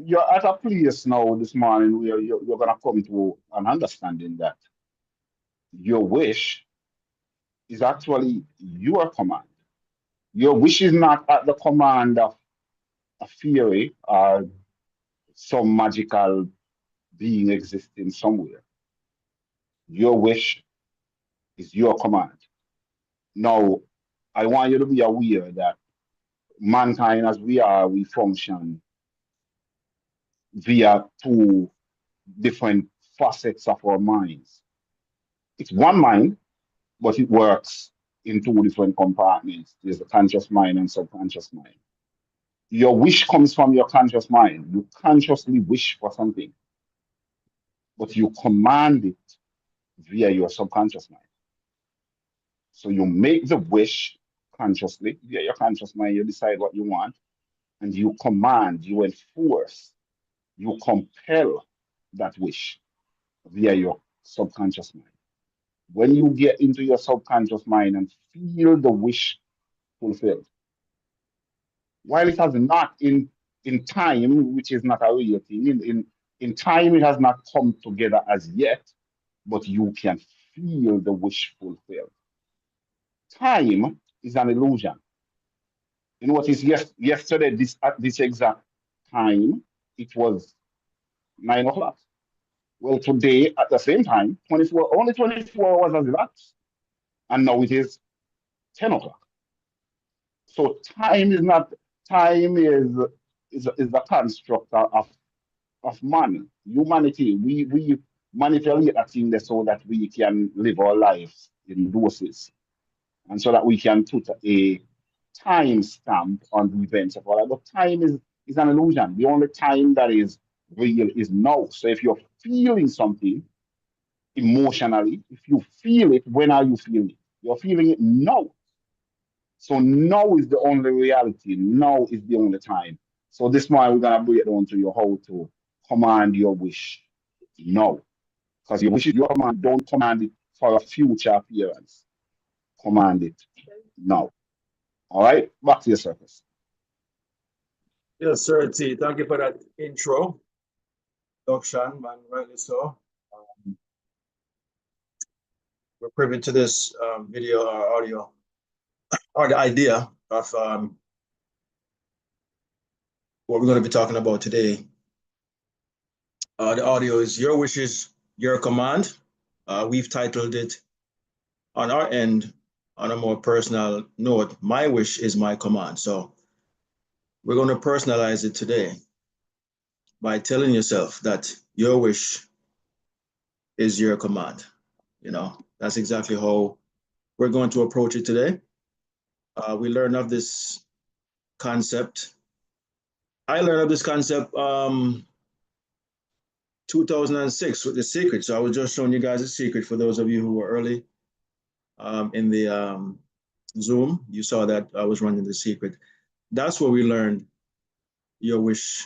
you're at a place now this morning where you're gonna come to an understanding that your wish is actually your command. Your wish is not at the command of a fairy or some magical being existing somewhere. Your wish is your command. Now, I want you to be aware that mankind, as we are, we function via two different facets of our minds. It's one mind, but it works in two different compartments. There's the conscious mind and subconscious mind. Your wish comes from your conscious mind. You consciously wish for something, but you command it via your subconscious mind. So you make the wish consciously via your conscious mind. You decide what you want, and you command, you enforce, you compel that wish via your subconscious mind. When you get into your subconscious mind and feel the wish fulfilled, while it has not in time, which is not a real thing, in time it has not come together as yet, but you can feel the wish fulfilled. Time is an illusion. You know what is yesterday, this at this exact time, it was 9 o'clock. Well, today at the same time, 24 hours has elapsed, and now it is 10 o'clock. So time is a construct of man, humanity. We manipulate a thing so that we can live our lives in doses, and so that we can put a time stamp on the events of our life. But time is an illusion. The only time that is real is now. So if you're feeling something emotionally, if you feel it, when are you feeling it? You're feeling it now. So now is the only reality. Now is the only time. So this morning we're gonna break down to you how to command your wish now. Because your wish is your command. Don't command it for a future appearance. Command it now. All right, back to your surface. Yes, sir, T. Thank you for that intro, introduction, man. Rightly so. We're privy to this video or audio, or the idea of what we're going to be talking about today. The audio is Your Wishes, Your Command. We've titled it on our end, on a more personal note, My Wish is My Command. So we're going to personalize it today by telling yourself that your wish is your command. You know, that's exactly how we're going to approach it today. We learned of this concept. I learned of this concept 2006 with The Secret. So I was just showing you guys The Secret for those of you who were early in the Zoom. You saw that I was running The Secret. That's where we learned your wish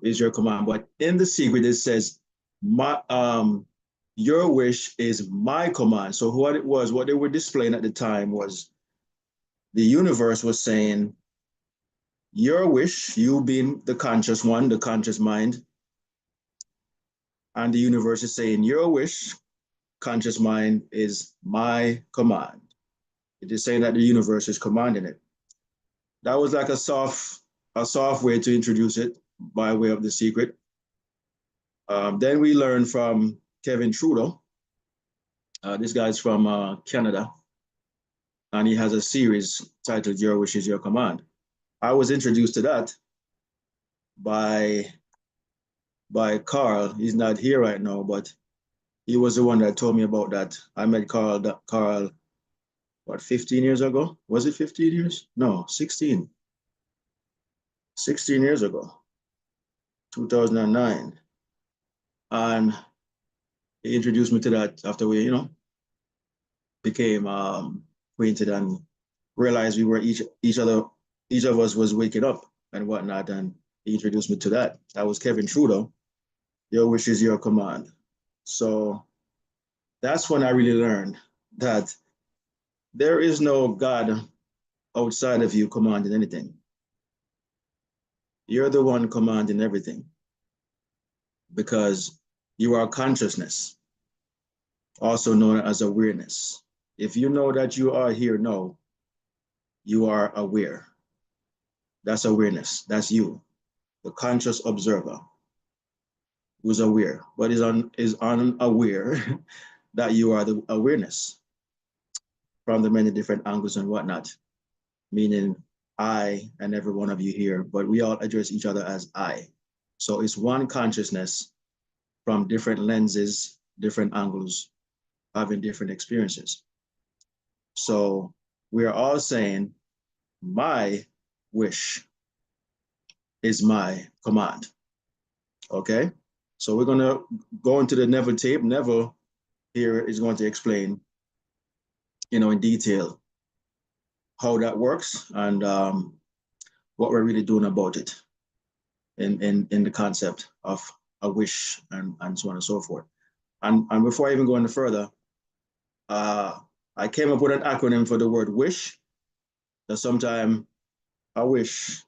is your command. But in The Secret, it says, your wish is my command. So what they were displaying at the time was the universe was saying, your wish, you being the conscious one, the conscious mind, and the universe is saying, your wish, conscious mind, is my command. It is saying that the universe is commanding it. That was like a soft way to introduce it by way of The Secret. Then we learned from Kevin Trudeau. This guy's from Canada, and he has a series titled Your Wish is Your Command. I was introduced to that by Carl. He's not here right now, but he was the one that told me about that. I met Carl, what, 15 years ago? Was it 15 years? No, 16. 16 years ago, 2009. And he introduced me to that after we, you know, became acquainted and realized we were each of us was waking up and whatnot. And he introduced me to that. That was Kevin Trudeau. Your wish is your command. So that's when I really learned that there is no God outside of you commanding anything. You're the one commanding everything because you are consciousness, also known as awareness. If you know that you are here now, you are aware. That's awareness. That's you, the conscious observer who's aware, but is unaware that you are the awareness from the many different angles and whatnot, meaning I and every one of you here, but we all address each other as I. So it's one consciousness from different lenses, different angles, having different experiences. So we are all saying, my wish is my command. Okay? So we're going to go into the Neville tape. Neville here is going to explain, in detail how that works and what we're really doing about it in the concept of a wish and so on and so forth. And before I even go any further, I came up with an acronym for the word wish. That sometimes I wish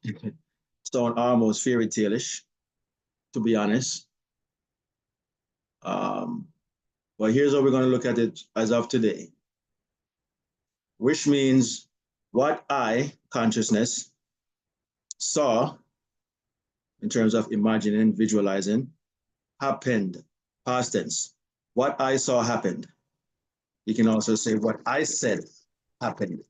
sound almost fairy tale-ish, to be honest. But here's how we're going to look at it as of today. Wish means what I, consciousness, saw in terms of imagining, visualizing, happened, past tense. What I saw happened. You can also say what I said happened.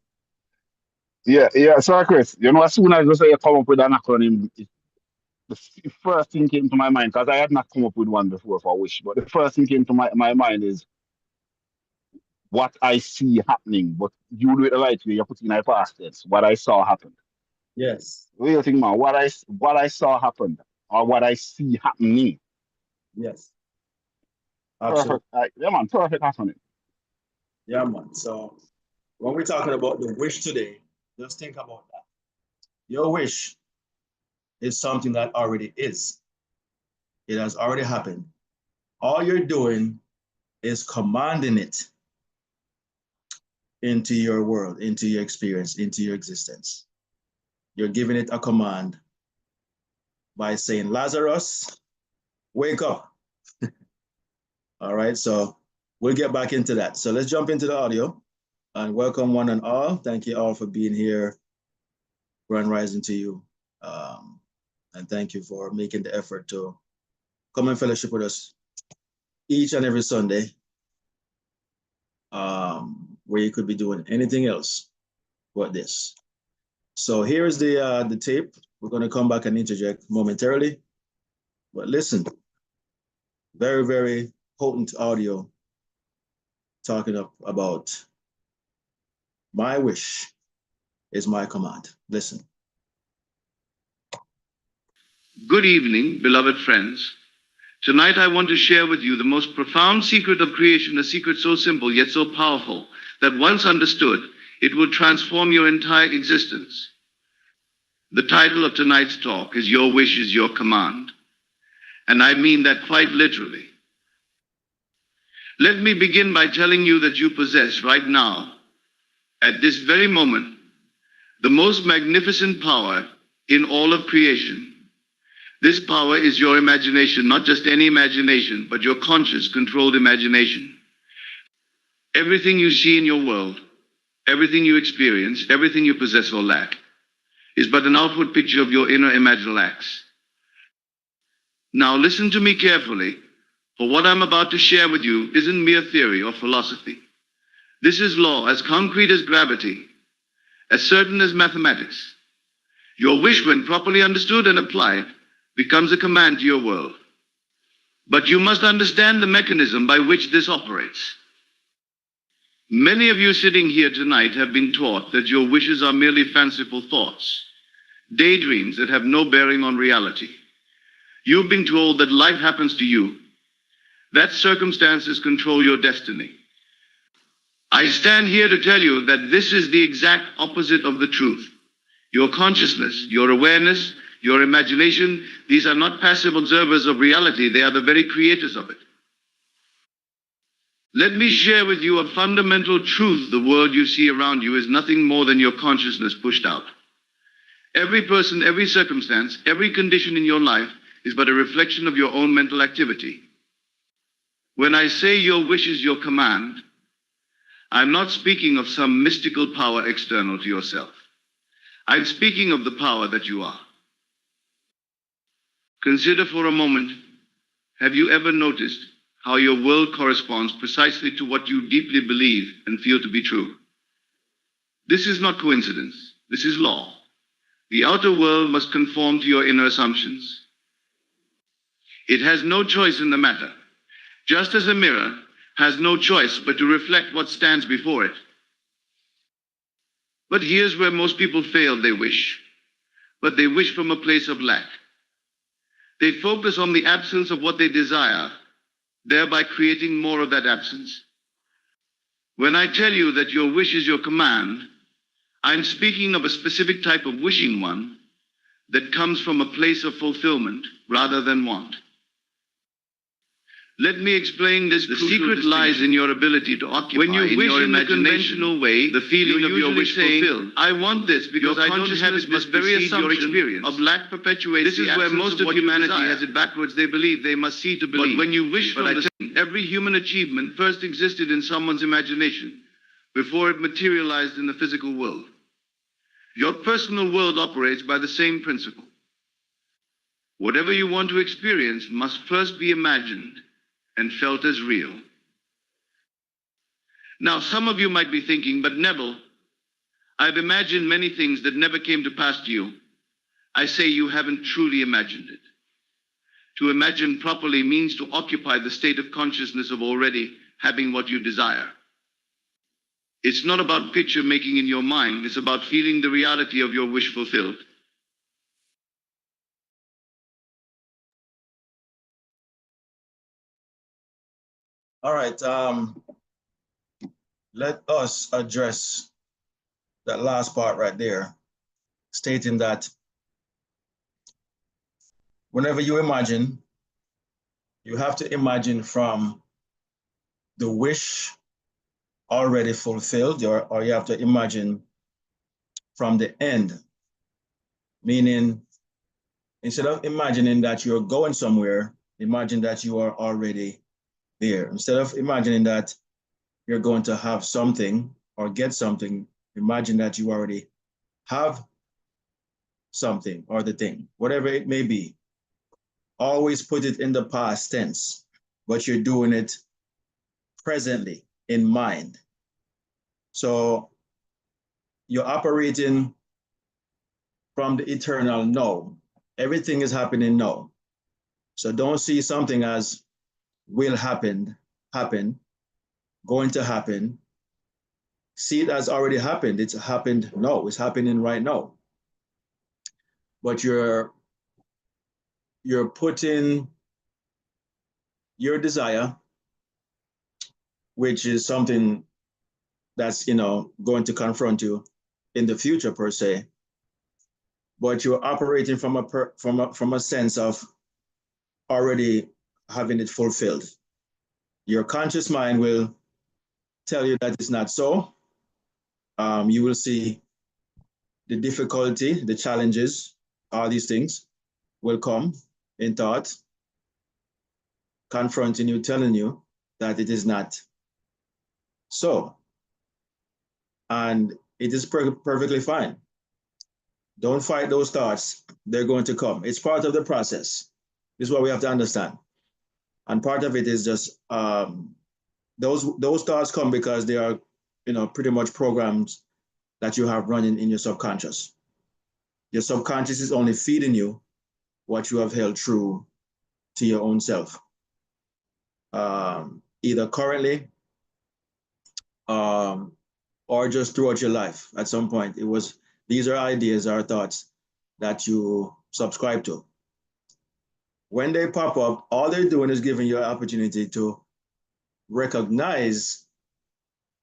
Yeah. So, Chris, as soon as you say you come up with an acronym, the first thing came to my mind, because I had not come up with one before for wish, but the first thing came to my mind is what I see happening. But you do it the right way, you put in a past tense. What I saw happened. Yes. What do you think, man? What I saw happened, or what I see happening. Yes. Perfect. Absolutely. Yeah, man. Perfect acronym. Yeah, man. So when we're talking about the wish today, just think about that. Your wish is something that already is. It has already happened. All you're doing is commanding it into your world, into your experience, into your existence. You're giving it a command by saying, Lazarus, wake up. All right, so we'll get back into that. So let's jump into the audio and welcome one and all. Thank you all for being here. Grand rising to you. And thank you for making the effort to come and fellowship with us each and every Sunday, where you could be doing anything else but this. So here's the tape. We're going to come back and interject momentarily. But listen, very, very potent audio talking about my wish is my command. Listen. Good evening, beloved friends. Tonight I want to share with you the most profound secret of creation, a secret so simple yet so powerful that once understood, it will transform your entire existence. The title of tonight's talk is Your Wish is Your Command, and I mean that quite literally. Let me begin by telling you that you possess right now, at this very moment, the most magnificent power in all of creation. This power is your imagination, not just any imagination, but your conscious, controlled imagination. Everything you see in your world, everything you experience, everything you possess or lack, is but an outward picture of your inner imaginal acts. Now listen to me carefully, for what I'm about to share with you isn't mere theory or philosophy. This is law, as concrete as gravity, as certain as mathematics. Your wish, when properly understood and applied, becomes a command to your world. But you must understand the mechanism by which this operates. Many of you sitting here tonight have been taught that your wishes are merely fanciful thoughts, daydreams that have no bearing on reality. You've been told that life happens to you, that circumstances control your destiny. I stand here to tell you that this is the exact opposite of the truth. Your consciousness, your awareness, your imagination, these are not passive observers of reality, they are the very creators of it. Let me share with you a fundamental truth. The world you see around you is nothing more than your consciousness pushed out. Every person, every circumstance, every condition in your life is but a reflection of your own mental activity. When I say your wish is your command, I'm not speaking of some mystical power external to yourself. I'm speaking of the power that you are. Consider for a moment, have you ever noticed how your world corresponds precisely to what you deeply believe and feel to be true? This is not coincidence. This is law. The outer world must conform to your inner assumptions. It has no choice in the matter, just as a mirror has no choice but to reflect what stands before it. But here's where most people fail. They wish, but they wish from a place of lack. They focus on the absence of what they desire, thereby creating more of that absence. When I tell you that your wish is your command, I'm speaking of a specific type of wishing one that comes from a place of fulfillment rather than want. Let me explain this. The secret lies in your ability to occupy. When you wish in the conventional way, the feeling of your wish fulfilled. I want this because I don't have it. Must very your experience of lack perpetuates. This is where most of humanity has it backwards. They believe they must see to believe. But when you wish from every human achievement first existed in someone's imagination before it materialized in the physical world. Your personal world operates by the same principle. Whatever you want to experience must first be imagined and felt as real. Now, some of you might be thinking, but Neville, I've imagined many things that never came to pass to you. I say you haven't truly imagined it. To imagine properly means to occupy the state of consciousness of already having what you desire. It's not about picture making in your mind, it's about feeling the reality of your wish fulfilled. All right, let us address that last part right there, stating that whenever you imagine, you have to imagine from the wish already fulfilled, or you have to imagine from the end, meaning instead of imagining that you're going somewhere, imagine that you are already there. Instead of imagining that you're going to have something or get something, imagine that you already have something or the thing, whatever it may be. Always put it in the past tense, but you're doing it presently in mind. So you're operating from the eternal now. Everything is happening now. So don't see something as will happen, going to happen. See it as already happened. It's happened now. It's happening right now. But you're putting your desire, which is something that's going to confront you in the future per se. But you're operating from a sense of already having it fulfilled. Your conscious mind will tell you that it's not so. You will see the difficulty, the challenges, all these things will come in thought, confronting you, telling you that it is not so. And it is perfectly fine. Don't fight those thoughts. They're going to come. It's part of the process. This is what we have to understand. And part of it is just those thoughts come because they are, pretty much programs that you have running in your subconscious. Your subconscious is only feeding you what you have held true to your own self. Either currently or just throughout your life. At some point, these are ideas or thoughts that you subscribe to. When they pop up, all they're doing is giving you an opportunity to recognize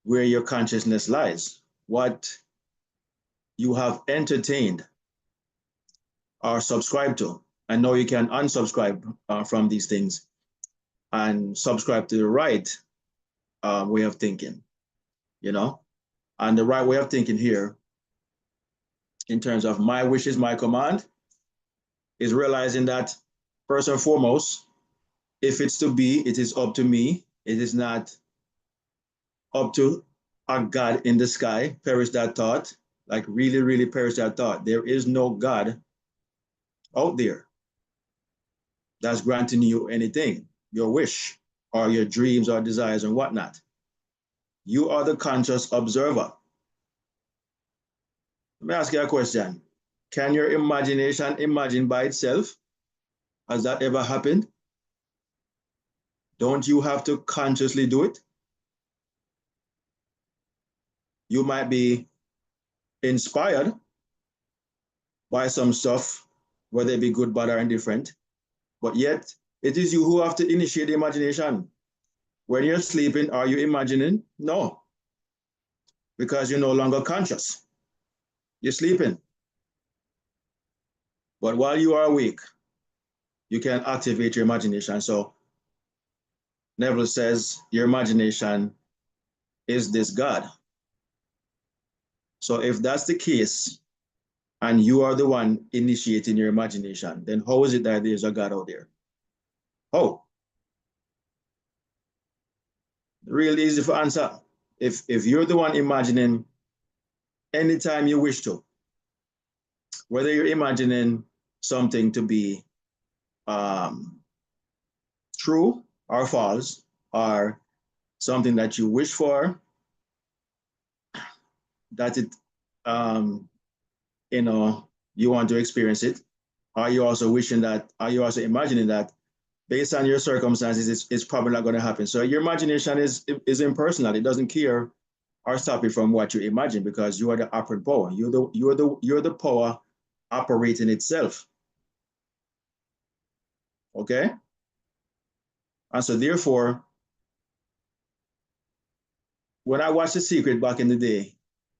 where your consciousness lies, what you have entertained or subscribed to. I know you can unsubscribe from these things and subscribe to the right way of thinking, And the right way of thinking here in terms of my wishes, my command, is realizing that first and foremost, if it's to be, it is up to me. It is not up to a God in the sky. Perish that thought. Like really, really perish that thought. There is no God out there that's granting you anything, your wish or your dreams or desires and whatnot. You are the conscious observer. Let me ask you a question. Can your imagination imagine by itself? Has that ever happened? Don't you have to consciously do it? You might be inspired by some stuff, whether it be good, bad, or indifferent, but yet it is you who have to initiate the imagination. When you're sleeping, are you imagining? No, because you're no longer conscious. You're sleeping. But while you are awake, you can activate your imagination. So Neville says your imagination is this God. So if that's the case, and you are the one initiating your imagination, then how is it that there's a God out there? How? Real easy for answer. If you're the one imagining anytime you wish to, whether you're imagining something to be true or false, or something that you wish for, that it, you want to experience it, are you also wishing that, are you also imagining that based on your circumstances, it's probably not going to happen. So your imagination is impersonal. It doesn't care or stop you from what you imagine, because you are the operant power. You're the power operating itself. Okay? And so therefore, when I watched The Secret back in the day,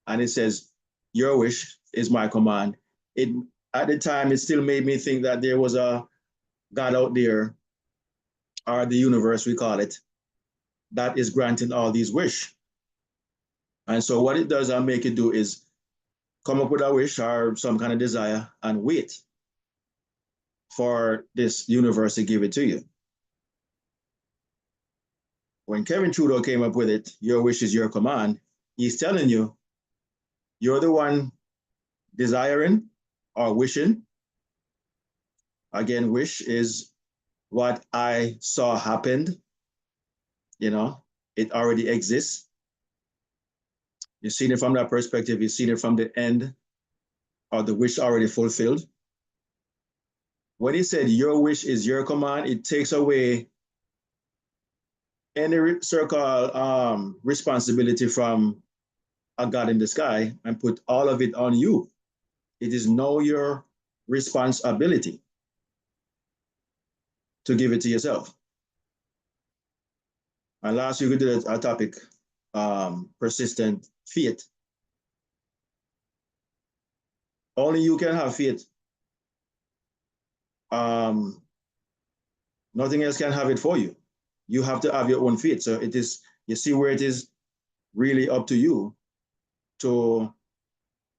and it says, your wish is my command, it at the time it still made me think that there was a God out there, or the universe we call it, that is granting all these wish. And so what it does and make it do is come up with a wish or some kind of desire and wait for this universe to give it to you. When Kevin Trudeau came up with it, your wish is your command, he's telling you, you're the one desiring or wishing. Again, wish is what I saw happened. It already exists. You've seen it from that perspective. You've seen it from the end, or the wish already fulfilled. When he said your wish is your command, it takes away any so-called responsibility from a God in the sky and put all of it on you. It is now your responsibility to give it to yourself. And last week we did a topic, persistent faith. Only you can have faith. Nothing else can have it for you. You have to have your own faith. So it is, you see where it is really up to you to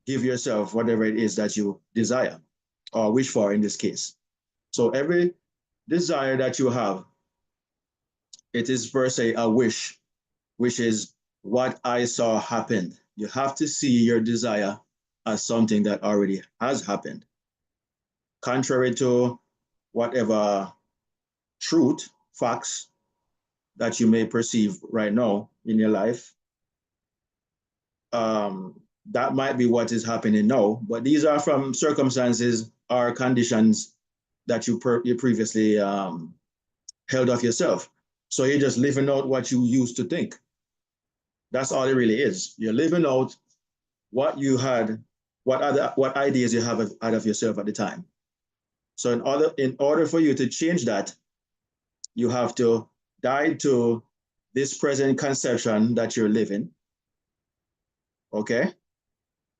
give yourself whatever it is that you desire or wish for in this case. So every desire that you have, it is per se a wish, which is what I saw happened. You have to see your desire as something that already has happened. Contrary to whatever truth, facts that you may perceive right now in your life, that might be what is happening now, but these are from circumstances or conditions that you previously held off yourself. So you're just living out what you used to think. That's all it really is. You're living out what you had, what ideas you have out of yourself at the time. So in order for you to change that, you have to die to this present conception that you're living. Okay?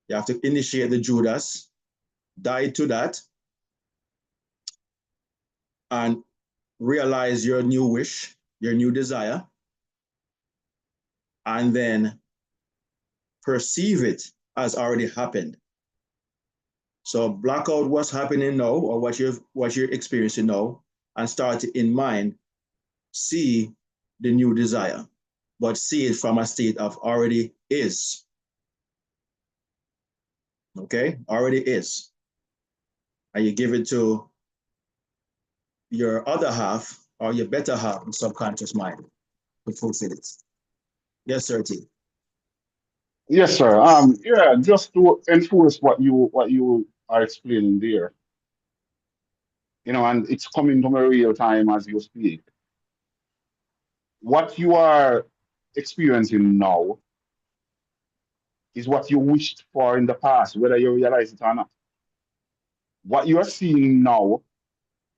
You have to initiate the Judas, die to that, and realize your new wish, your new desire, and then perceive it as already happened. So block out what's happening now or what you're experiencing now and start to, in mind, see the new desire, but see it from a state of already is. Okay, already is. And you give it to your other half or your better half, the subconscious mind, to fulfill it. Yes, sir, T. Yes, sir. Yeah, just to enforce what you are explaining there, and it's coming to my real time as you speak. What you are experiencing now is what you wished for in the past, whether you realize it or not. What you are seeing now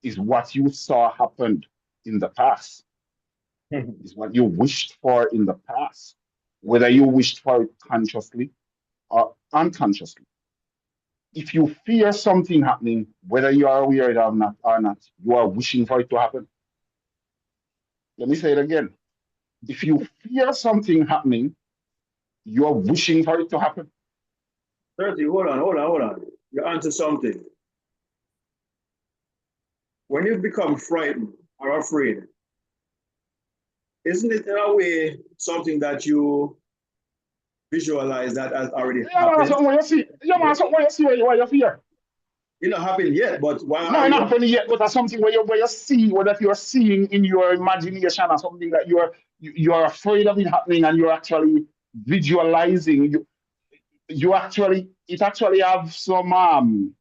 is what you saw happened in the past, is what you wished for in the past, whether you wished for it consciously or unconsciously. If you fear something happening, whether you are aware of it or not, you are wishing for it to happen. Let me say it again. If you fear something happening, you are wishing for it to happen. 30, hold on. You're onto something. When you become frightened or afraid, isn't it in a way something that you visualize that has already Yeah, man, happened? something where you see. Yeah, man, something where you see where you fear. It not happened yet, but why No, are it's you? not happening yet, but that's something where you see, or that you're seeing in your imagination, or something that you're afraid of it happening, and you're actually visualizing. You actually it actually have some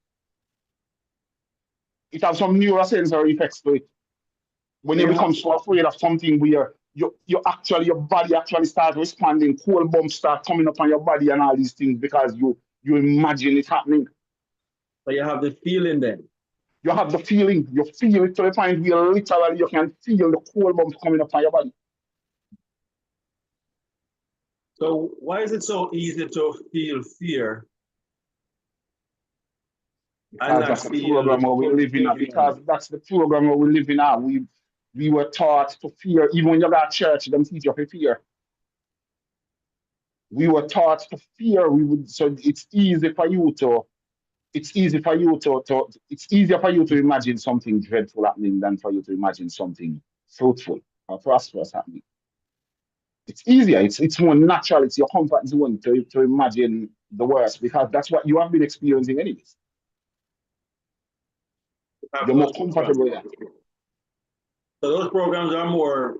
it has some neurosensory effects to it. When So you you have, become so afraid of something where your body actually starts responding, cold bumps start coming up on your body and all these things because you imagine it happening. so you have the feeling then. You have the feeling, you feel it to the point where literally you can feel the cold bumps coming up on your body. So why is it so easy to feel fear and Because not that's the feel program where we live in. Because that's the program where we live in. We were taught to fear. Even when you go to church, them teach you to fear. We were taught to fear. So it's easy for you it's easier for you to imagine something dreadful happening than for you to imagine something fruitful or prosperous happening. It's easier. It's more natural. It's your comfort zone to imagine the worst because that's what you have been experiencing anyways. have You're more those programs? comfortable with that. So those programs are more,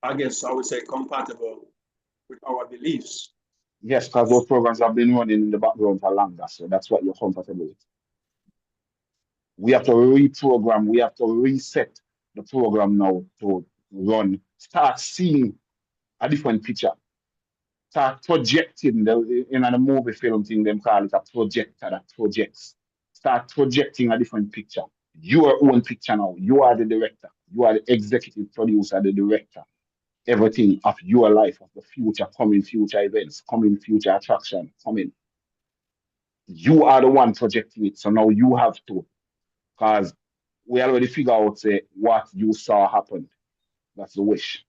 I guess I would say, compatible with our beliefs. Yes, because those programs have been running in the background for longer, so that's what you're comfortable with. We have to reprogram, we have to reset the program now to run, start seeing a different picture, start projecting in a movie film thing, them call it a projector that projects. Start projecting a different picture. Your own picture now. You are the director, you are the executive producer, the director. Everything of your life, of the future, coming future events, coming future attraction, coming. You are the one projecting it. So now you have to, because we already figure out say what you saw happened. That's the wish.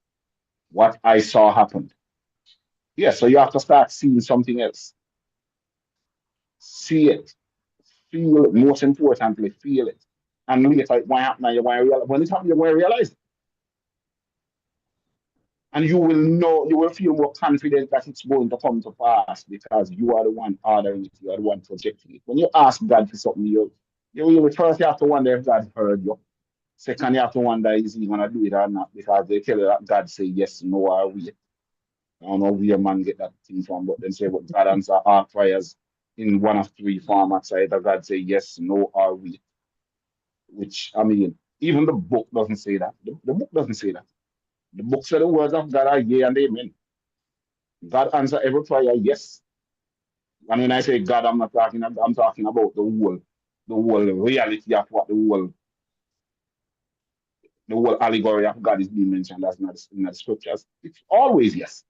What I saw happened. Yeah, so you have to start seeing something else. See it, feel it. Most importantly, feel it. And later it might happen. And you might realize, when it happens, you might realize it. And you will know, you will feel more confident that it's going to come to pass because you are the one ordering it, you are the one projecting it. When you ask God for something, you first you have to wonder if God heard you. Second, you have to wonder is he gonna do it or not because they tell you that God say yes, no, or wait. I don't know where man get that thing from, but then say but God answer our prayers in one of three formats. Either God say yes, no, or wait. Which I mean, even the book doesn't say that. The book doesn't say that. The book said the words of God are yea and amen. God answer every prayer, yes. And when I say God, I'm talking about the whole reality of what the whole allegory of God is being mentioned as not in the scriptures. It's always yes.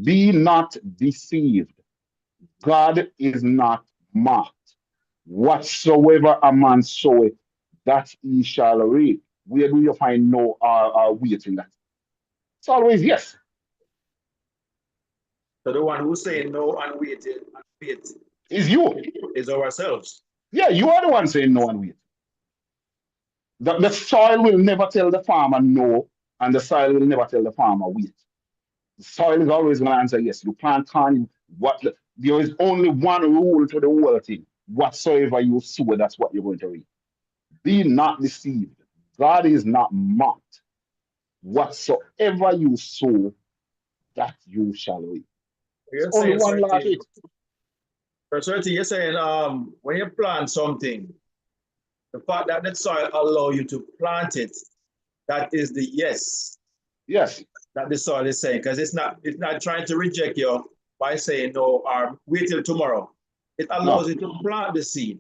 Be not deceived. God is not mocked. Whatsoever a man soweth, that he shall reap. Where do you find no weight in that? It's always yes. So the one who's saying no and waiting and wait It's you. It's ourselves. Yeah, you are the one saying no and wait. The soil will never tell the farmer no, and the soil will never tell the farmer wait. The soil is always going to answer yes. You plant corn. There is only one rule to the whole thing. Whatsoever you sow, that's what you're going to reap. Be not deceived. God is not mocked. Whatsoever you sow, that you shall reap. It's You're only saying one certain, logic. you're saying when you plant something, the fact that the soil allow you to plant it, that is the yes Yes. that the soil is saying, because it's not trying to reject you by saying no or wait till tomorrow. It allows No. you to plant the seed.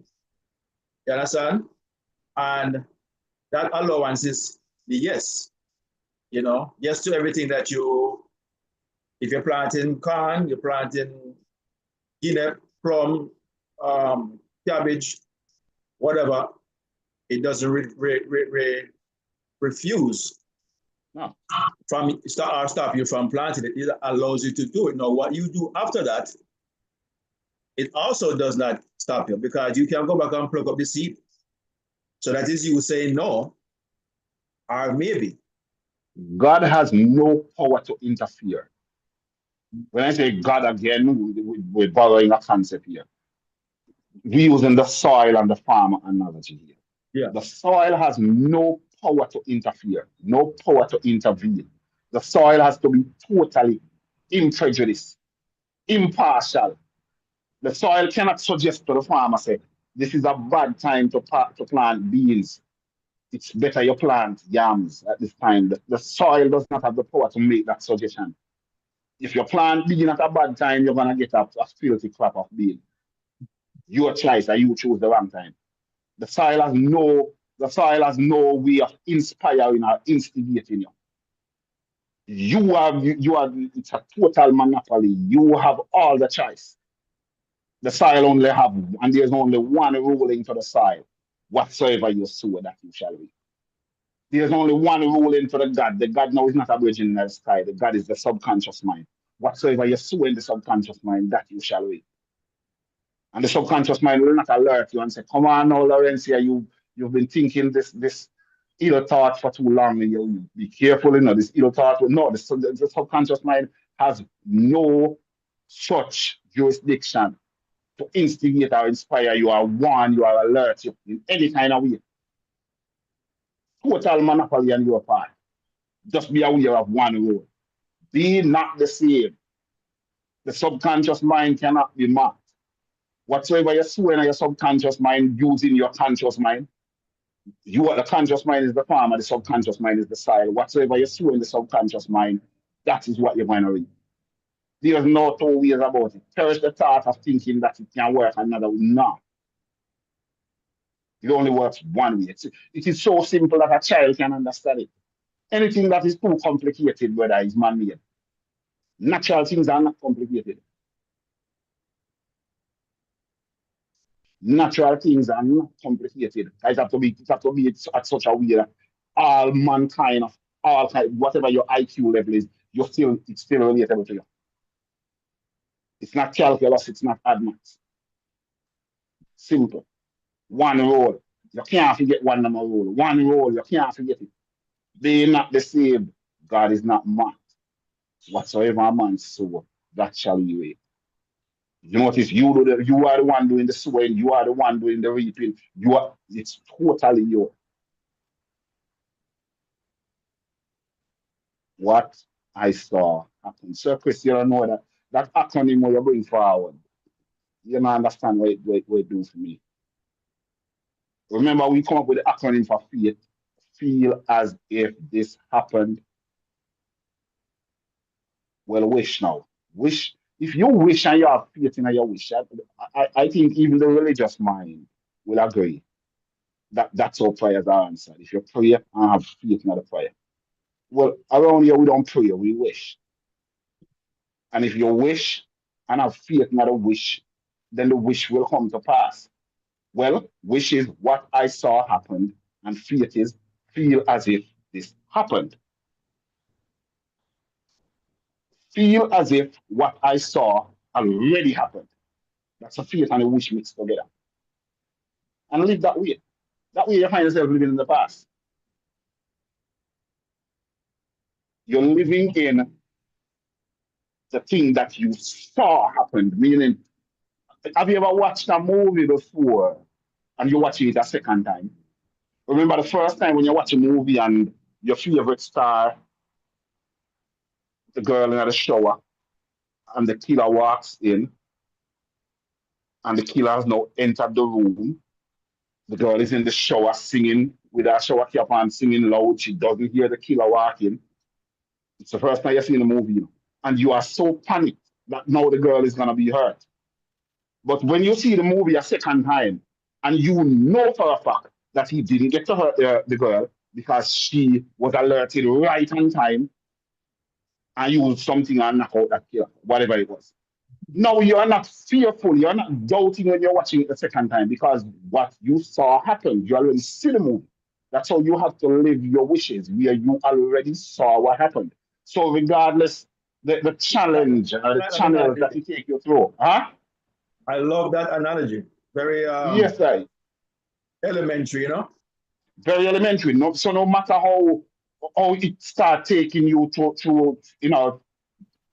You understand? And that allowance is the yes. Yes to everything that if you're planting corn, you're planting guinea, plum, cabbage, whatever, it doesn't refuse No. from stop you from planting it. It allows you to do it. Now, what you do after that, it also does not stop you because you can go back and pluck up the seed. So that is you saying no or maybe. God has no power to interfere. When I say God again, we're borrowing a concept here. We're using the soil and the farmer analogy here. Yeah. The soil has no power to interfere, no power to intervene. The soil has to be totally imprejudiced, impartial. The soil cannot suggest to the farmer, say, this is a bad time to plant beans. It's better you plant yams at this time. The soil does not have the power to make that suggestion. If you plant bean at a bad time, you're gonna get a filthy crop of bean. Your choice, and you choose the wrong time. The soil has no the soil has no way of inspiring or instigating you. You are it's a total monopoly. You have all the choice. The soil only have and there's only one ruling for the soil. Whatsoever you sow, that you shall reap. There's only one ruling for the God. The God now is not abridging in the sky. The God is the subconscious mind. Whatsoever you sow in the subconscious mind, that you shall reap. And the subconscious mind will not alert you and say, come on now, Lawrence, here you've been thinking this ill thought for too long. And you be careful, this ill thought. No, the subconscious mind has no such jurisdiction to instigate or inspire you or warn you or alert you in any kind of way. Total monopoly on your part. Just be aware of one rule. Be not the same. The subconscious mind cannot be mocked. Whatsoever you're sowing in your subconscious mind, using your conscious mind. The conscious mind is the farmer, the subconscious mind is the soil. Whatsoever you sow in the subconscious mind, that is what you're going to reap. There's no two ways about it. Perish the thought of thinking that it can work another way. No. It only works one way. It is so simple that a child can understand it. Anything that is too complicated, whether it's man-made. Natural things are not complicated. Natural things are not complicated. It have to be at such a way that all mankind of all kind, whatever your IQ level is, it's still relatable to you. It's not calculus, it's not admath. Simple. One rule. You can't forget one number rule. One rule, you can't forget it. Be not deceived. God is not mocked. Whatsoever a man sow, that shall he reap. You notice you are the one doing the sowing, you are the one doing the reaping. It's totally you. What I saw happen. So Chris, you don't know that acronym where you bring forward. You don't understand what it do for me. Remember, we come up with the acronym for faith. Feel as if this happened. Well, wish now. Wish. If you wish and you have faith in your wish, I think even the religious mind will agree that that's how prayers are answered. If you pray and have faith in the prayer. Well, around here we don't pray, we wish. And if you wish and have faith in the wish, then the wish will come to pass. Well, wish is what I saw happened, and faith is feel as if this happened. Feel as if what I saw already happened. That's a faith and a wish mixed together. And live that way. That way you find yourself living in the past. You're living in the thing that you saw happened. Meaning, have you ever watched a movie before and you're watching it a second time? Remember the first time when you watch a movie and your favorite star, the girl in the shower, and the killer walks in, and the killer has now entered the room. The girl is in the shower singing with her shower cap on, singing loud. She doesn't hear the killer walking. It's the first time you're seeing the movie, and you are so panicked that now the girl is gonna be hurt. But when you see the movie a second time, and you know for a fact that he didn't get to hurt the girl because she was alerted right on time and used something and knock out that killer, whatever it was. No, you're not fearful. You're not doubting when you're watching it the second time because what you saw happened. You already see the movie. That's how you have to live your wishes, where you already saw what happened. So regardless the challenge or the channels that it take you through, huh? I love that analogy. Very Yes, I. elementary, you know? Very elementary. No, so no matter how it start taking you to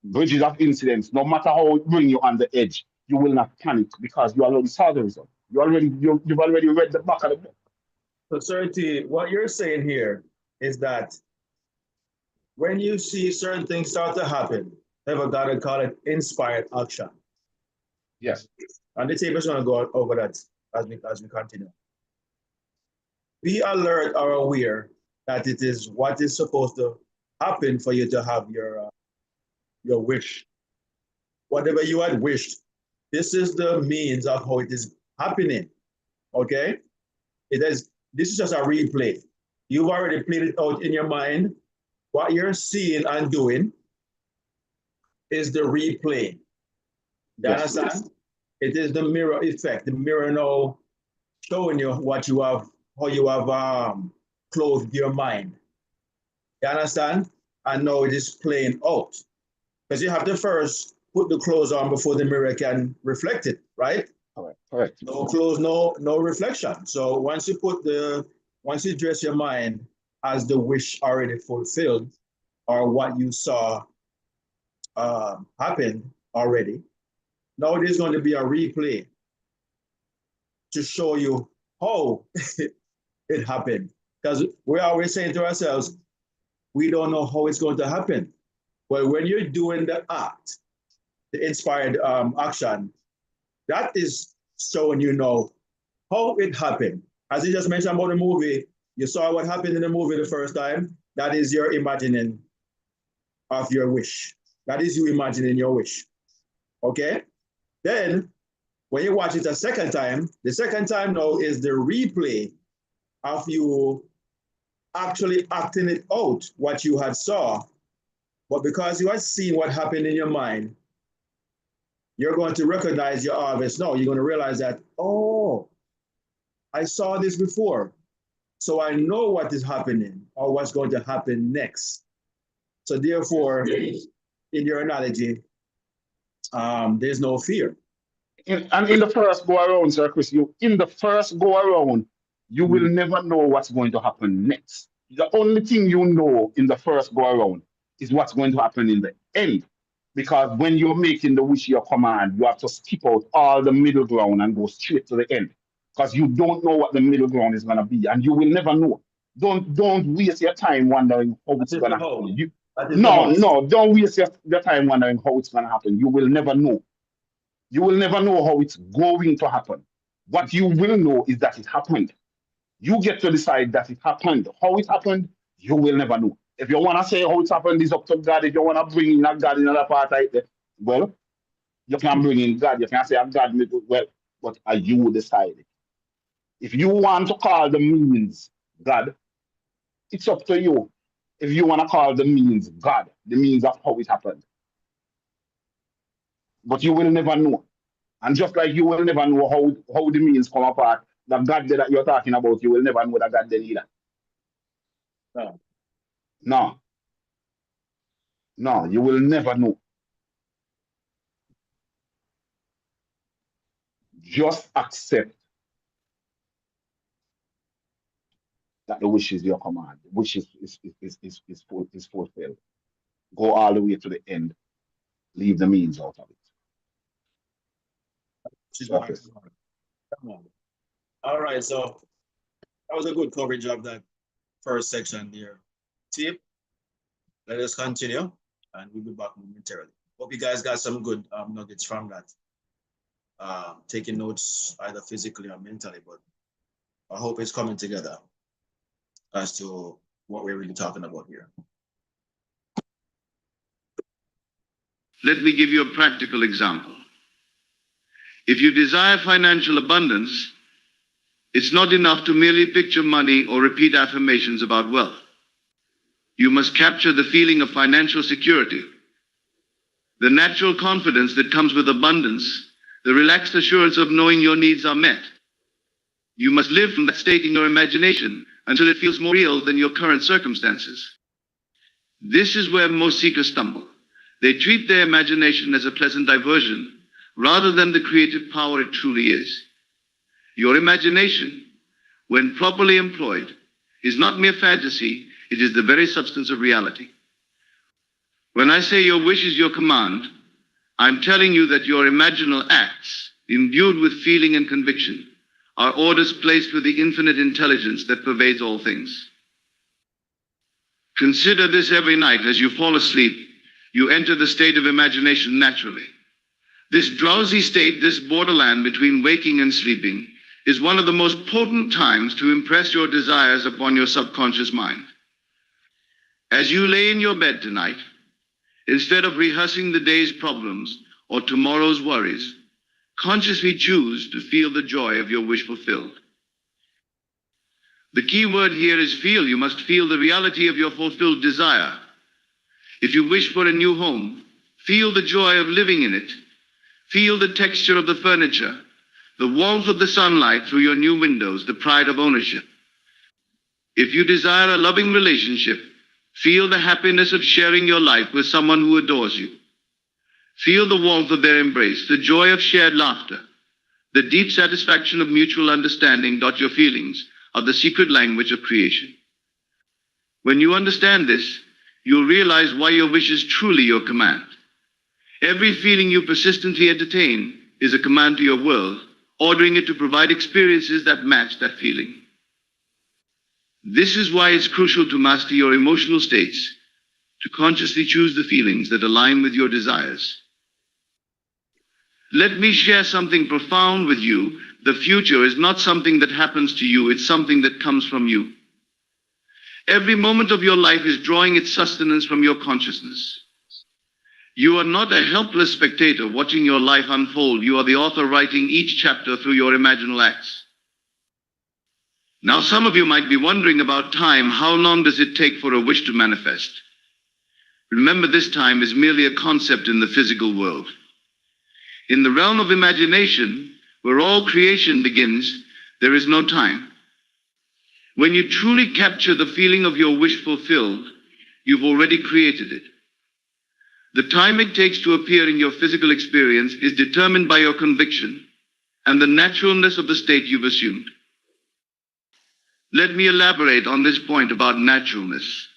bridges of incidents, no matter how it bring you on the edge, you will not panic because you already saw the result. You've already read the back of the book. So, Certainty, what you're saying here is that when you see certain things start to happen, never gotta call it inspired action. Yes. And the table is gonna go over that as we continue. Be alert or aware that it is what is supposed to happen for you to have your wish. Whatever you had wished, this is the means of how it is happening. Okay? This is just a replay. You've already played it out in your mind. What you're seeing and doing is the replay. You Yes. understand? It is the mirror effect. The mirror now showing you what you have, how you have clothed your mind. You understand? And now it is playing out. Because you have to first put the clothes on before the mirror can reflect it, right? Correct. No clothes, no reflection. So once you dress your mind as the wish already fulfilled, or what you saw happen already, now it is going to be a replay to show you how it happened. Because we're always saying to ourselves, we don't know how it's going to happen. But when you're doing the act, the inspired action, that is showing you know how it happened. As you just mentioned about the movie, you saw what happened in the movie the first time. That is your imagining of your wish. That is you imagining your wish. Okay? Then, when you watch it a second time, the second time now is the replay of you actually acting it out, what you had saw. But because you had seen what happened in your mind, you're going to recognize your obvious no. You're going to realize that, oh, I saw this before. So I know what is happening or what's going to happen next. So therefore, in your analogy, there's no fear. And in the first go around, Sir Chris, in the first go around, you will never know what's going to happen next. The only thing you know in the first go around is what's going to happen in the end. Because when you're making the wish your command, you have to skip out all the middle ground and go straight to the end. Because you don't know what the middle ground is gonna be, and you will never know. Don't waste your time wondering how it's gonna happen. No, don't waste your time wondering how it's gonna happen. You will never know. You will never know how it's going to happen. What you will know is that it happened. You get to decide that it happened. How it happened, you will never know. If you want to say how it happened is up to God, if you want to bring in a God in another part of it, well, you can bring in God. You can say, God, well, but are you deciding? If you want to call the means God, it's up to you. If you want to call the means God, the means of how it happened. But you will never know. And just like you will never know how the means come apart, the God that you're talking about, you will never know that God did either. No. No. No, you will never know. Just accept that the wish is your command. The wish is fulfilled. Go all the way to the end. Leave the means out of it. Surface. All right, so that was a good coverage of that first section there. Team, let us continue, and we'll be back momentarily. Hope you guys got some good nuggets from that. Taking notes either physically or mentally, but I hope it's coming together as to what we're really talking about here. Let me give you a practical example. If you desire financial abundance, it's not enough to merely picture money or repeat affirmations about wealth. You must capture the feeling of financial security, the natural confidence that comes with abundance, the relaxed assurance of knowing your needs are met. You must live from that state in your imagination until it feels more real than your current circumstances. This is where most seekers stumble. They treat their imagination as a pleasant diversion rather than the creative power it truly is. Your imagination, when properly employed, is not mere fantasy, it is the very substance of reality. When I say your wish is your command, I'm telling you that your imaginal acts, imbued with feeling and conviction, are orders placed with the infinite intelligence that pervades all things. Consider this every night as you fall asleep, you enter the state of imagination naturally. This drowsy state, this borderland between waking and sleeping, is one of the most potent times to impress your desires upon your subconscious mind. As you lay in your bed tonight, instead of rehearsing the day's problems or tomorrow's worries, consciously choose to feel the joy of your wish fulfilled. The key word here is feel. You must feel the reality of your fulfilled desire. If you wish for a new home, feel the joy of living in it. Feel the texture of the furniture, the warmth of the sunlight through your new windows, the pride of ownership. If you desire a loving relationship, feel the happiness of sharing your life with someone who adores you. Feel the warmth of their embrace, the joy of shared laughter, the deep satisfaction of mutual understanding. Your feelings are the secret language of creation. When you understand this, you'll realize why your wish is truly your command. Every feeling you persistently entertain is a command to your world, ordering it to provide experiences that match that feeling. This is why it's crucial to master your emotional states, to consciously choose the feelings that align with your desires. Let me share something profound with you. The future is not something that happens to you, it's something that comes from you. Every moment of your life is drawing its sustenance from your consciousness. You are not a helpless spectator watching your life unfold. You are the author writing each chapter through your imaginal acts. Now, some of you might be wondering about time. How long does it take for a wish to manifest? Remember, this time is merely a concept in the physical world. In the realm of imagination, where all creation begins, there is no time. When you truly capture the feeling of your wish fulfilled, you've already created it. The time it takes to appear in your physical experience is determined by your conviction and the naturalness of the state you've assumed. Let me elaborate on this point about naturalness.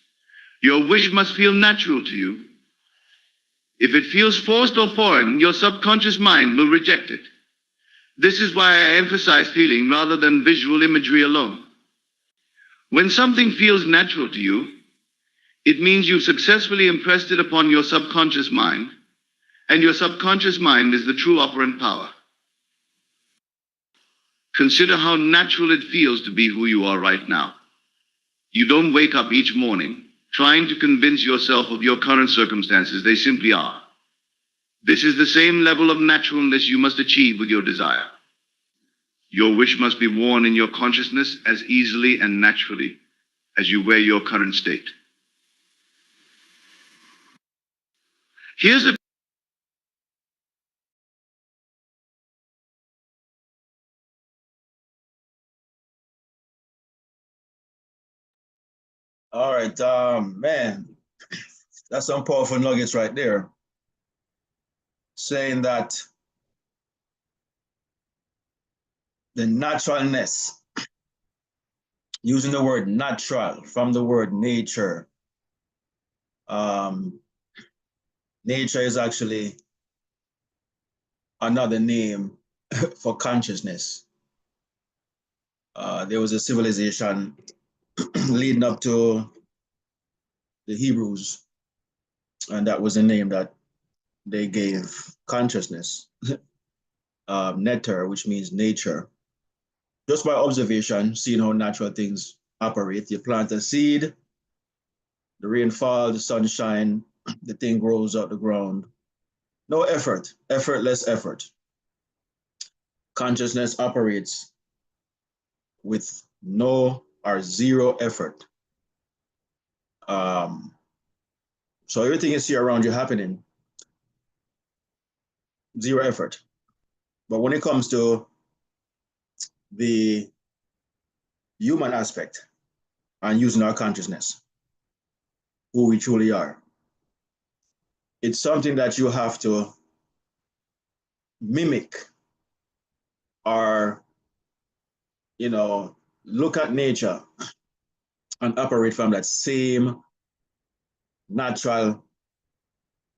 Your wish must feel natural to you. If it feels forced or foreign, your subconscious mind will reject it. This is why I emphasize feeling rather than visual imagery alone. When something feels natural to you, it means you've successfully impressed it upon your subconscious mind, and your subconscious mind is the true operant power. Consider how natural it feels to be who you are right now. You don't wake up each morning trying to convince yourself of your current circumstances. They simply are. This is the same level of naturalness you must achieve with your desire. Your wish must be worn in your consciousness as easily and naturally as you wear your current state. Here's a All right, man, that's some powerful nuggets right there. Saying that the naturalness, using the word natural from the word nature. Nature is actually another name for consciousness. There was a civilization leading up to the Hebrews, and that was the name that they gave consciousness. Netter, which means nature. Just by observation, seeing how natural things operate. You plant a seed, the rain falls, the sunshine, the thing grows out the ground. No effort, effortless effort. Consciousness operates with no or zero effort. So everything you see around you happening, zero effort. But when it comes to the human aspect and using our consciousness, who we truly are, it's something that you have to mimic or, look at nature and operate from that same natural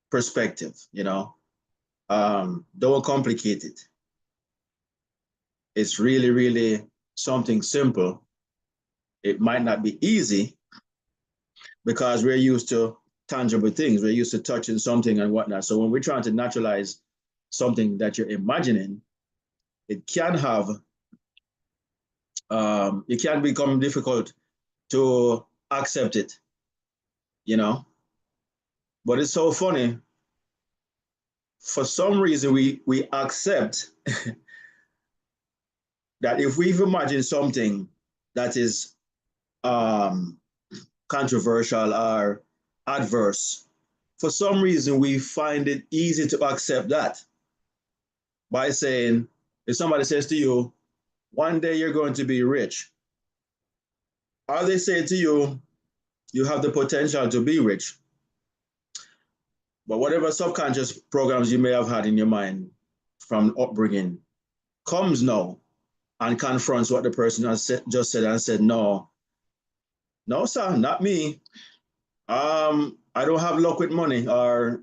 perspective, Don't complicate it. It's really, really something simple. It might not be easy because we're used to tangible things. We're used to touching something and whatnot. So when we're trying to naturalize something that you're imagining, it can become difficult to accept it, But it's so funny. For some reason, we accept that if we've imagined something that is controversial or adverse, for some reason, we find it easy to accept that by saying, if somebody says to you, one day you're going to be rich, or they say to you, you have the potential to be rich. But whatever subconscious programs you may have had in your mind from upbringing comes now and confronts what the person has just said and said, no, sir, not me. I don't have luck with money, or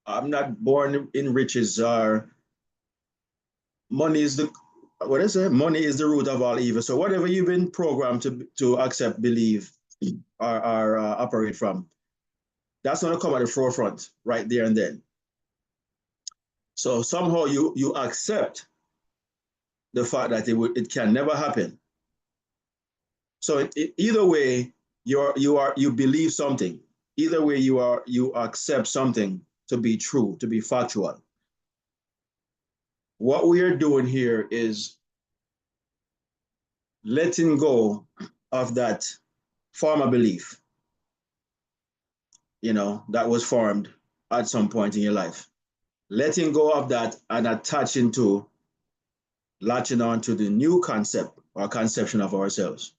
I'm not born in riches, or money is the root of all evil. So whatever you've been programmed to accept, believe, or operate from, that's going to come at the forefront right there and then. So somehow you accept the fact that it can never happen. So either way, you believe something. Either way, you accept something to be true, to be factual. What we are doing here is letting go of that former belief, that was formed at some point in your life. Letting go of that and latching on to the new concept or conception of ourselves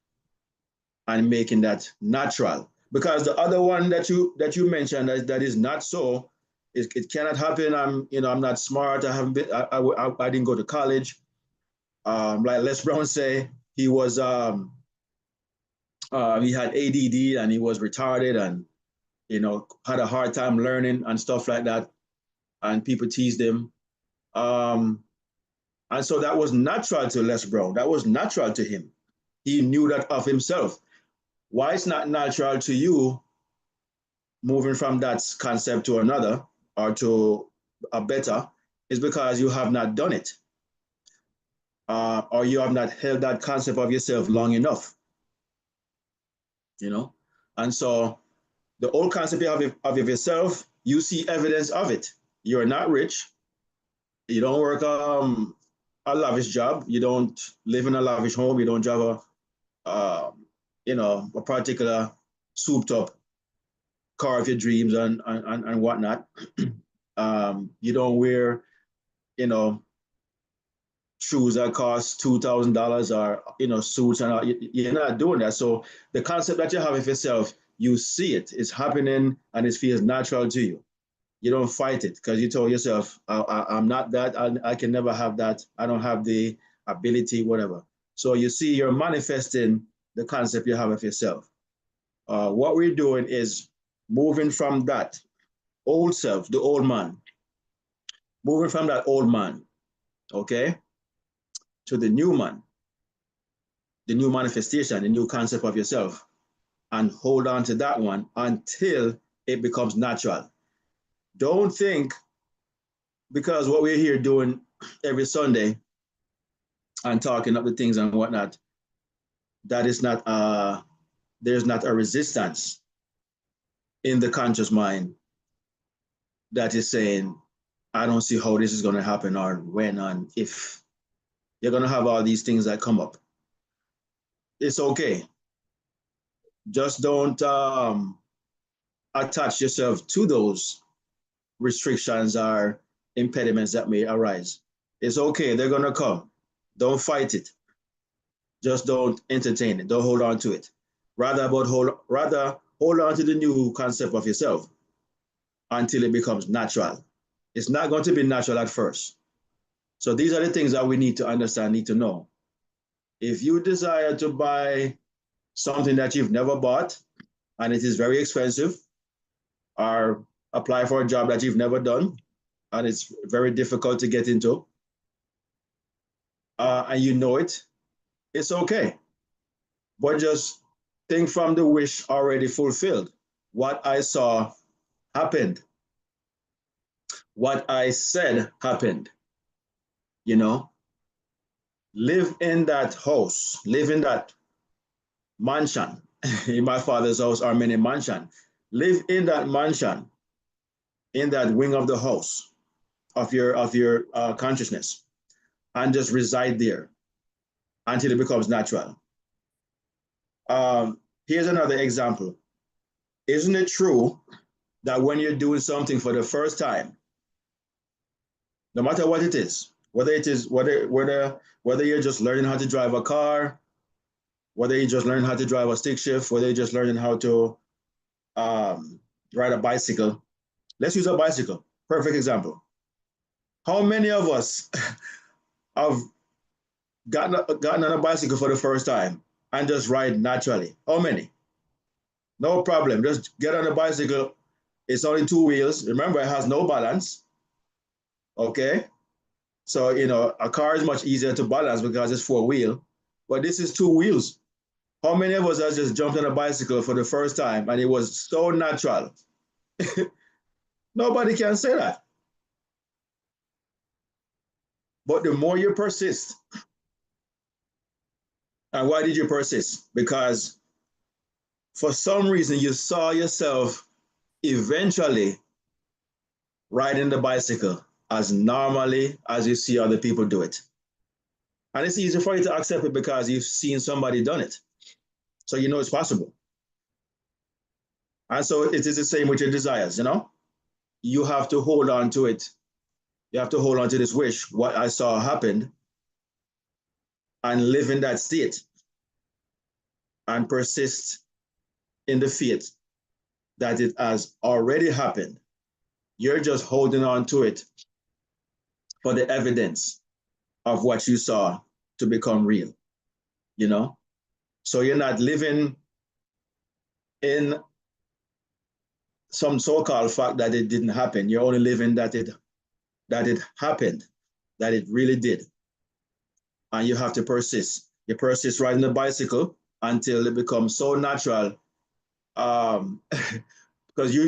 and making that natural. Because the other one that you mentioned that is not so, it cannot happen. I'm not smart. I haven't been. I didn't go to college. Like Les Brown say, he was he had ADD and he was retarded and had a hard time learning and stuff like that, and people teased him. And so that was natural to Les Brown. That was natural to him. He knew that of himself. Why it's not natural to you moving from that concept to another or to a better is because you have not done it. Or you have not held that concept of yourself long enough. And so the old concept of yourself, you see evidence of it. You're not rich. You don't work a lavish job. You don't live in a lavish home. You don't drive a particular souped up car of your dreams and whatnot. You don't wear, shoes that cost $2,000 or, suits and all. You're not doing that. So the concept that you have of yourself, you see it. It's happening and it feels natural to you. You don't fight it because you told yourself, I'm not that. I can never have that. I don't have the ability, whatever. So you see, you're manifesting the concept you have of yourself. What we're doing is moving from that old self, the old man, moving from that old man, okay, to the new man, the new manifestation, the new concept of yourself, and hold on to that one until it becomes natural. Don't think because what we're here doing every Sunday and talking up the things and whatnot, that is not there's not a resistance in the conscious mind that is saying, I don't see how this is going to happen or when and if. You're going to have all these things that come up. It's okay. Just don't attach yourself to those restrictions or impediments that may arise. It's okay. They're going to come. Don't fight it. Just don't entertain it. Don't hold on to it. Rather hold on to the new concept of yourself until it becomes natural. It's not going to be natural at first. So these are the things that we need to understand, need to know. If you desire to buy something that you've never bought and it is very expensive, or apply for a job that you've never done and it's very difficult to get into, and you know it, it's okay. But just think from the wish already fulfilled. What I saw happened. What I said happened. You know, live in that house, live in that mansion. In my father's house are many mansions. Live in that mansion, in that wing of the house of your consciousness, and just reside there until it becomes natural. Here's another example. Isn't it true that when you're doing something for the first time, no matter what it is, whether you're just learning how to drive a car, whether you just learn how to drive a stick shift, whether you're just learning how to ride a bicycle. Let's use a bicycle. Perfect example. How many of us have gotten on a bicycle for the first time and just ride naturally? How many? No problem. Just get on a bicycle. It's only two wheels. Remember, it has no balance. Okay? So, you know, a car is much easier to balance because it's four wheel, but this is two wheels. How many of us have just jumped on a bicycle for the first time and it was so natural? Nobody can say that. But the more you persist, and why did you persist? Because for some reason you saw yourself eventually riding the bicycle as normally as you see other people do it. And it's easy for you to accept it because you've seen somebody done it. So you know it's possible. And so it is the same with your desires, you know? You have to hold on to it. You have to hold on to this wish, what I saw happened, and live in that state and persist in the faith that it has already happened. You're just holding on to it for the evidence of what you saw to become real, you know? So you're not living in some so-called fact that it didn't happen. You're only living that it happened, that it really did. And you have to persist. You persist riding the bicycle until it becomes so natural. Because you're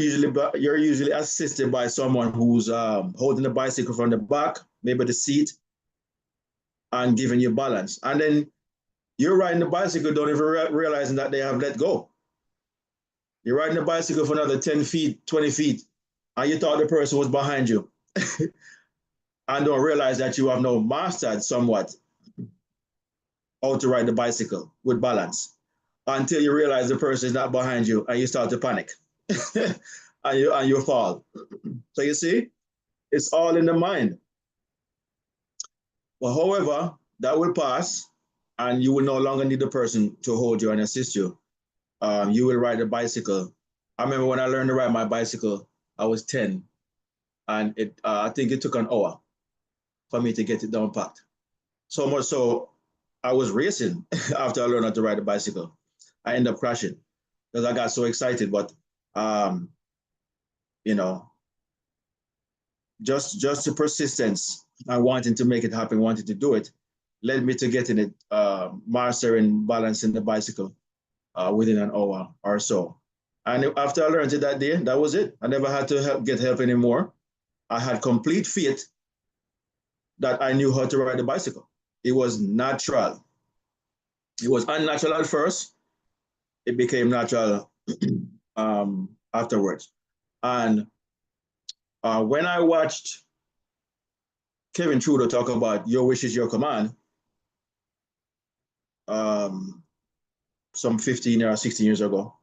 usually assisted by someone who's holding the bicycle from the back, maybe the seat, and giving you balance. And then you're riding the bicycle, don't even realizing that they have let go. You're riding the bicycle for another 10 feet, 20 feet, and you thought the person was behind you. And don't realize that you have now mastered somewhat how to ride the bicycle with balance until you realize the person is not behind you and you start to panic and you fall. So you see, it's all in the mind. But however, that will pass and you will no longer need the person to hold you and assist you. You will ride the bicycle. I remember when I learned to ride my bicycle, I was 10 and I think it took an hour for me to get it down packed. So much so, I was racing after I learned how to ride a bicycle. I ended up crashing because I got so excited. But um, you know, just the persistence and wanting to make it happen, wanting to do it, led me to getting it, mastering balancing the bicycle within an hour or so. And after I learned it that day, that was it. I never had to get help anymore. I had complete faith that I knew how to ride a bicycle. It was natural. It was unnatural at first. It became natural afterwards. And when I watched Kevin Trudeau talk about your wish is your command, um, some 15 or 16 years ago,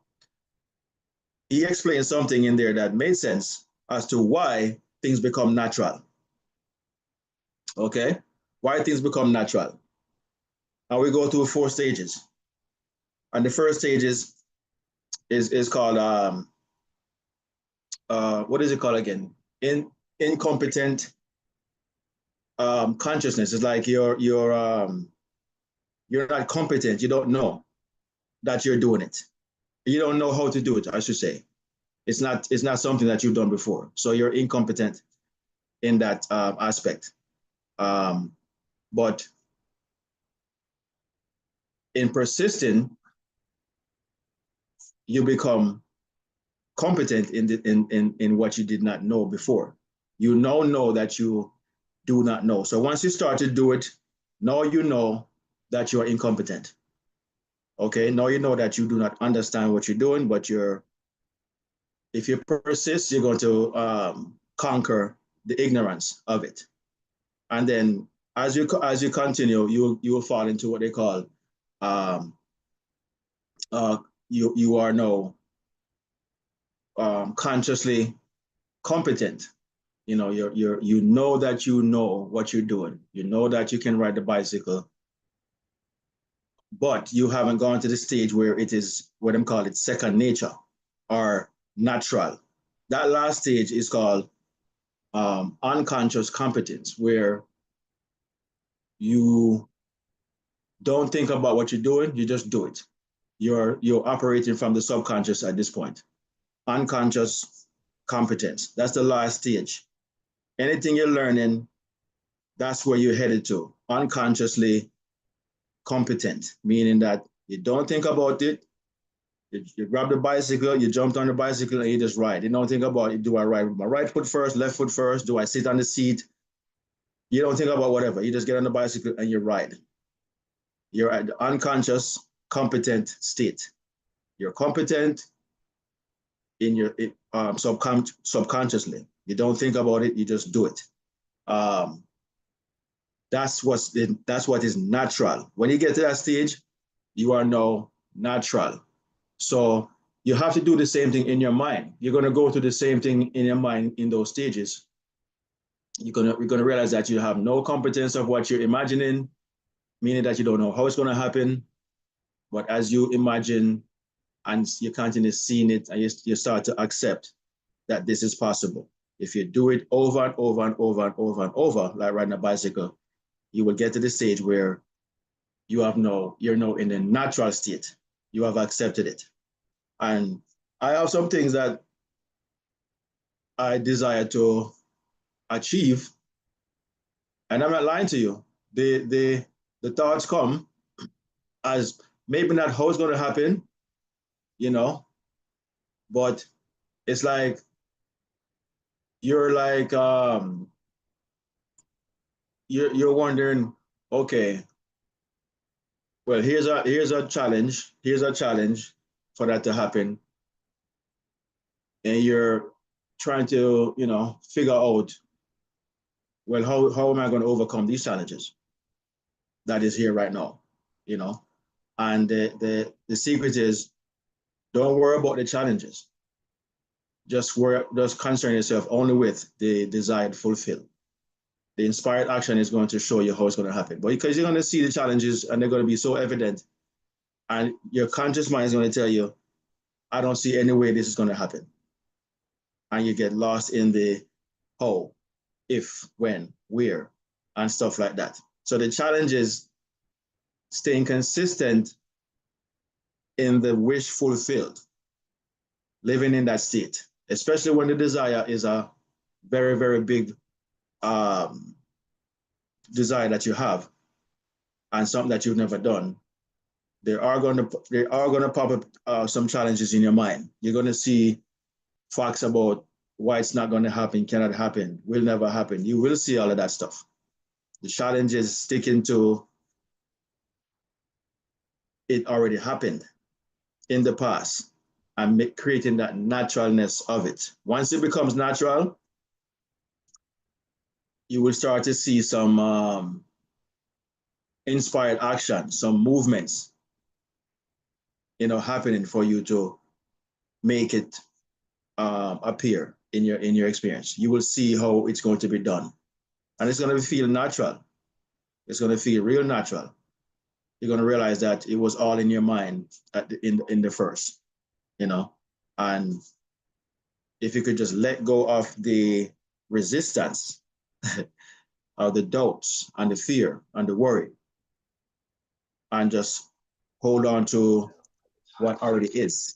he explained something in there that made sense as to why things become natural. Okay? Why things become natural. And we go through 4 stages. And the first stage is called what is it called again? Incompetent consciousness. It's like you're not competent. You don't know that you're doing it. You don't know how to do it, I should say. It's not something that you've done before. So you're incompetent in that aspect. But in persisting, you become competent in what you did not know before. You now know that you do not know. So once you start to do it, now you know that you're incompetent. Okay, now you know that you do not understand what you're doing, but if you persist, you're going to conquer the ignorance of it. And then as you continue, you will fall into what they call um, you are now consciously competent. You know that you know what you're doing. You know that you can ride the bicycle, but you haven't gone to the stage where it is what I'm call it second nature or natural. That last stage is called unconscious competence, where you don't think about what you're doing, you just do it. You're operating from the subconscious at this point. Unconscious competence. That's the last stage. Anything you're learning, that's where you're headed to. Unconsciously competent, meaning that you don't think about it. You grab the bicycle, you jumped on the bicycle, and you just ride. You don't think about it. Do I ride with my right foot first, left foot first? Do I sit on the seat? You don't think about whatever. You just get on the bicycle and you ride. You're at the unconscious, competent state. You're competent in your subconsciously. You don't think about it. You just do it. That's what is natural. When you get to that stage, you are now natural. So you have to do the same thing in your mind. You're going to go through the same thing in your mind in those stages. You're gonna realize that you have no competence of what you're imagining, meaning that you don't know how it's going to happen. But as you imagine and you continue seeing it, and you start to accept that this is possible. If you do it over and over and over and over and over, like riding a bicycle, you will get to the stage where you're now in a natural state. You have accepted it. And I have some things that I desire to achieve, and I'm not lying to you. The thoughts come as maybe not how it's going to happen, you know, but it's like you're like you're wondering, okay, well, here's a challenge. Here's a challenge for that to happen, and you're trying to figure out, well, how am I going to overcome these challenges that is here right now, you know? And the secret is, don't worry about the challenges. Just concern yourself only with the desired fulfill. The inspired action is going to show you how it's going to happen. But because you're going to see the challenges and they're going to be so evident, and your conscious mind is going to tell you, I don't see any way this is going to happen. And you get lost in the how, if, when, where, and stuff like that. So the challenge is staying consistent in the wish fulfilled, living in that state, especially when the desire is a very, very big desire that you have and something that you've never done. There are going to pop up some challenges in your mind. You're going to see facts about why it's not going to happen, cannot happen, will never happen. You will see all of that stuff. The challenge is sticking to it already happened in the past and creating that naturalness of it. Once it becomes natural, you will start to see some inspired action, some movements, happening for you to make it appear in your experience. You will see how it's going to be done, and it's going to feel natural. It's going to feel real natural. You're going to realize that it was all in your mind in the first, and if you could just let go of the resistance, of the doubts and the fear and the worry, and just hold on to what already is.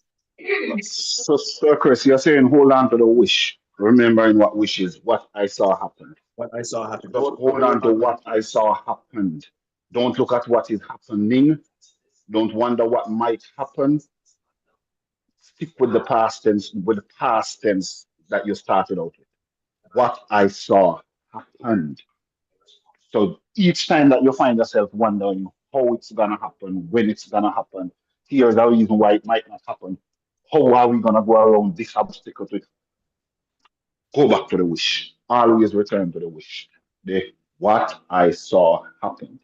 So, Sir Chris, you're saying hold on to the wish, remembering what wish is, what I saw happen. What I saw happen. Just hold on to what I saw happened. Don't look at what is happening. Don't wonder what might happen. Stick with the past tense, that you started out with. What I saw happened. So each time that you find yourself wondering how it's gonna happen, when it's gonna happen, here's the reason why it might not happen. How are we gonna go around this obstacle to it? Go back to the wish. Always return to the wish. The what I saw happened.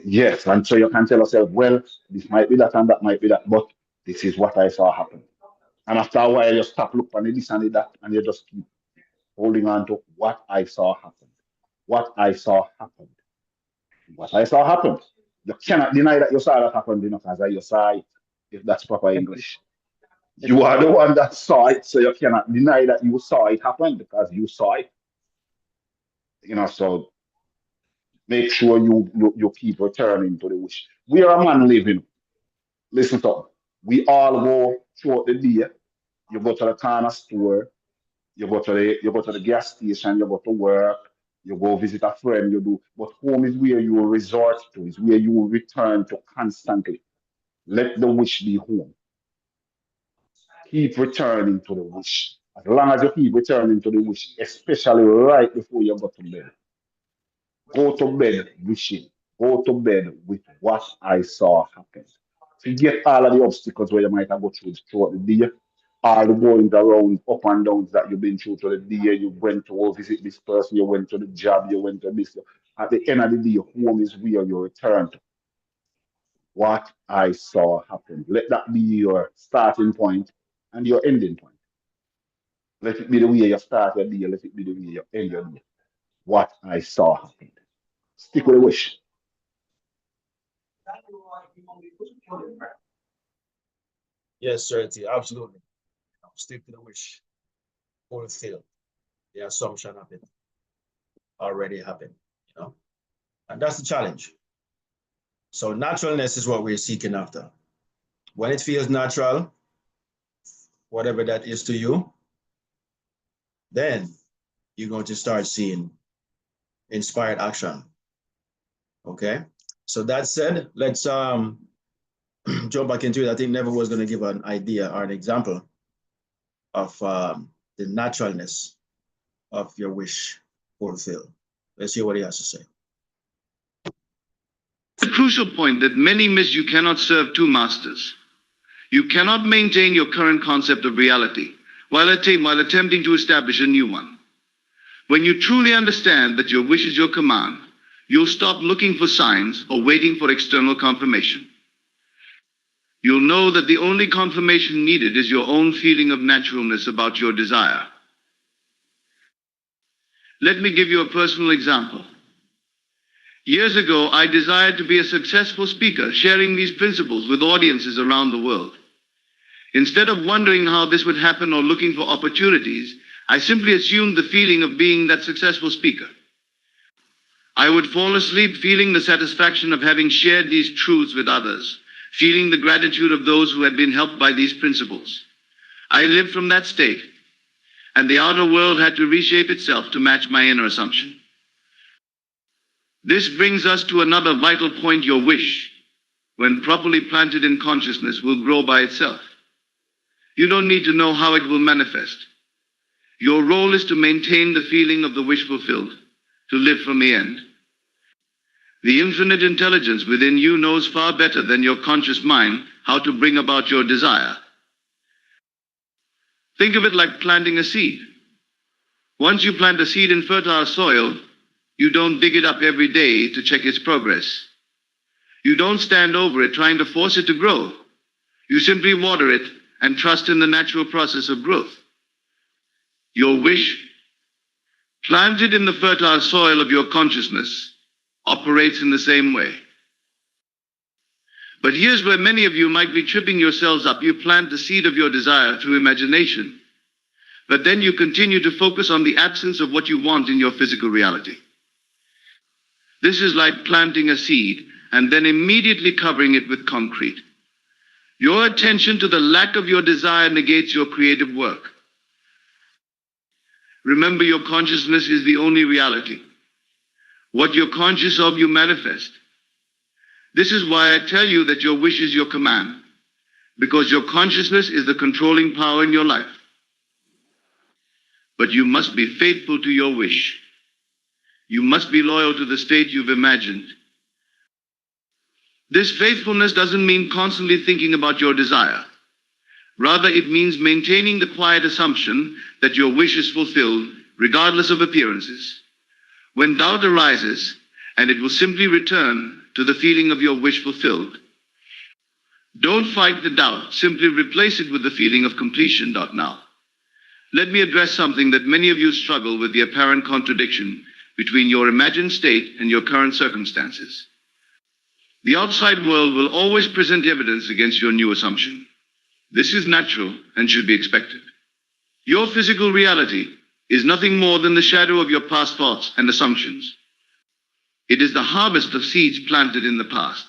Yes, and so you can tell yourself, well, this might be that and that might be that, but this is what I saw happen. And after a while, you stop looking at this and that, and you just keep holding on to what I saw happen. What I saw happened. What I saw happened. You cannot deny that you saw that happen, because you saw it, if that's proper English. You are the one that saw it, so you cannot deny that you saw it happen because you saw it. So make sure you keep returning to the wish. We are a man living. Listen to me. We all go throughout the day. You go to the corner store, you go to the gas station, you go to work, you go visit a friend, you do. But home is where you will resort to, is where you will return to constantly. Let the wish be home. Keep returning to the wish. As long as you keep returning to the wish, especially right before you go to bed. Go to bed wishing. Go to bed with what I saw happen. Forget all of the obstacles where you might have go throughout the day. All the going around, up and downs that you've been through the day. You went to visit this person, you went to the job, you went to this. At the end of the day, home is where you return to. What I saw happen. Let that be your starting point and your ending point. Let it be the way you start your day, let it be the way you end your day. What I saw happen. Stick with the wish. Yes, certainly, absolutely. Stick to the wish, fulfill the assumption of it already happened, and that's the challenge. So naturalness is what we're seeking after. When it feels natural, whatever that is to you, then you're going to start seeing inspired action. Okay. So that said, let's jump back into it. I think Neville was going to give an idea or an example of the naturalness of your wish fulfilled. Let's hear what he has to say. The crucial point that many miss: you cannot serve two masters. You cannot maintain your current concept of reality while attempting to establish a new one. When you truly understand that your wish is your command, you'll stop looking for signs or waiting for external confirmation. You'll know that the only confirmation needed is your own feeling of naturalness about your desire. Let me give you a personal example. Years ago, I desired to be a successful speaker, sharing these principles with audiences around the world. Instead of wondering how this would happen or looking for opportunities, I simply assumed the feeling of being that successful speaker. I would fall asleep feeling the satisfaction of having shared these truths with others, feeling the gratitude of those who had been helped by these principles. I lived from that state, and the outer world had to reshape itself to match my inner assumption. This brings us to another vital point: your wish, when properly planted in consciousness, will grow by itself. You don't need to know how it will manifest. Your role is to maintain the feeling of the wish fulfilled, to live from the end. The infinite intelligence within you knows far better than your conscious mind how to bring about your desire. Think of it like planting a seed. Once you plant a seed in fertile soil, you don't dig it up every day to check its progress. You don't stand over it trying to force it to grow. You simply water it and trust in the natural process of growth. Your wish, planted in the fertile soil of your consciousness, operates in the same way. But here's where many of you might be tripping yourselves up. You plant the seed of your desire through imagination, but then you continue to focus on the absence of what you want in your physical reality. This is like planting a seed and then immediately covering it with concrete. Your attention to the lack of your desire negates your creative work. Remember, your consciousness is the only reality. What you're conscious of, you manifest. This is why I tell you that your wish is your command, because your consciousness is the controlling power in your life. But you must be faithful to your wish. You must be loyal to the state you've imagined. This faithfulness doesn't mean constantly thinking about your desire. Rather, it means maintaining the quiet assumption that your wish is fulfilled, regardless of appearances. When doubt arises, and it will simply return to the feeling of your wish fulfilled. Don't fight the doubt, simply replace it with the feeling of completion. Now, let me address something that many of you struggle with: the apparent contradiction between your imagined state and your current circumstances. The outside world will always present evidence against your new assumption. This is natural and should be expected. Your physical reality is nothing more than the shadow of your past thoughts and assumptions. It is the harvest of seeds planted in the past.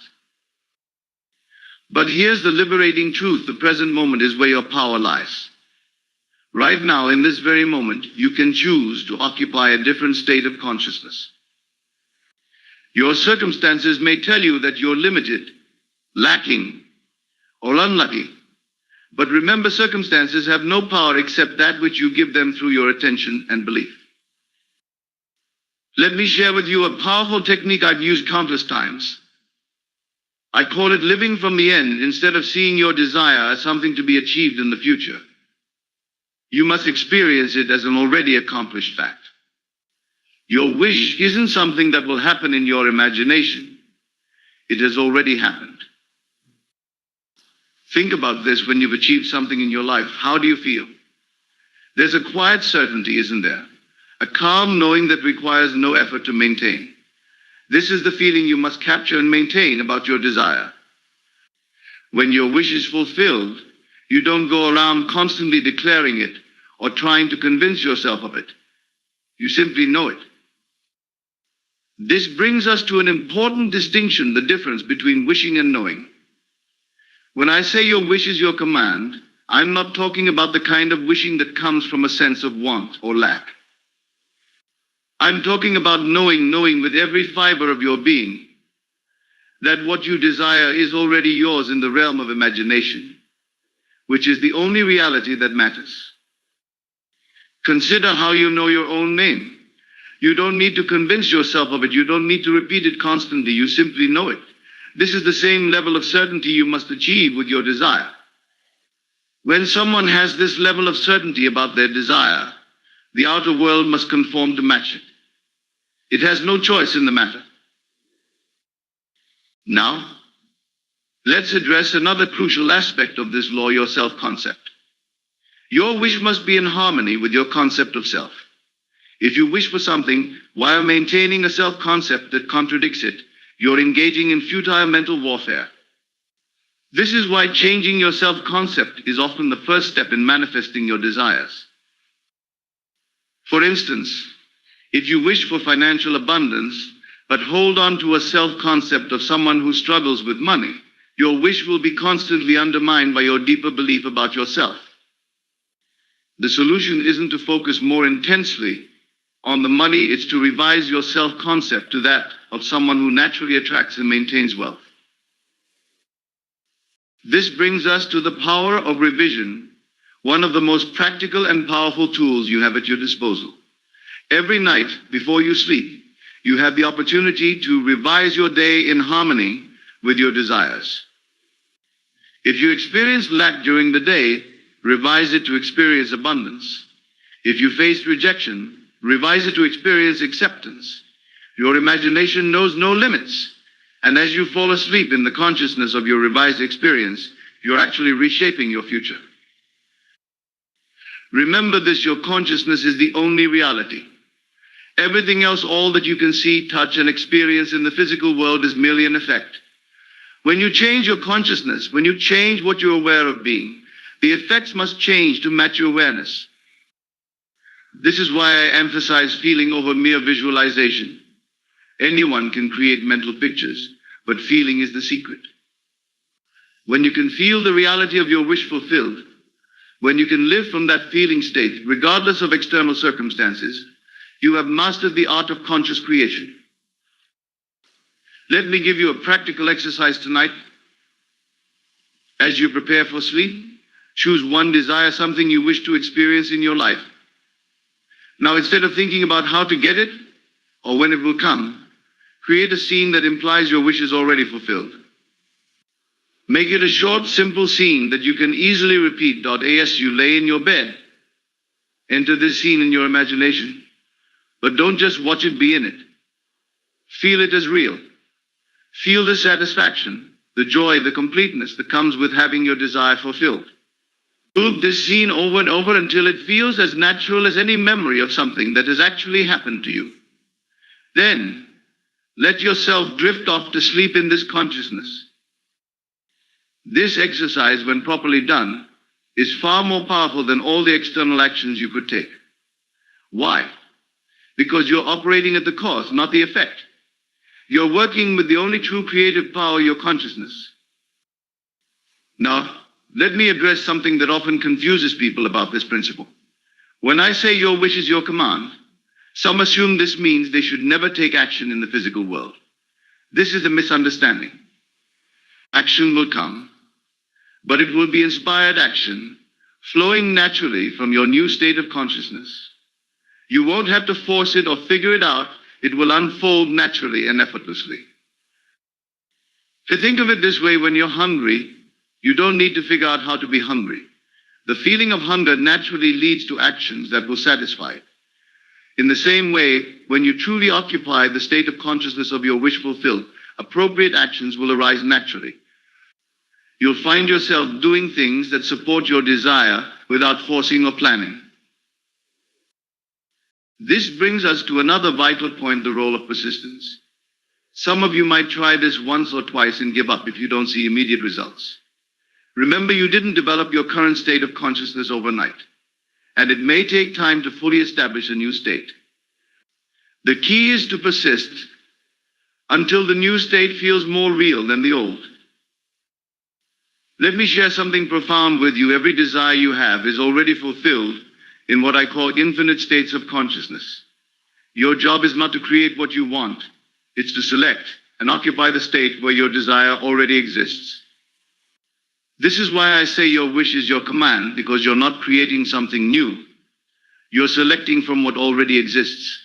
But here's the liberating truth: the present moment is where your power lies. Right now, in this very moment, you can choose to occupy a different state of consciousness. Your circumstances may tell you that you're limited, lacking, or unlucky. But remember, circumstances have no power except that which you give them through your attention and belief. Let me share with you a powerful technique I've used countless times. I call it living from the end instead of seeing your desire as something to be achieved in the future. You must experience it as an already accomplished fact. Your wish isn't something that will happen in your imagination. It has already happened. Think about this: when you've achieved something in your life, how do you feel? There's a quiet certainty, isn't there? A calm knowing that requires no effort to maintain. This is the feeling you must capture and maintain about your desire. When your wish is fulfilled, you don't go around constantly declaring it or trying to convince yourself of it. You simply know it. This brings us to an important distinction: the difference between wishing and knowing. When I say your wish is your command, I'm not talking about the kind of wishing that comes from a sense of want or lack. I'm talking about knowing with every fiber of your being that what you desire is already yours in the realm of imagination, which is the only reality that matters. Consider how you know your own name. You don't need to convince yourself of it. You don't need to repeat it constantly. You simply know it. This is the same level of certainty you must achieve with your desire. When someone has this level of certainty about their desire, the outer world must conform to match it. It has no choice in the matter. Now, let's address another crucial aspect of this law: your self-concept. Your wish must be in harmony with your concept of self. If you wish for something while maintaining a self-concept that contradicts it, you're engaging in futile mental warfare. This is why changing your self-concept is often the first step in manifesting your desires. For instance, if you wish for financial abundance, but hold on to a self-concept of someone who struggles with money, your wish will be constantly undermined by your deeper belief about yourself. The solution isn't to focus more intensely on the money, it's to revise your self-concept to that of someone who naturally attracts and maintains wealth. This brings us to the power of revision, one of the most practical and powerful tools you have at your disposal. Every night before you sleep, you have the opportunity to revise your day in harmony with your desires. If you experience lack during the day, revise it to experience abundance. If you face rejection, revise it to experience acceptance. Your imagination knows no limits. And as you fall asleep in the consciousness of your revised experience, you're actually reshaping your future. Remember this, your consciousness is the only reality. Everything else, all that you can see, touch, and experience in the physical world is merely an effect. When you change your consciousness, when you change what you're aware of being, the effects must change to match your awareness. This is why I emphasize feeling over mere visualization. Anyone can create mental pictures, but feeling is the secret. When you can feel the reality of your wish fulfilled, when you can live from that feeling state, regardless of external circumstances, you have mastered the art of conscious creation. Let me give you a practical exercise tonight. As you prepare for sleep, choose one desire, something you wish to experience in your life. Now, instead of thinking about how to get it or when it will come, create a scene that implies your wish is already fulfilled. Make it a short, simple scene that you can easily repeat. As you lay in your bed, enter this scene in your imagination, but don't just watch it, be in it. Feel it as real. Feel the satisfaction, the joy, the completeness that comes with having your desire fulfilled. Loop this scene over and over until it feels as natural as any memory of something that has actually happened to you. Then, let yourself drift off to sleep in this consciousness. This exercise, when properly done, is far more powerful than all the external actions you could take. Why? Because you're operating at the cause, not the effect. You're working with the only true creative power, your consciousness. Now, let me address something that often confuses people about this principle. When I say your wish is your command, some assume this means they should never take action in the physical world. This is a misunderstanding. Action will come, but it will be inspired action, flowing naturally from your new state of consciousness. You won't have to force it or figure it out. It will unfold naturally and effortlessly. To think of it this way, when you're hungry, you don't need to figure out how to be hungry. The feeling of hunger naturally leads to actions that will satisfy it. In the same way, when you truly occupy the state of consciousness of your wish fulfilled, appropriate actions will arise naturally. You'll find yourself doing things that support your desire without forcing or planning. This brings us to another vital point, the role of persistence. Some of you might try this once or twice and give up if you don't see immediate results. Remember, you didn't develop your current state of consciousness overnight, and it may take time to fully establish a new state. The key is to persist until the new state feels more real than the old. Let me share something profound with you. Every desire you have is already fulfilled in what I call infinite states of consciousness. Your job is not to create what you want. It's to select and occupy the state where your desire already exists. This is why I say your wish is your command, because you're not creating something new. You're selecting from what already exists.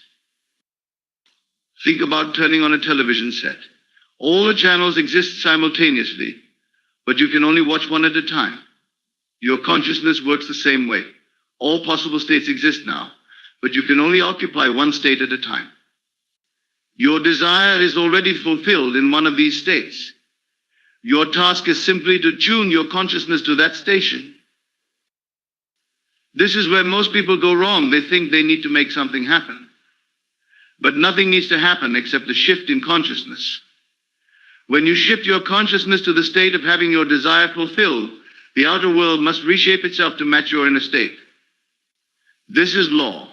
Think about turning on a television set. All the channels exist simultaneously, but you can only watch one at a time. Your consciousness works the same way. All possible states exist now, but you can only occupy one state at a time. Your desire is already fulfilled in one of these states. Your task is simply to tune your consciousness to that station. This is where most people go wrong. They think they need to make something happen. But nothing needs to happen except a shift in consciousness. When you shift your consciousness to the state of having your desire fulfilled, the outer world must reshape itself to match your inner state. This is law.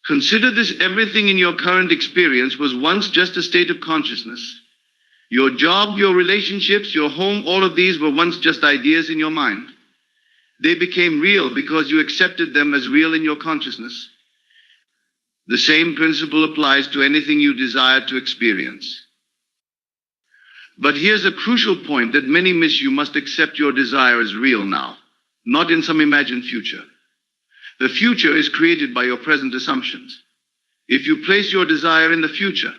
Consider this: everything in your current experience was once just a state of consciousness. Your job, your relationships, your home, all of these were once just ideas in your mind. They became real because you accepted them as real in your consciousness. The same principle applies to anything you desire to experience. But here's a crucial point that many miss: you must accept your desire as real now, not in some imagined future. The future is created by your present assumptions. If you place your desire in the future,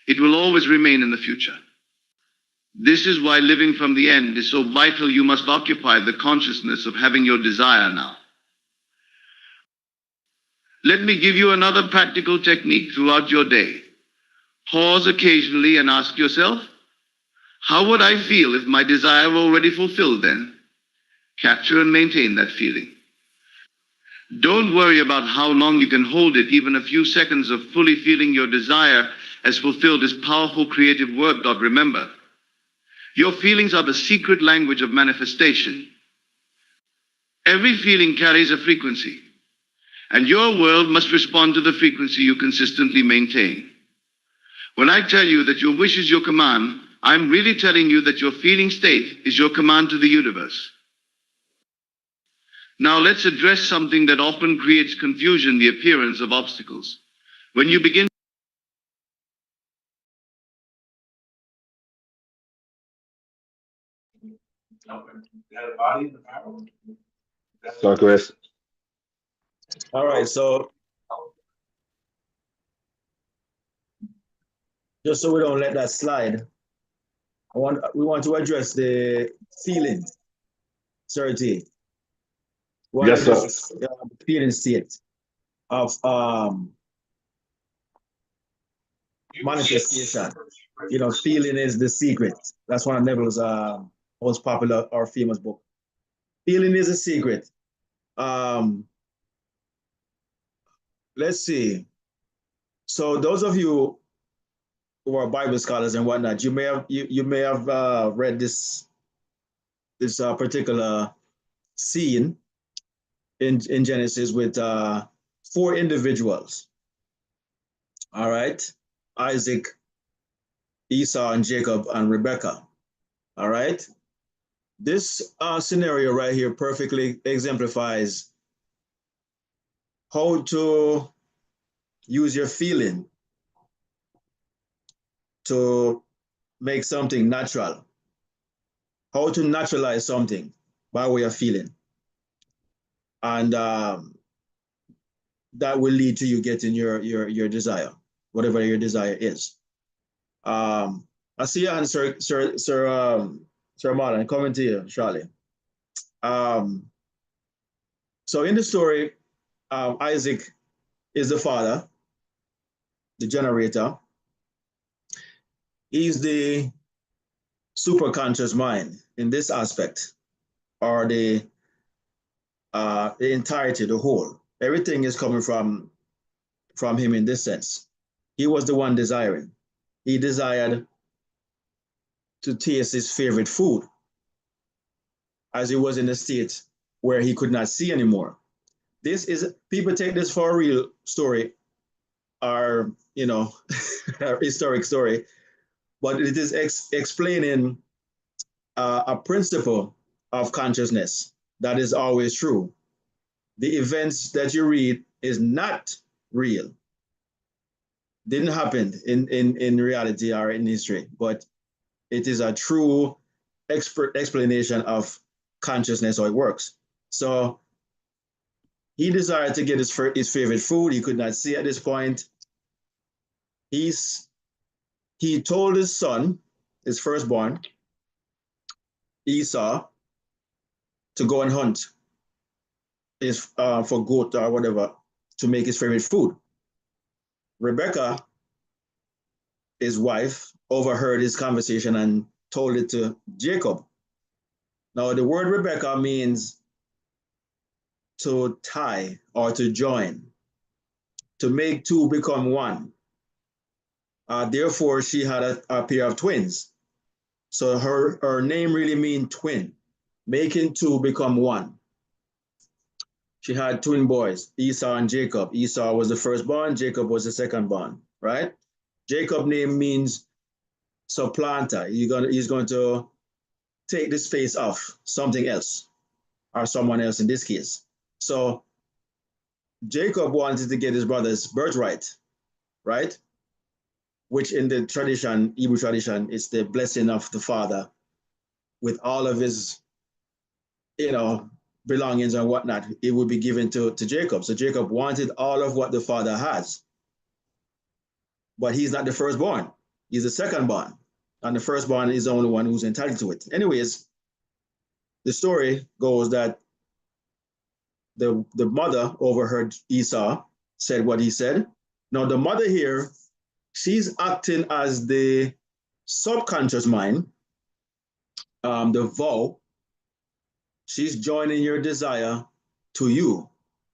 it will always remain in the future. This is why living from the end is so vital. You must occupy the consciousness of having your desire now. Let me give you another practical technique throughout your day. Pause occasionally and ask yourself, how would I feel if my desire were already fulfilled then? Capture and maintain that feeling. Don't worry about how long you can hold it. Even a few seconds of fully feeling your desire as fulfilled is powerful creative work. Remember, your feelings are the secret language of manifestation. Every feeling carries a frequency, and your world must respond to the frequency you consistently maintain. When I tell you that your wish is your command, I'm really telling you that your feeling state is your command to the universe. Now let's address something that often creates confusion: the appearance of obstacles. When you begin So, Chris, All right, so just so we don't let that slide, we want to address the feelings, Sir T. We want to yes, sir. address the feeling state of manifestation. You know, feeling is the secret. That's one of Neville's most popular or famous book. Feeling is a secret. Let's see. So those of you who are Bible scholars and whatnot, you may have read this particular scene in Genesis with four individuals. All right, Isaac, Esau, and Jacob, and Rebekah. All right, this scenario right here perfectly exemplifies how to use your feeling to make something natural, how to naturalize something by way of feeling. And that will lead to you getting your desire, whatever your desire is. I see you, and Sir Marlon, coming to you, Charlie. So in the story, Isaac is the father, the generator. He's the superconscious mind in this aspect, or the entirety, the whole. Everything is coming from him in this sense. He was the one desiring. He desired to taste his favorite food, as he was in a state where he could not see anymore. This is, people take this for a real story, or a historic story, but it is explaining a principle of consciousness that is always true. The events that you read is not real. Didn't happen in reality or in history, but it is a true explanation of consciousness, how it works. So he desired to get his favorite food. He could not see at this point. He told his son, his firstborn, Esau, to go and hunt for goat or whatever to make his favorite food. Rebecca, his wife, overheard his conversation and told it to Jacob. Now, the word Rebecca means to tie or to join, to make two become one. Therefore, she had a pair of twins. So her name really means twin, making two become one. she had twin boys, Esau and Jacob. Esau was the firstborn, Jacob was the secondborn, right? Jacob name means supplanter. He's going to take the space of something else or someone else in this case. So Jacob wanted to get his brother's birthright, right? Which in the tradition, Hebrew tradition, is the blessing of the father with all of his, you know, belongings and whatnot. It would be given to Jacob. So Jacob wanted all of what the father has, but he's not the firstborn. He's the secondborn. And the firstborn is the only one who's entitled to it. Anyways, the story goes that the mother overheard Esau said what he said. Now the mother here, she's acting as the subconscious mind, the vow. She's joining your desire to you.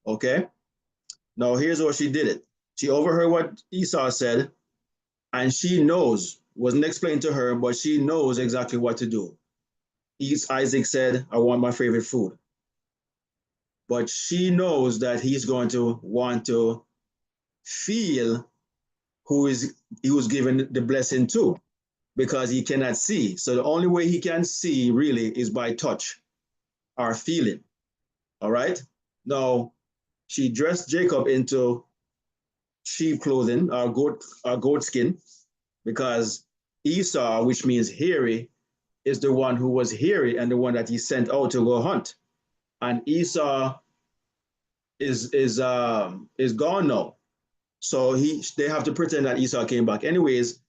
Okay. Now here's how she did it. She overheard what Esau said, and she knows, wasn't explained to her, but she knows exactly what to do. Isaac said, I want my favorite food. But she knows that he's going to want to feel he was given the blessing to, because he cannot see. So the only way he can see really is by touch or feeling. All right. Now she dressed Jacob into sheep clothing or goat skin, because Esau, which means hairy, is the one who was hairy and the one that he sent out to go hunt. And Esau is gone now. So they have to pretend that Esau came back. Anyways,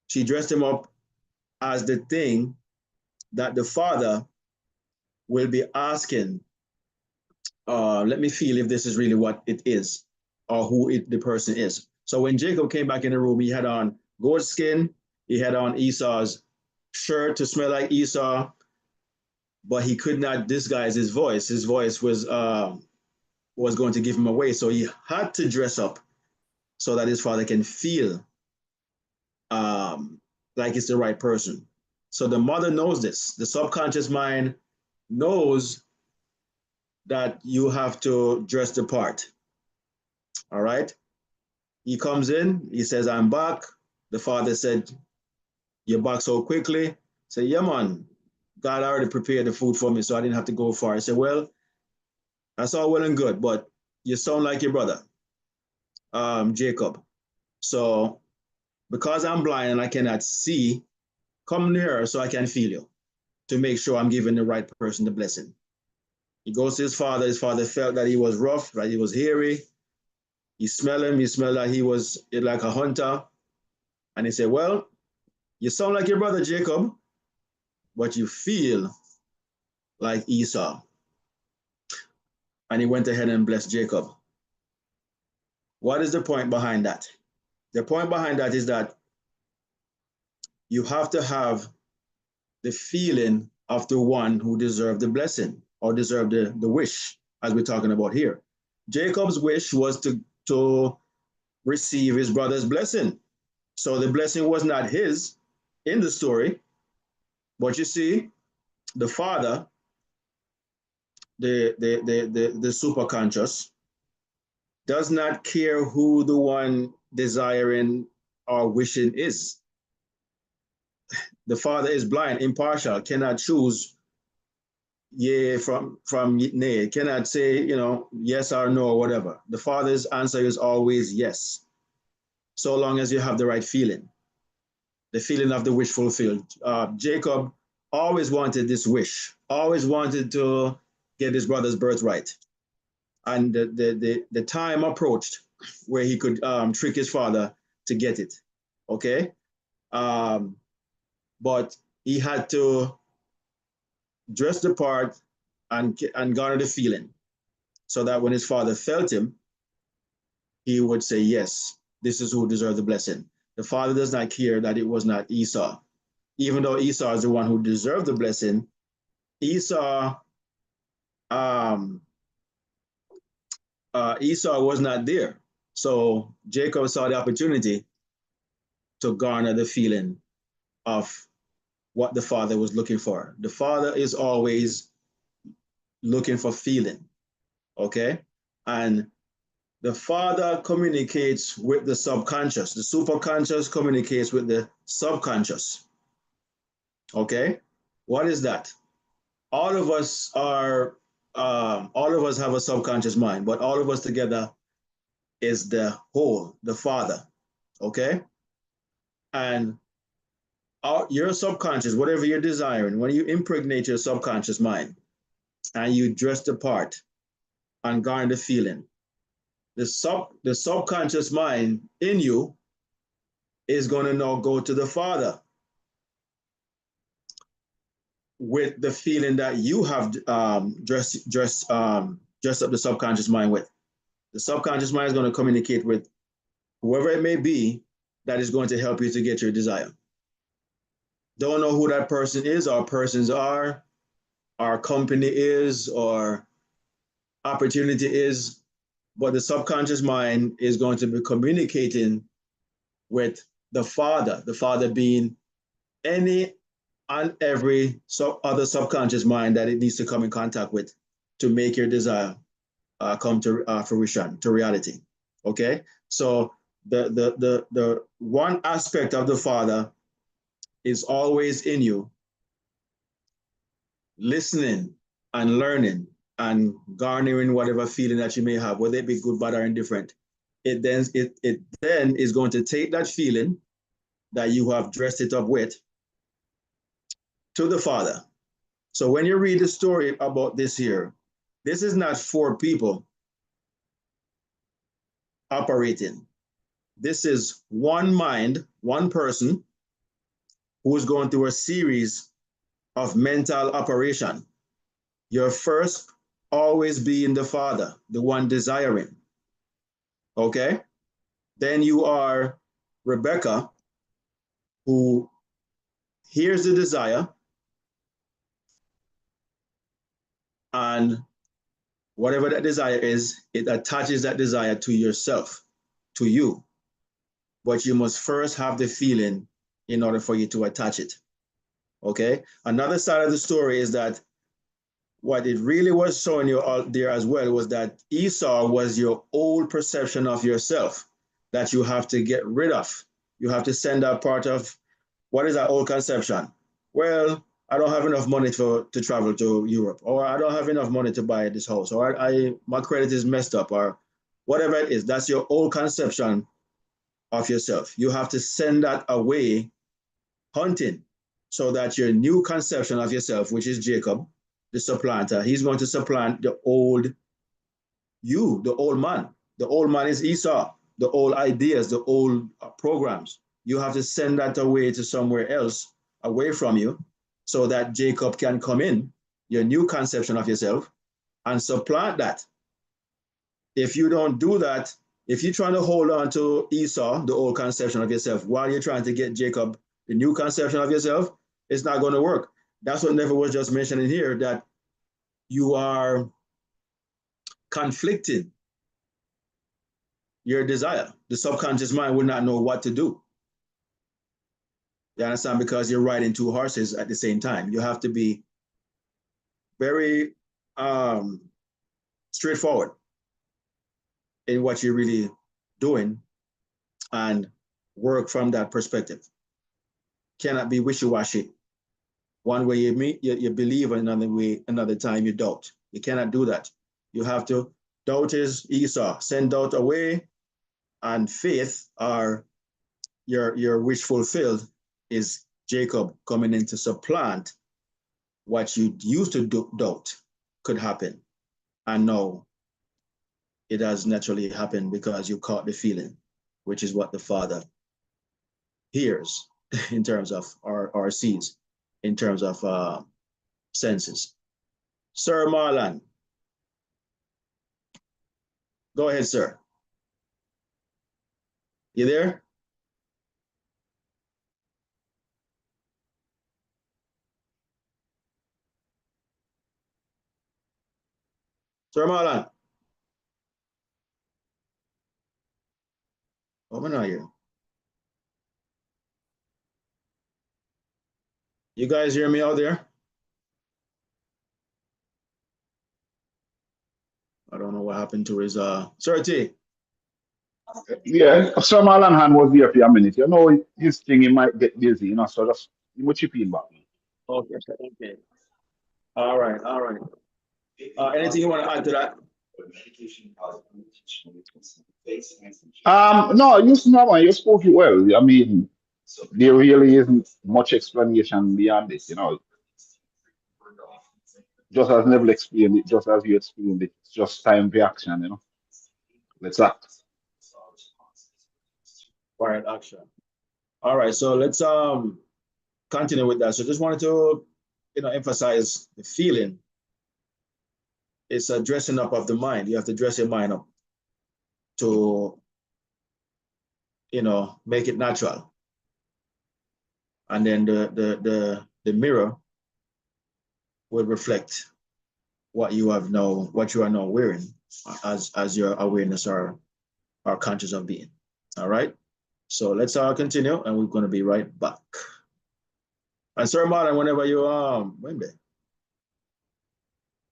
she dressed him up as the thing that the father will be asking. Let me feel if this is really what it is or who the person is. So when Jacob came back in the room, he had on goat skin, he had on Esau's shirt to smell like Esau, but he could not disguise his voice. His voice was going to give him away. So he had to dress up so that his father can feel like it's the right person. So the mother knows this. The subconscious mind knows that you have to dress the part. All right. He comes in, he says, I'm back. The father said, you're back so quickly. Say, yeah, man, God already prepared the food for me, so I didn't have to go far. I said, well, that's all well and good, but you sound like your brother, Jacob. So because I'm blind and I cannot see, come nearer so I can feel you, to make sure I'm giving the right person the blessing. He goes to his father. His father felt that he was rough, that he was hairy. He smelled him. He smelled that he was like a hunter. And he said, well, you sound like your brother Jacob, but you feel like Esau. And he went ahead and blessed Jacob. What is the point behind that? The point behind that is that you have to have the feeling of the one who deserved the blessing or deserved the wish, as we're talking about here. Jacob's wish was to receive his brother's blessing. So the blessing was not his in the story, but you see, the father, the superconscious, does not care who the one desiring or wishing is. The father is blind, impartial, cannot choose yea from nay, cannot say, yes or no or whatever. The father's answer is always yes, so long as you have the right feeling, the feeling of the wish fulfilled. Jacob always wanted this wish, always wanted to get his brother's birthright. And the time approached where he could trick his father to get it, okay? But he had to dress the part and garner the feeling, so that when his father felt him, he would say, yes, this is who deserved the blessing. The father does not care that it was not Esau. Even though Esau is the one who deserved the blessing, Esau was not there. So Jacob saw the opportunity to garner the feeling of what the father was looking for. The father is always looking for feeling. okay? And the Father communicates with the subconscious. The superconscious communicates with the subconscious, okay? What is that? All of us are, all of us have a subconscious mind, but all of us together is the whole, the Father, okay? And your subconscious, whatever you're desiring, when you impregnate your subconscious mind and you dress the part and garner the feeling, the subconscious mind in you is going to now go to the Father with the feeling that you have dressed up the subconscious mind with. The subconscious mind is going to communicate with whoever it may be that is going to help you to get your desire. Don't know who that person is or persons are, our company is, or opportunity is, but the subconscious mind is going to be communicating with the Father being any and every other subconscious mind that it needs to come in contact with to make your desire come to fruition, to reality. Okay, so the one aspect of the Father is always in you, listening and learning and garnering whatever feeling that you may have, whether it be good, bad, or indifferent. It then is going to take that feeling that you have dressed it up with to the Father. So when you read the story about this here, this is not four people operating. This is one mind, one person who's going through a series of mental operation. Your first always being the Father, the one desiring. Okay? Then you are Rebecca, who hears the desire and whatever that desire is, it attaches that desire to yourself, to you. But you must first have the feeling in order for you to attach it. Okay? Another side of the story is that what it really was showing you out there as well was that Esau was your old perception of yourself that you have to get rid of. You have to send out part of what is that old conception? Well, I don't have enough money to travel to Europe, or I don't have enough money to buy this house, or my credit is messed up, or whatever it is. That's your old conception of yourself. You have to send that away hunting so that your new conception of yourself, which is Jacob, the supplanter, he's going to supplant the old you, the old man. The old man is Esau, the old ideas, the old programs. You have to send that away to somewhere else, away from you, so that Jacob can come in, your new conception of yourself, and supplant that. If you don't do that, if you're trying to hold on to Esau, the old conception of yourself, while you're trying to get Jacob, the new conception of yourself, it's not going to work. That's what Never was just mentioning here, that you are conflicting your desire. The subconscious mind will not know what to do. You understand? Because you're riding two horses at the same time. You have to be very straightforward in what you're really doing and work from that perspective. Cannot be wishy-washy. One way you believe, another way, another time you doubt. You cannot do that. You have to, doubt is Esau. Send doubt away, and faith, or your wish fulfilled, is Jacob coming in to supplant what you used to doubt could happen. And now it has naturally happened because you caught the feeling, which is what the Father hears in terms of, or sees in terms of senses. Sir Marlon, go ahead, sir. You there? Sir Marlon, what are you? You guys hear me out there? I don't know what happened to his Sir T. Yeah, Sir Marlon was here for a minute. You know, his thing, he might get busy, so just, you will chip in back. Okay. Okay. All right. All right. Anything you want to add to that? No, you spoke it well. I mean, there really isn't much explanation beyond it, Just as Neville explained it, just as you explained it, it's just time reaction. Let's act. All right, action. All right, so let's continue with that. So just wanted to emphasize the feeling. It's a dressing up of the mind. You have to dress your mind up to make it natural. And then the mirror will reflect what you are now wearing as your awareness or conscious of being. All right. So let's continue, and we're going to be right back. And Sir Martin, whenever you're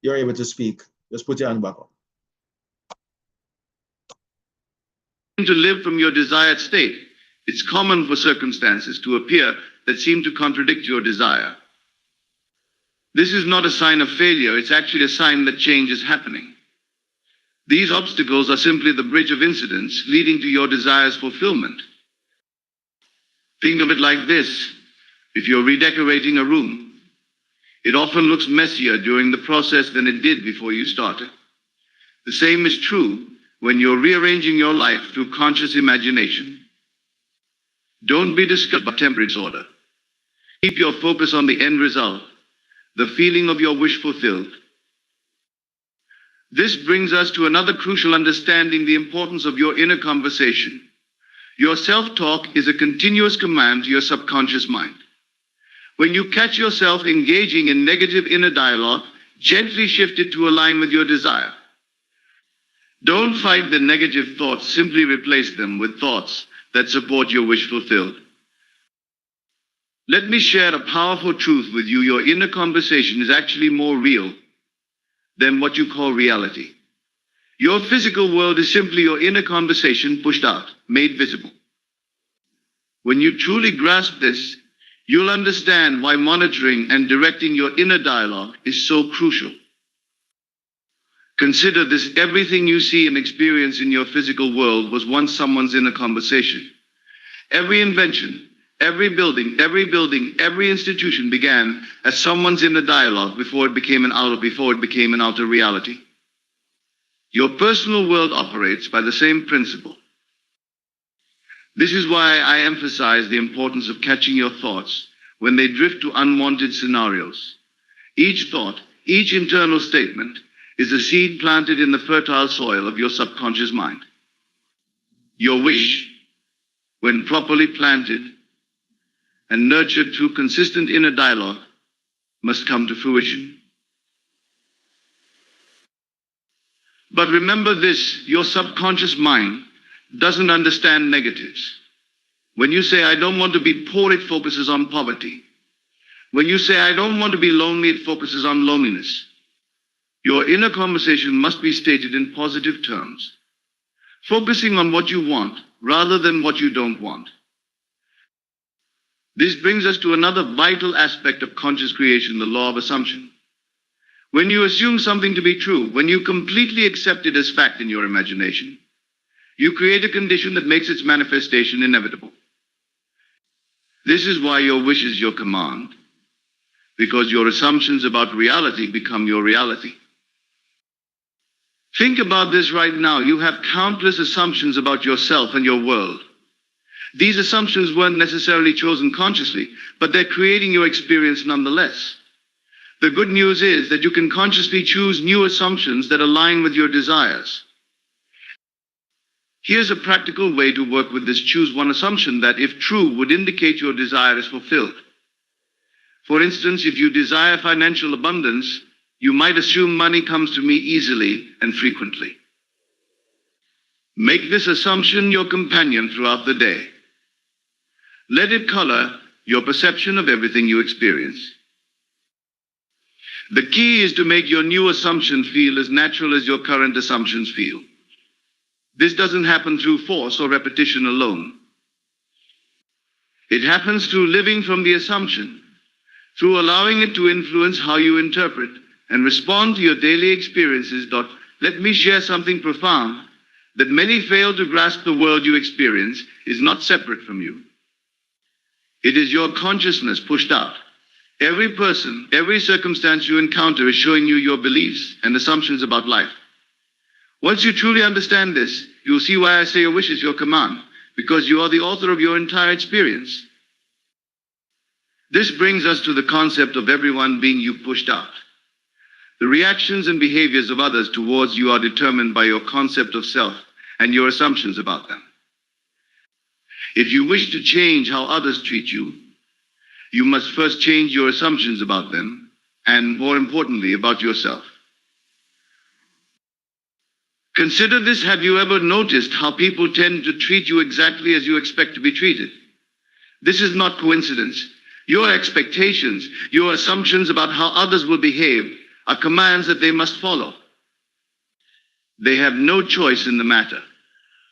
able to speak, just put your hand back up. To live from your desired state, it's common for circumstances to appear that seem to contradict your desire. This is not a sign of failure, it's actually a sign that change is happening. These obstacles are simply the bridge of incidents leading to your desire's fulfillment. Think of it like this. If you're redecorating a room, it often looks messier during the process than it did before you started. The same is true when you're rearranging your life through conscious imagination. Don't be discouraged by temporary disorder. Keep your focus on the end result, the feeling of your wish fulfilled. This brings us to another crucial understanding: the importance of your inner conversation. Your self-talk is a continuous command to your subconscious mind. When you catch yourself engaging in negative inner dialogue, gently shift it to align with your desire. Don't fight the negative thoughts, simply replace them with thoughts that support your wish fulfilled. Let me share a powerful truth with you. Your inner conversation is actually more real than what you call reality. Your physical world is simply your inner conversation pushed out, made visible. When you truly grasp this, you'll understand why monitoring and directing your inner dialogue is so crucial. Consider this: everything you see and experience in your physical world was once someone's inner conversation. Every invention, every building, every institution began as someone's inner dialogue before it became an outer reality. Your personal world operates by the same principle. This is why I emphasize the importance of catching your thoughts when they drift to unwanted scenarios. Each thought, each internal statement is a seed planted in the fertile soil of your subconscious mind. Your wish, when properly planted and nurtured through consistent inner dialogue, must come to fruition. But remember this: your subconscious mind doesn't understand negatives. When you say, "I don't want to be poor," it focuses on poverty. When you say, "I don't want to be lonely," it focuses on loneliness. Your inner conversation must be stated in positive terms, focusing on what you want rather than what you don't want. This brings us to another vital aspect of conscious creation: the law of assumption. When you assume something to be true, when you completely accept it as fact in your imagination, you create a condition that makes its manifestation inevitable. This is why your wish is your command, because your assumptions about reality become your reality. Think about this right now. You have countless assumptions about yourself and your world. These assumptions weren't necessarily chosen consciously, but they're creating your experience nonetheless. The good news is that you can consciously choose new assumptions that align with your desires. Here's a practical way to work with this: choose one assumption that, if true, would indicate your desire is fulfilled. For instance, if you desire financial abundance, you might assume money comes to me easily and frequently. Make this assumption your companion throughout the day. Let it color your perception of everything you experience. The key is to make your new assumption feel as natural as your current assumptions feel. This doesn't happen through force or repetition alone. It happens through living from the assumption, through allowing it to influence how you interpret and respond to your daily experiences. Let me share something profound that many fail to grasp. The world you experience is not separate from you. It is your consciousness pushed out. Every person, every circumstance you encounter is showing you your beliefs and assumptions about life. Once you truly understand this, you'll see why I say your wish is your command, because you are the author of your entire experience. This brings us to the concept of everyone being you pushed out. The reactions and behaviors of others towards you are determined by your concept of self and your assumptions about them. If you wish to change how others treat you, you must first change your assumptions about them, and more importantly, about yourself. Consider this. Have you ever noticed how people tend to treat you exactly as you expect to be treated? This is not coincidence. Your expectations, your assumptions about how others will behave are commands that they must follow. They have no choice in the matter,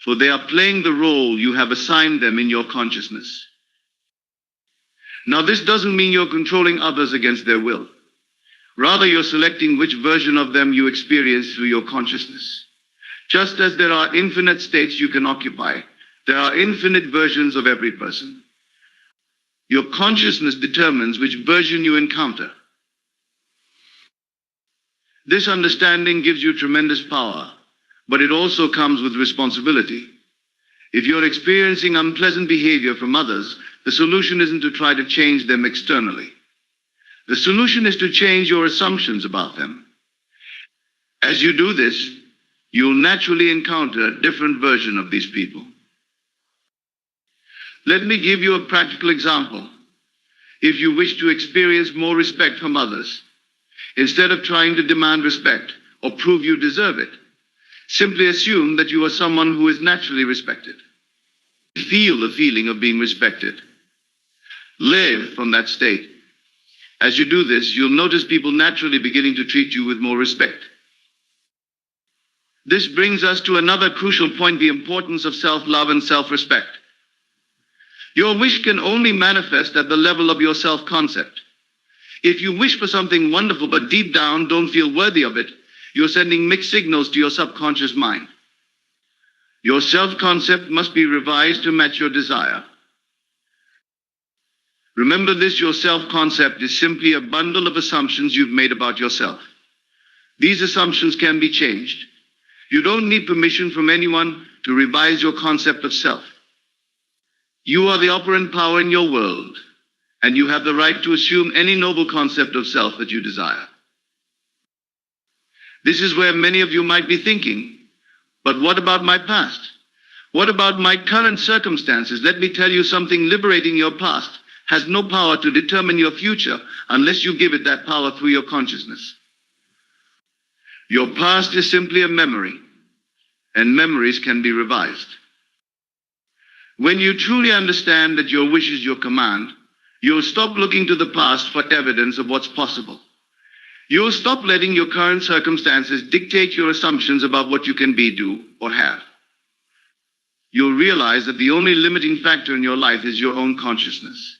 for they are playing the role you have assigned them in your consciousness. Now, this doesn't mean you're controlling others against their will. Rather, you're selecting which version of them you experience through your consciousness. Just as there are infinite states you can occupy, there are infinite versions of every person. Your consciousness determines which version you encounter. This understanding gives you tremendous power, but it also comes with responsibility. If you're experiencing unpleasant behavior from others, the solution isn't to try to change them externally. The solution is to change your assumptions about them. As you do this, you'll naturally encounter a different version of these people. Let me give you a practical example. If you wish to experience more respect from others, instead of trying to demand respect or prove you deserve it, simply assume that you are someone who is naturally respected. Feel the feeling of being respected. Live from that state. As you do this, you'll notice people naturally beginning to treat you with more respect. This brings us to another crucial point: the importance of self-love and self-respect. Your wish can only manifest at the level of your self-concept. If you wish for something wonderful but deep down don't feel worthy of it, you're sending mixed signals to your subconscious mind. Your self-concept must be revised to match your desire. Remember this: your self-concept is simply a bundle of assumptions you've made about yourself. These assumptions can be changed. You don't need permission from anyone to revise your concept of self. You are the operant power in your world, and you have the right to assume any noble concept of self that you desire. This is where many of you might be thinking, but what about my past? What about my current circumstances? Let me tell you something: liberating your past has no power to determine your future unless you give it that power through your consciousness. Your past is simply a memory, and memories can be revised. When you truly understand that your wish is your command, you'll stop looking to the past for evidence of what's possible. You'll stop letting your current circumstances dictate your assumptions about what you can be, do, or have. You'll realize that the only limiting factor in your life is your own consciousness.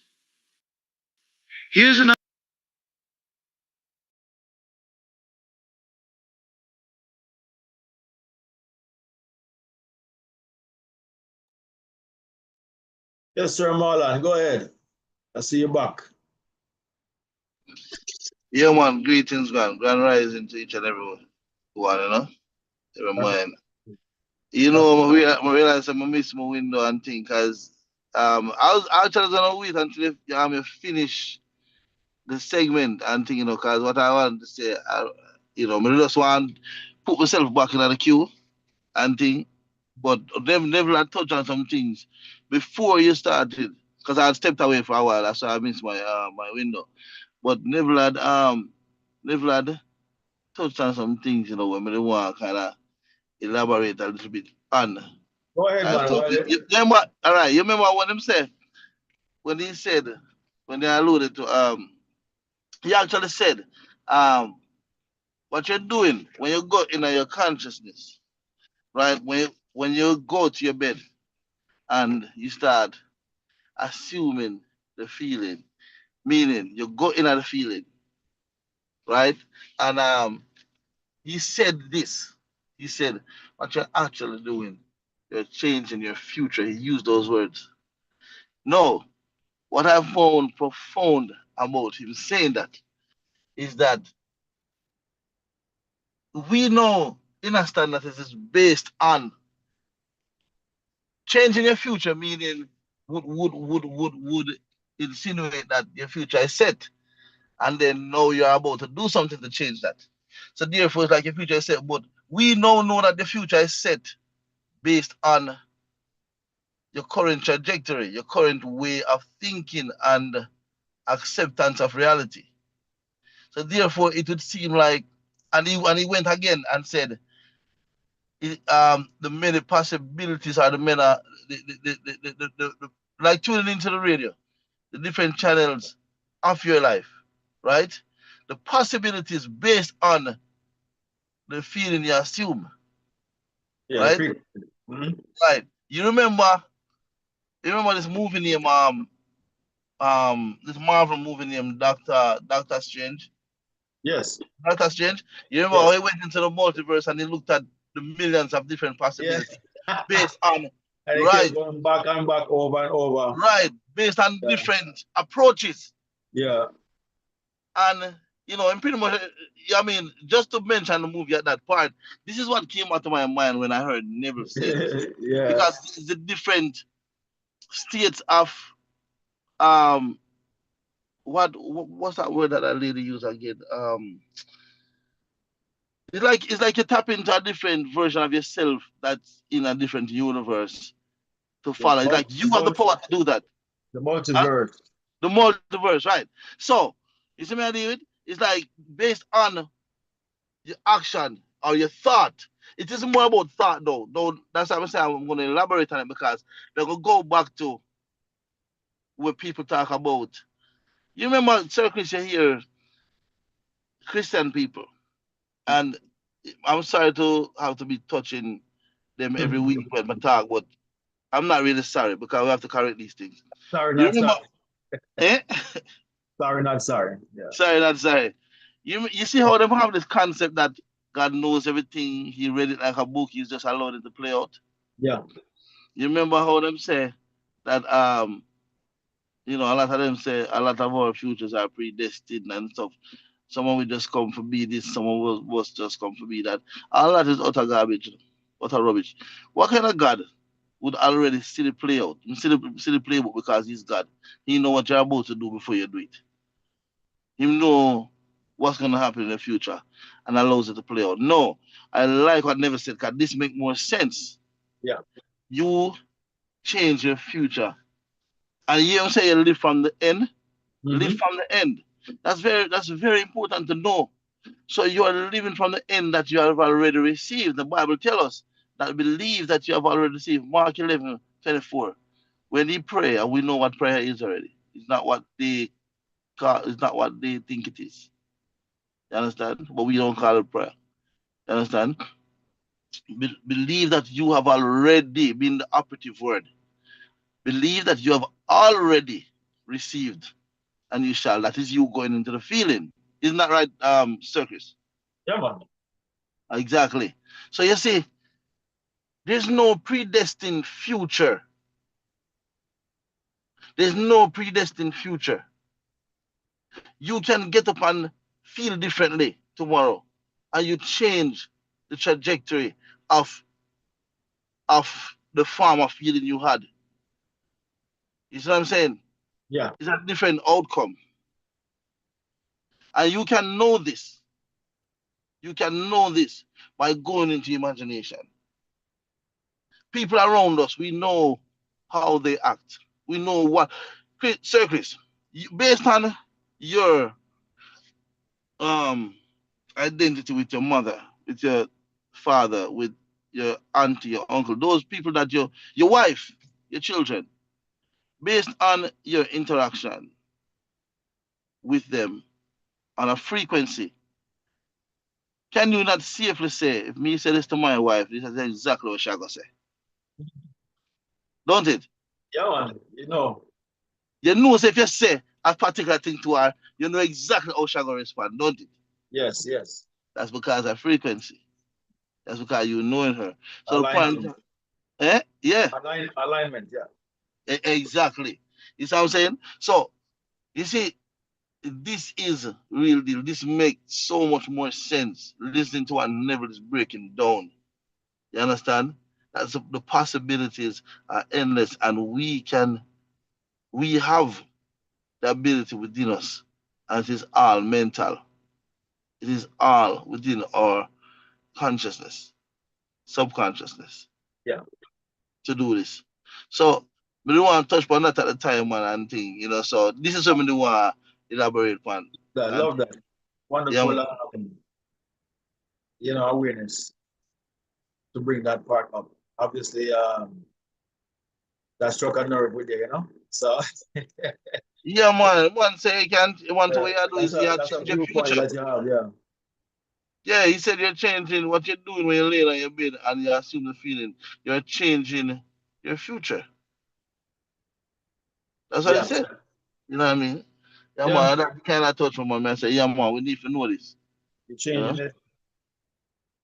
Here's another. Yes, sir, Marlon, go ahead. I see you back. Yeah, man, greetings, man. Grand rising to each and every one, every morning. I realize I miss my window and thing, because I was actually gonna wait until you finish the segment and thing, because what I want to say, I just want to put myself back in the queue and thing, but never had touch on some things before you started, because I had stepped away for a while, that's why I missed my window. But never had touched on some things, when I want to kind of elaborate a little bit on Go ahead, and man. Go stuff. ahead. All right, you remember what him said? When he said, when they alluded to, he actually said, what you're doing when you go in your consciousness, right? When you go to your bed and you start assuming the feeling, meaning you go in at the feeling, right? And he said this. He said, what you're actually doing, you're changing your future. He used those words. No, what I found profound about him saying that is that we know understand that this is based on changing your future, meaning would insinuate that your future is set, and then now you're about to do something to change that. So therefore, it's like your future is set, but we now know that the future is set based on your current trajectory, your current way of thinking and acceptance of reality. So therefore, it would seem like, and he went again and said, the many possibilities are the many, like tuning into the radio, the different channels of your life, right? The possibilities based on the feeling you assume, Yeah, right? Mhm. Right. You remember this movie name, this Marvel movie named Doctor Strange. Yes. Doctor Strange. You remember how Yes. he went into the multiverse and he looked at the millions of different Yeah. possibilities based on And it kept right, going back and back over and over. right, based on Yeah. different approaches. Yeah. And and pretty much, I mean, just to mention the movie at that part, this is what came out of my mind when I heard Neville say this, Yeah. because this is the different states of um what's that word that lady used again? It's like you tap into a different version of yourself that's in a different universe to The, follow. It's like you have the power to do that. the Huh? multiverse. The multiverse, right? So you see me, I do it. It's like based on your action or your thought. It is more about thought, though. Though that's what I'm saying. I'm going to elaborate on it because they're going to go back to what people talk about. You remember, circles you hear Christian people, and I'm sorry to have to be touching them every week when I talk, but I'm not really sorry because we have to correct these things. Sorry, You not remember, sorry. eh? Sorry, not sorry. Yeah. Sorry, not sorry. You see how they have this concept that God knows everything. He read it like a book. He's just allowed it to play out. Yeah. You remember how them say that a lot of them say a lot of our futures are predestined and stuff. Someone will just come for be this, someone was just come for be that. All that is utter garbage, utter rubbish. What kind of God would already see the play out, see the playbook because he's God? He know what you're about to do before you do it. He know what's gonna happen in the future and allows it to play out. No, I like what Never said, because this make more sense. Yeah. You change your future. And you say you live from the end, live Mm-hmm. from the end. That's very important to know. So you are living from the end that you have already received. The Bible tells us that believe that you have already received. Mark 11:24. When you pray, and we know what prayer is already. It's not what they think it is. You understand? But we don't call it prayer. You understand? Believe that you have already been the operative word. Believe that you have already received and you shall. That is you going into the feeling. Isn't that right, Circus? Yeah, man. Exactly. So you see, there's no predestined future. There's no predestined future. You can get up and feel differently tomorrow, and you change the trajectory of the form of feeling you had. You see what I'm saying? Yeah. It's a different outcome. And you can know this. You can know this by going into imagination. People around us, we know how they act. We know what. Sir Chris, based on your um identity with your mother, with your father, with your auntie, your uncle, those people that your wife, your children, based on your interaction with them on a frequency, Can you not safely say, if me say this to my wife, this is exactly what she gonna say? Don't it? Yeah, man. You know. You know, so if you say a particular thing to her, you know exactly how she gonna respond, don't it? Yes, yes. That's because of frequency. That's because you knowing her. So the point, Alignment. yeah, Alignment, yeah. exactly. You see what I'm saying? So you see, this is real deal. This makes so much more sense. Listening to what Neville is breaking down. You understand? That's the possibilities are endless, and we have the ability within us, and it is all mental. It is all within our consciousness, subconsciousness, Yeah. to do this. So we don't want to touch upon that at the time, man, and thing, you know. So this is something we want to elaborate on. I And love that. yeah, Wonderful, awareness to bring that part up. Obviously, that struck a nerve with you. So yeah, man. One say you want to what you do is you that's a change your viewpoint future. that you have, yeah. Yeah, he said you're changing what you're doing when you lay on your bed and you assume the feeling. You're changing your future. That's what he Yeah. said. You know what I mean? Yeah, Yeah. man. That kind of touch my man. Say, yeah, man. We need to know this. You're You know? changing it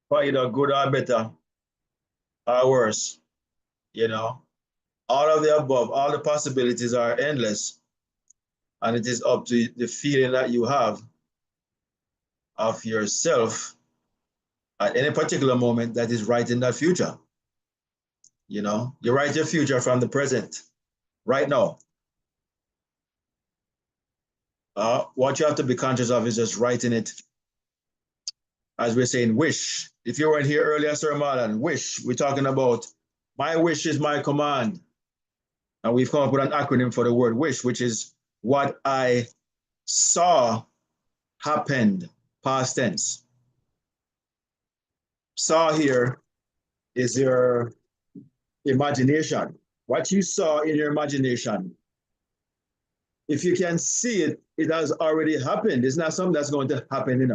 for either good or better or worse, you know. All of the above, all the possibilities are endless. And it is up to the feeling that you have of yourself at any particular moment that is writing that future. You know, you write your future from the present, right now. What you have to be conscious of is just writing it, as we're saying, wish. If you weren't here earlier, Sir Marlon, wish. We're talking about my wish is my command. And we've come up with an acronym for the word wish, which is what I saw happened, past tense. Saw here is your imagination. What you saw in your imagination, if you can see it, it has already happened. It's not something that's going to happen,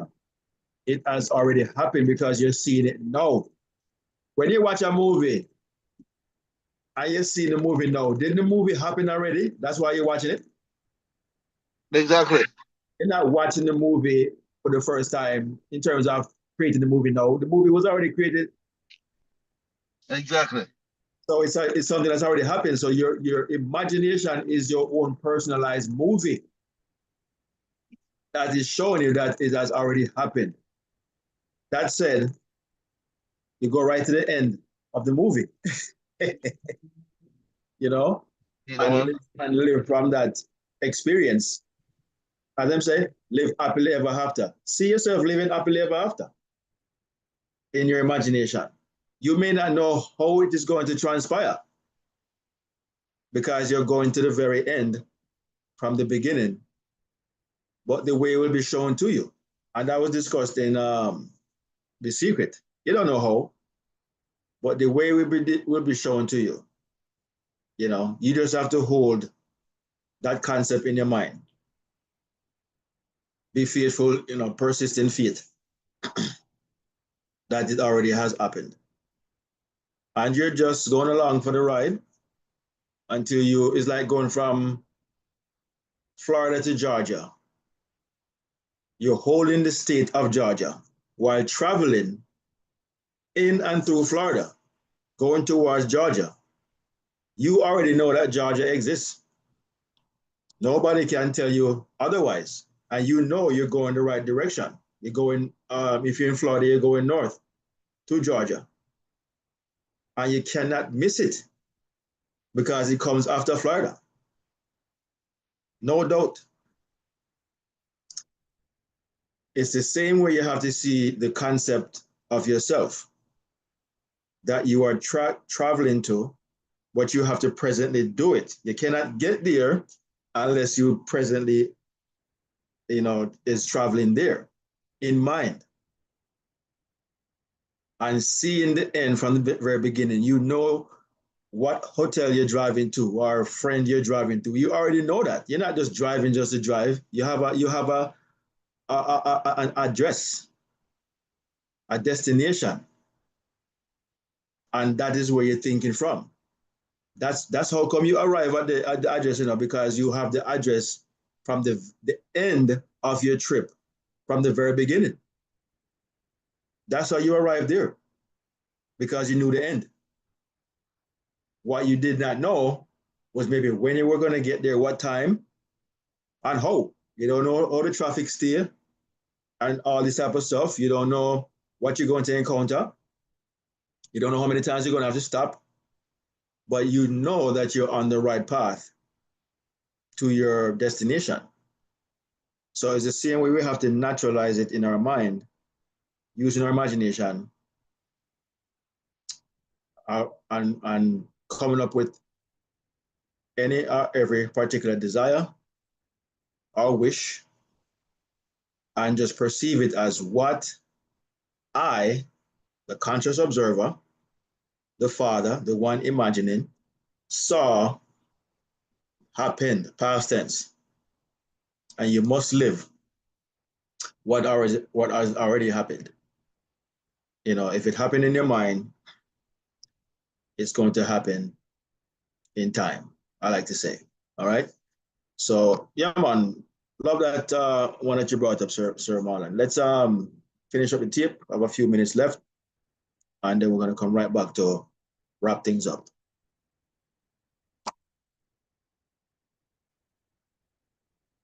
It has already happened because you're seeing it now. When you watch a movie and you see the movie now, didn't the movie happen already? That's why you're watching it. Exactly. You're not watching the movie for the first time in terms of creating the movie now. The movie was already created. Exactly. So it's something that's already happened. So your imagination is your own personalized movie that is showing you that it has already happened. That said, you go right to the end of the movie, you know, You know, man. and live from that experience. As them say, live happily ever after. See yourself living happily ever after in your imagination. You may not know how it is going to transpire because you're going to the very end from the beginning, but the way will be shown to you. And that was discussed in The Secret. You don't know how, but the way will be shown to you. You know, you just have to hold that concept in your mind. Be faithful, persist in faith that it already has happened. And you're just going along for the ride until it's like going from Florida to Georgia. You're holding the state of Georgia while traveling in and through Florida, going towards Georgia. You already know that Georgia exists. Nobody can tell you otherwise. And you know you're going the right direction. You're going, if you're in Florida, you're going north to Georgia. And you cannot miss it because it comes after Florida. No doubt. It's the same way you have to see the concept of yourself that you are traveling to, but you have to presently do it. You cannot get there unless you presently, is traveling there in mind. And seeing the end from the very beginning, you know what hotel you're driving to or friend you're driving to. You already know that. You're not just driving just to drive. You have an address. a destination. And that is where you're thinking from. That's how come you arrive at the address, because you have the address from the end of your trip, from the very beginning. That's how you arrived there, because you knew the end. What you did not know was maybe when you were going to get there, what time, and how. You don't know how the traffic stay and all this type of stuff. You don't know what you're going to encounter. You don't know how many times you're going to have to stop, but you know that you're on the right path to your destination. So it's the same way we have to naturalize it in our mind, using our imagination, and coming up with any or every particular desire or wish, and just perceive it as what I, the conscious observer, the Father, the one imagining, saw happened, past tense. And you must live what has already happened. If it happened in your mind, it's going to happen in time, I like to say. All right. So yeah, man, love that one that you brought up, Sir Marlon. Let's finish up the tape. I have a few minutes left, and then we're going to come right back to wrap things up.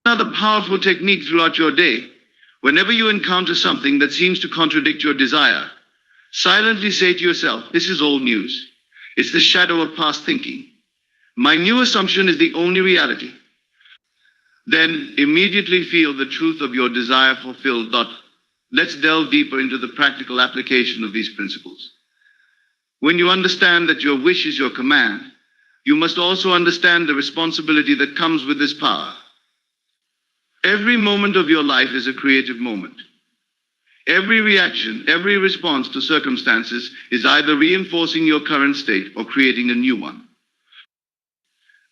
Another powerful technique throughout your day. Whenever you encounter something that seems to contradict your desire, silently say to yourself, this is old news. It's the shadow of past thinking. My new assumption is the only reality. Then immediately feel the truth of your desire fulfilled. Let's delve deeper into the practical application of these principles. When you understand that your wish is your command, you must also understand the responsibility that comes with this power. Every moment of your life is a creative moment. Every reaction, every response to circumstances is either reinforcing your current state or creating a new one.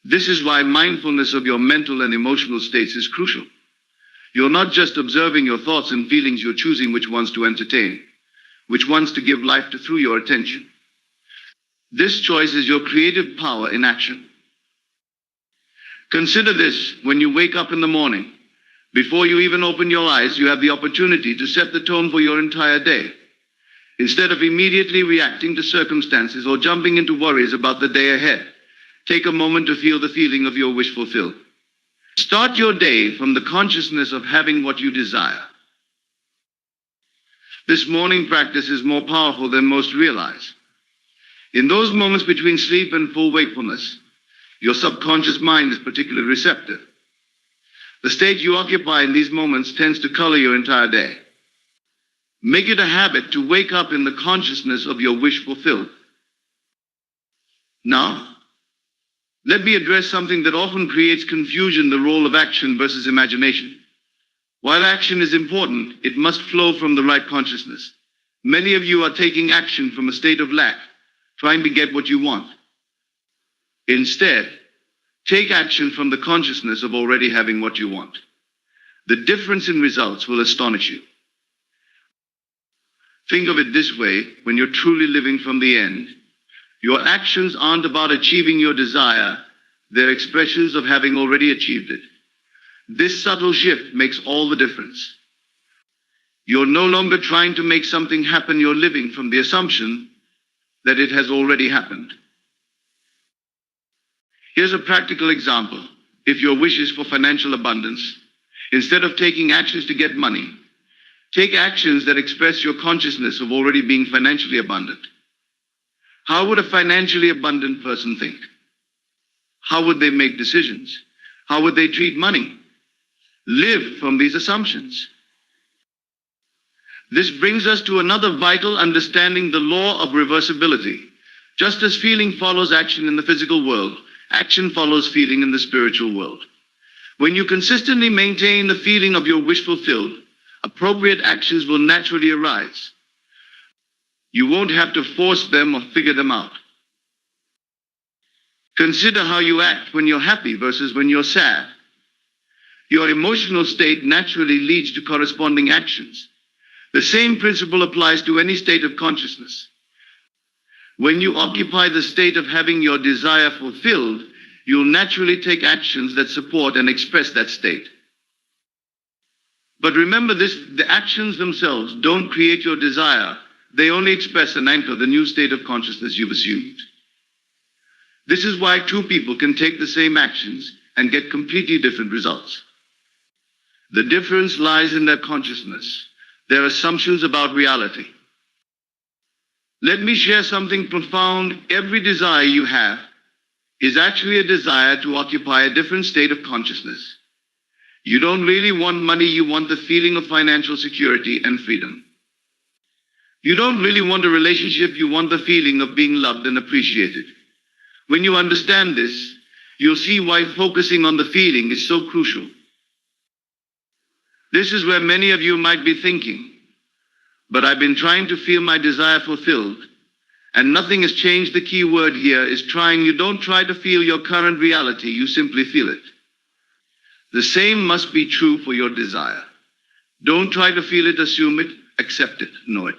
This is why mindfulness of your mental and emotional states is crucial. You're not just observing your thoughts and feelings, you're choosing which ones to entertain, which ones to give life to through your attention. This choice is your creative power in action. Consider this: when you wake up in the morning, before you even open your eyes, you have the opportunity to set the tone for your entire day. Instead of immediately reacting to circumstances or jumping into worries about the day ahead, take a moment to feel the feeling of your wish fulfilled. Start your day from the consciousness of having what you desire. This morning practice is more powerful than most realize. In those moments between sleep and full wakefulness, your subconscious mind is particularly receptive. The state you occupy in these moments tends to color your entire day. Make it a habit to wake up in the consciousness of your wish fulfilled. Now, let me address something that often creates confusion: the role of action versus imagination. While action is important, it must flow from the right consciousness. Many of you are taking action from a state of lack, trying to get what you want. Instead, take action from the consciousness of already having what you want. The difference in results will astonish you. Think of it this way: when you're truly living from the end, your actions aren't about achieving your desire, they're expressions of having already achieved it. This subtle shift makes all the difference. You're no longer trying to make something happen, you're living from the assumption that it has already happened. Here's a practical example. If your wish is for financial abundance, instead of taking actions to get money, take actions that express your consciousness of already being financially abundant. How would a financially abundant person think? How would they make decisions? How would they treat money? Live from these assumptions. This brings us to another vital understanding: the law of reversibility. Just as feeling follows action in the physical world, action follows feeling in the spiritual world. When you consistently maintain the feeling of your wish fulfilled, appropriate actions will naturally arise. You won't have to force them or figure them out. Consider how you act when you're happy versus when you're sad. Your emotional state naturally leads to corresponding actions. The same principle applies to any state of consciousness. When you occupy the state of having your desire fulfilled, you'll naturally take actions that support and express that state. But remember this, the actions themselves don't create your desire. They only express and anchor the new state of consciousness you've assumed. This is why two people can take the same actions and get completely different results. The difference lies in their consciousness, their assumptions about reality. Let me share something profound. Every desire you have is actually a desire to occupy a different state of consciousness. You don't really want money, you want the feeling of financial security and freedom. You don't really want a relationship, you want the feeling of being loved and appreciated. When you understand this, you'll see why focusing on the feeling is so crucial. This is where many of you might be thinking, but I've been trying to feel my desire fulfilled, and nothing has changed. The key word here is trying. You don't try to feel your current reality, you simply feel it. The same must be true for your desire. Don't try to feel it, assume it, accept it, know it.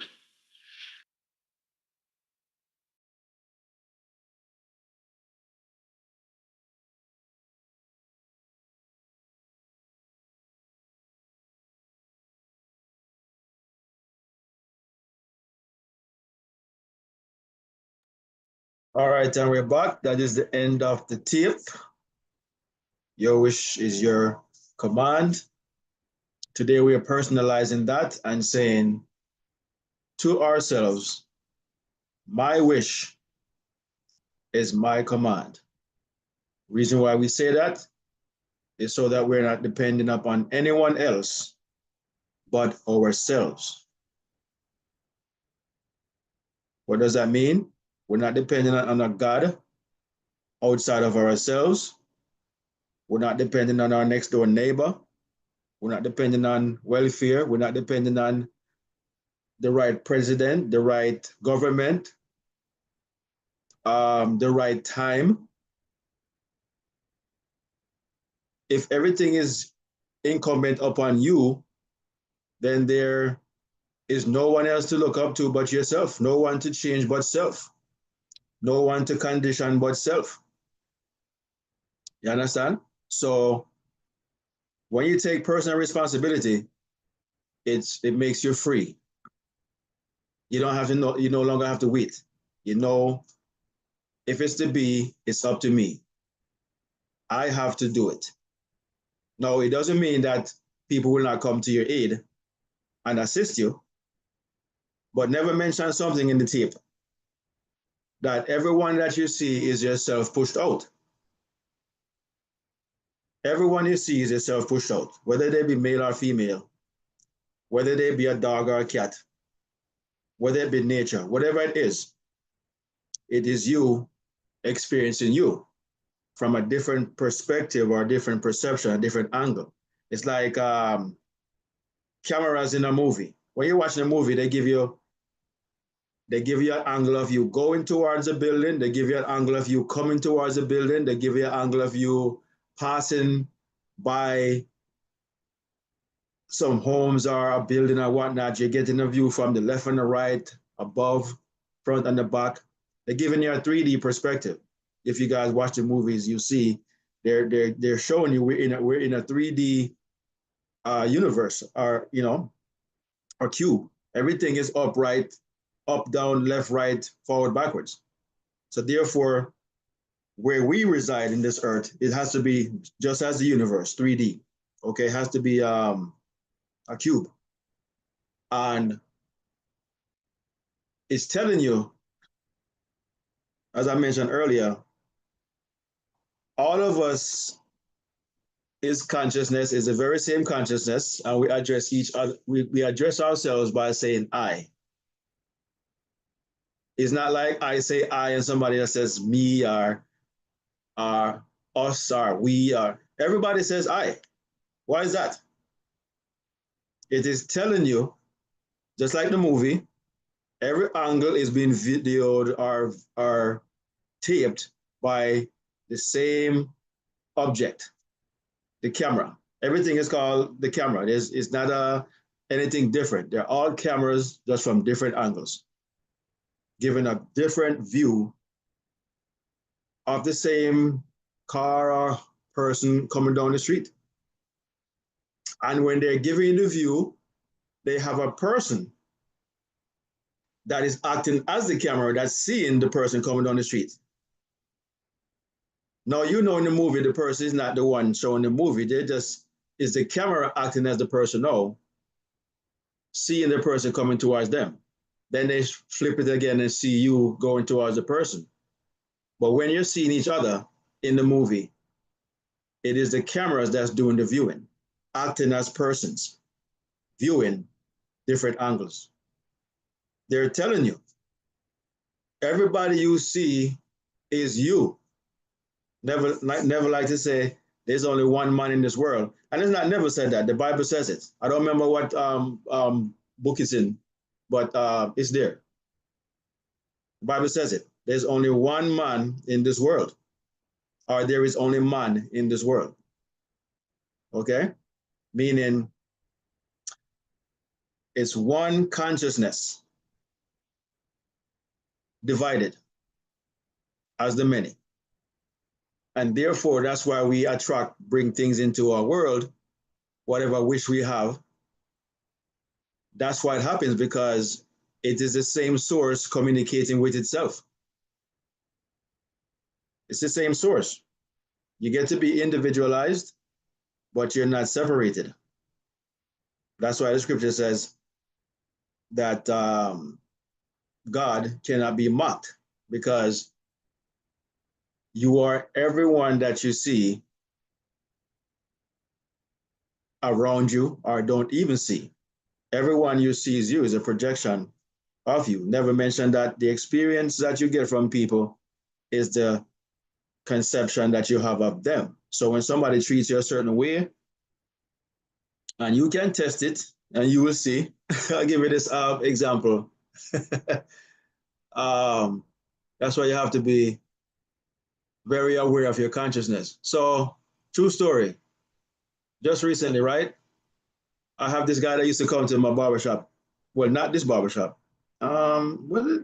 All right, and we're back. That is the end of the tape. Your wish is your command. Today we are personalizing that and saying to ourselves, my wish is my command. Reason why we say that is so that we're not depending upon anyone else but ourselves. What does that mean? We're not depending on a God outside of ourselves. We're not depending on our next door neighbor. We're not depending on welfare. We're not depending on the right president, the right government, the right time. If everything is incumbent upon you, then there is no one else to look up to but yourself, no one to change but self, no one to condition but self. You understand? So when you take personal responsibility, it makes you free. You don't have to know, you no longer have to wait. You know, if it's to be, it's up to me. I have to do it. Now, it doesn't mean that people will not come to your aid and assist you, but never mention something in the tape that everyone that you see is yourself pushed out. Everyone you see is yourself pushed out, whether they be male or female, whether they be a dog or a cat, whether it be nature, whatever it is you experiencing you from a different perspective or a different perception, a different angle. It's like cameras in a movie. When you're watching a movie, they give you an angle of you going towards the building. They give you an angle of you coming towards the building. They give you an angle of you passing by some homes or a building or whatnot. You're getting a view from the left and the right, above, front and the back. They're giving you a 3D perspective. If you guys watch the movies, you see they're showing you we're in a 3D universe, or or cube. Everything is upright, up, down, left, right, forward, backwards. So therefore, where we reside in this earth, it has to be just as the universe, 3D. Okay, it has to be a cube. And it's telling you, as I mentioned earlier, all of us is consciousness, is the very same consciousness, and we address each other, we address ourselves by saying I. It's not like I say I and somebody else says me or us or we or everybody says I. Why is that? It is telling you, just like the movie, every angle is being videoed or taped by the same object, the camera. Everything is called the camera. It's not anything different. They're all cameras just from different angles, giving a different view of the same car or person coming down the street. And when they're giving the view, they have a person that is acting as the camera that's seeing the person coming down the street. Now, you know, in the movie, the person is not the one showing the movie. They just, is the camera acting as the person now, seeing the person coming towards them. Then they flip it again and see you going towards the person. But when you're seeing each other in the movie, it is the cameras that's doing the viewing, acting as persons, viewing different angles. They're telling you, everybody you see is you. Never like to say there's only one man in this world. And it's not never said that. The Bible says it. I don't remember what book it's in, but it's there. The Bible says it. There's only one man in this world, or there is only man in this world. Okay? Meaning it's one consciousness divided as the many. And therefore, that's why we bring things into our world, whatever wish we have. That's why it happens, because it is the same source communicating with itself. It's the same source. You get to be individualized, but you're not separated. That's why the scripture says that God cannot be mocked, because you are everyone that you see around you or don't even see. Everyone you see is you, is a projection of you. Never mention that the experience that you get from people is the conception that you have of them. So when somebody treats you a certain way, and you can test it, and you will see. I'll give you this example. That's why you have to be very aware of your consciousness. So, true story. Just recently, right? I have this guy that used to come to my barbershop. Well, not this barbershop. Was it?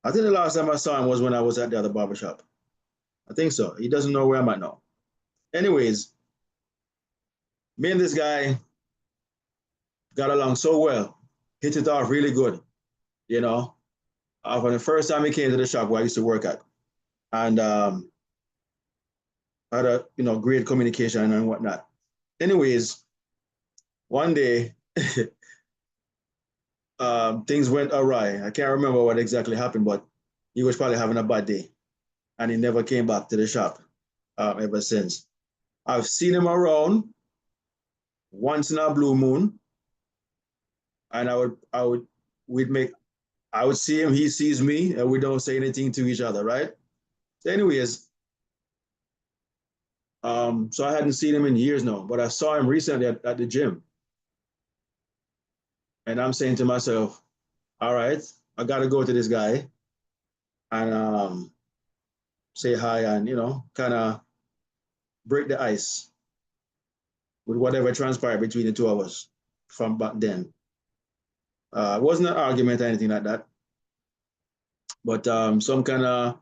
I think the last time I saw him was when I was at the other barbershop. I think so. He doesn't know where I'm at now. Anyways, me and this guy got along so well, hit it off really good, you know. From the first time he came to the shop where I used to work at, and had a great communication and whatnot. Anyways, one day things went awry. I can't remember what exactly happened, but he was probably having a bad day, and he never came back to the shop ever since. I've seen him around once in a blue moon, and I would see him, he sees me, and we don't say anything to each other, right? So anyways, so I hadn't seen him in years now, but I saw him recently at the gym. And I'm saying to myself, all right, I got to go to this guy and say hi and, kind of break the ice with whatever transpired between the two of us from back then. It wasn't an argument or anything like that, but some kind of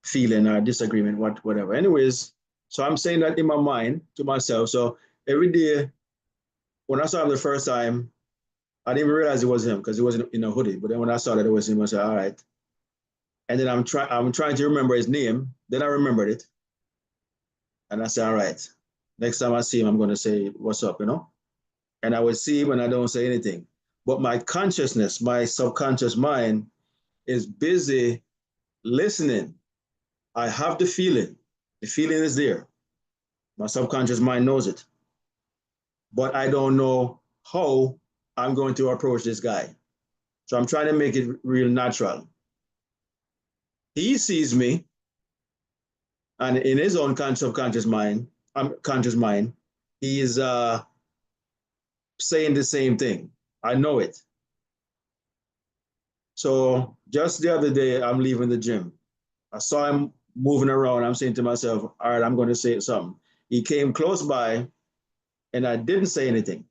feeling or disagreement, whatever. Anyways, so I'm saying that in my mind to myself. So every day when I saw him the first time, I didn't even realize it was him because he wasn't in a hoodie. But then when I saw that it was him, I said, all right. And then I'm trying to remember his name. Then I remembered it. And I said, all right, next time I see him, I'm going to say, what's up, And I would see him and I don't say anything. But my consciousness, my subconscious mind is busy listening. I have the feeling. The feeling is there. My subconscious mind knows it. But I don't know how I'm going to approach this guy. So I'm trying to make it real natural. He sees me, and in his own subconscious mind, conscious mind, he is saying the same thing. I know it. So just the other day, I'm leaving the gym. I saw him moving around. I'm saying to myself, all right, I'm going to say something. He came close by, and I didn't say anything.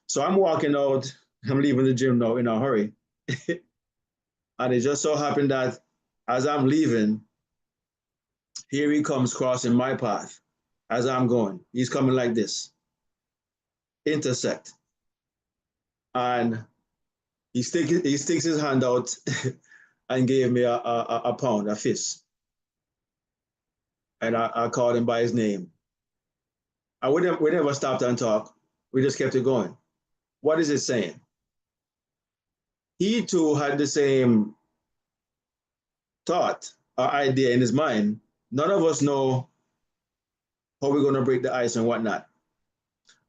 So I'm walking out, I'm leaving the gym now in a hurry. And it just so happened that as I'm leaving, here he comes crossing my path as I'm going. He's coming like this, intersect. And he sticks his hand out and gave me a pound, a fist. And I called him by his name. And we never stopped and talked. We just kept it going. What is it saying? He too had the same thought or idea in his mind. None of us know how we're going to break the ice and whatnot.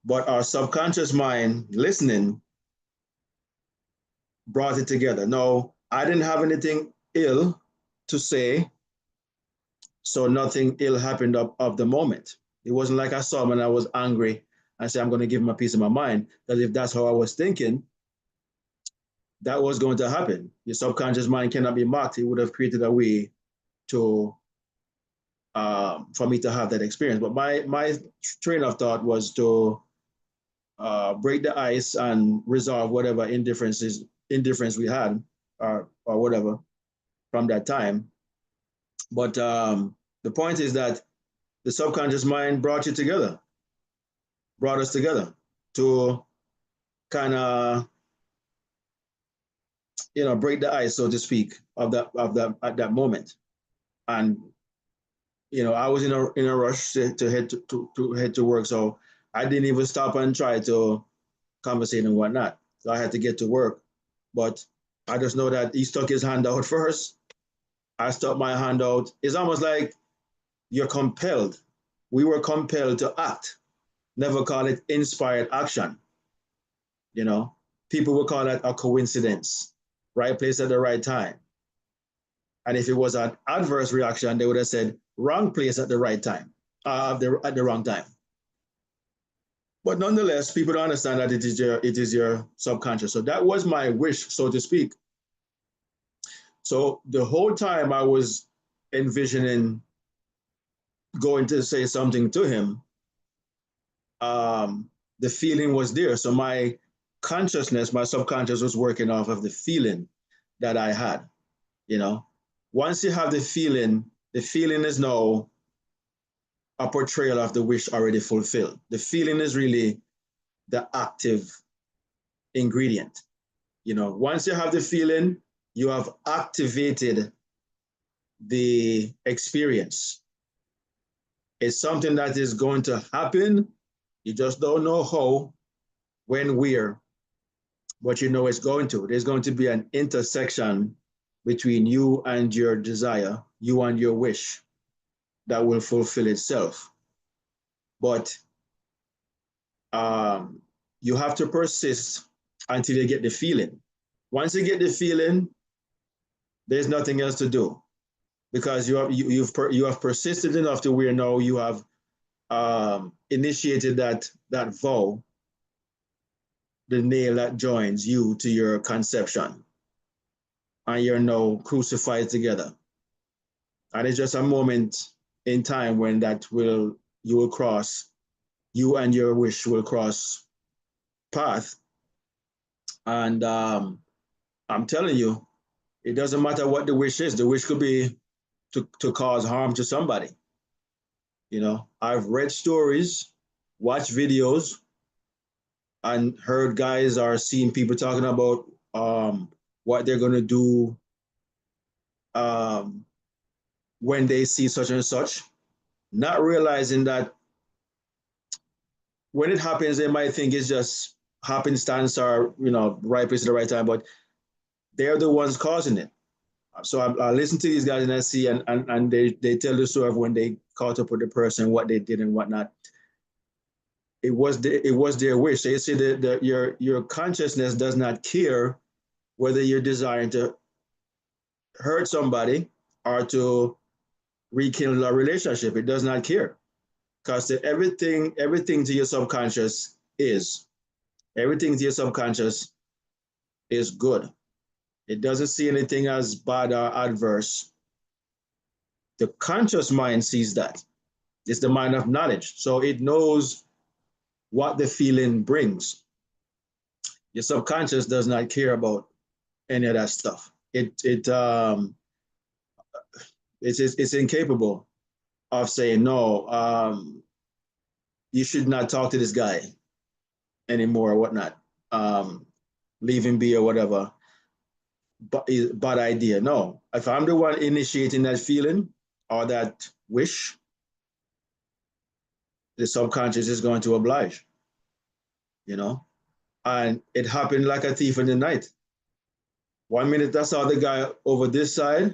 But our subconscious mind listening brought it together. No, I didn't have anything ill to say, so nothing ill happened of the moment. It wasn't like I saw him and I was angry and said, I'm going to give him a piece of my mind. That if that's how I was thinking, that was going to happen. Your subconscious mind cannot be mocked. It would have created a way to for me to have that experience. But my train of thought was to break the ice and resolve whatever indifference we had or whatever from that time. But the point is that the subconscious mind brought you together, brought us together to kind of break the ice, so to speak, of that at that moment. And I was in a rush to head to head to work, so I didn't even stop and try to conversate and whatnot. So I had to get to work, but I just know that he stuck his hand out first. I stuck my hand out. It's almost like you're compelled. We were compelled to act. Never call it inspired action. People would call that a coincidence, right place at the right time. And if it was an adverse reaction, they would have said wrong place at the right time, at the wrong time. But nonetheless, people don't understand that it is your subconscious. So that was my wish, so to speak. So the whole time I was envisioning going to say something to him, the feeling was there. So my consciousness, my subconscious was working off of the feeling that I had. Once you have the feeling is now a portrayal of the wish already fulfilled. The feeling is really the active ingredient. Once you have the feeling, you have activated the experience. It's something that is going to happen. You just don't know how, when, where, but it's going to. There's going to be an intersection between you and your desire, you and your wish, that will fulfill itself. But you have to persist until you get the feeling. Once you get the feeling, there's nothing else to do, because you have persisted enough to where now you have initiated that vow, the nail that joins you to your conception, and you're now crucified together. And it's just a moment in time when you and your wish will cross path. And I'm telling you, it doesn't matter what the wish is. The wish could be to cause harm to somebody. I've read stories, watched videos, and heard guys are seeing people talking about what they're going to do when they see such and such, not realizing that when it happens, they might think it's just happenstance or, right place at the right time, but they're the ones causing it. So I listen to these guys and I see, and they tell the story of when they caught up with the person, what they did and whatnot. It was their wish. They say that your consciousness does not care whether you're desiring to hurt somebody or to rekindle a relationship. It does not care, because everything to your subconscious is good. It doesn't see anything as bad or adverse. The conscious mind sees that. It's the mind of knowledge. So it knows what the feeling brings. Your subconscious does not care about any of that stuff. It's incapable of saying no. You should not talk to this guy anymore or whatnot. Um, Leave him be or whatever. But bad idea. No, if I'm the one initiating that feeling or that wish, the subconscious is going to oblige. You know, and it happened like a thief in the night. 1 minute I saw the guy over this side,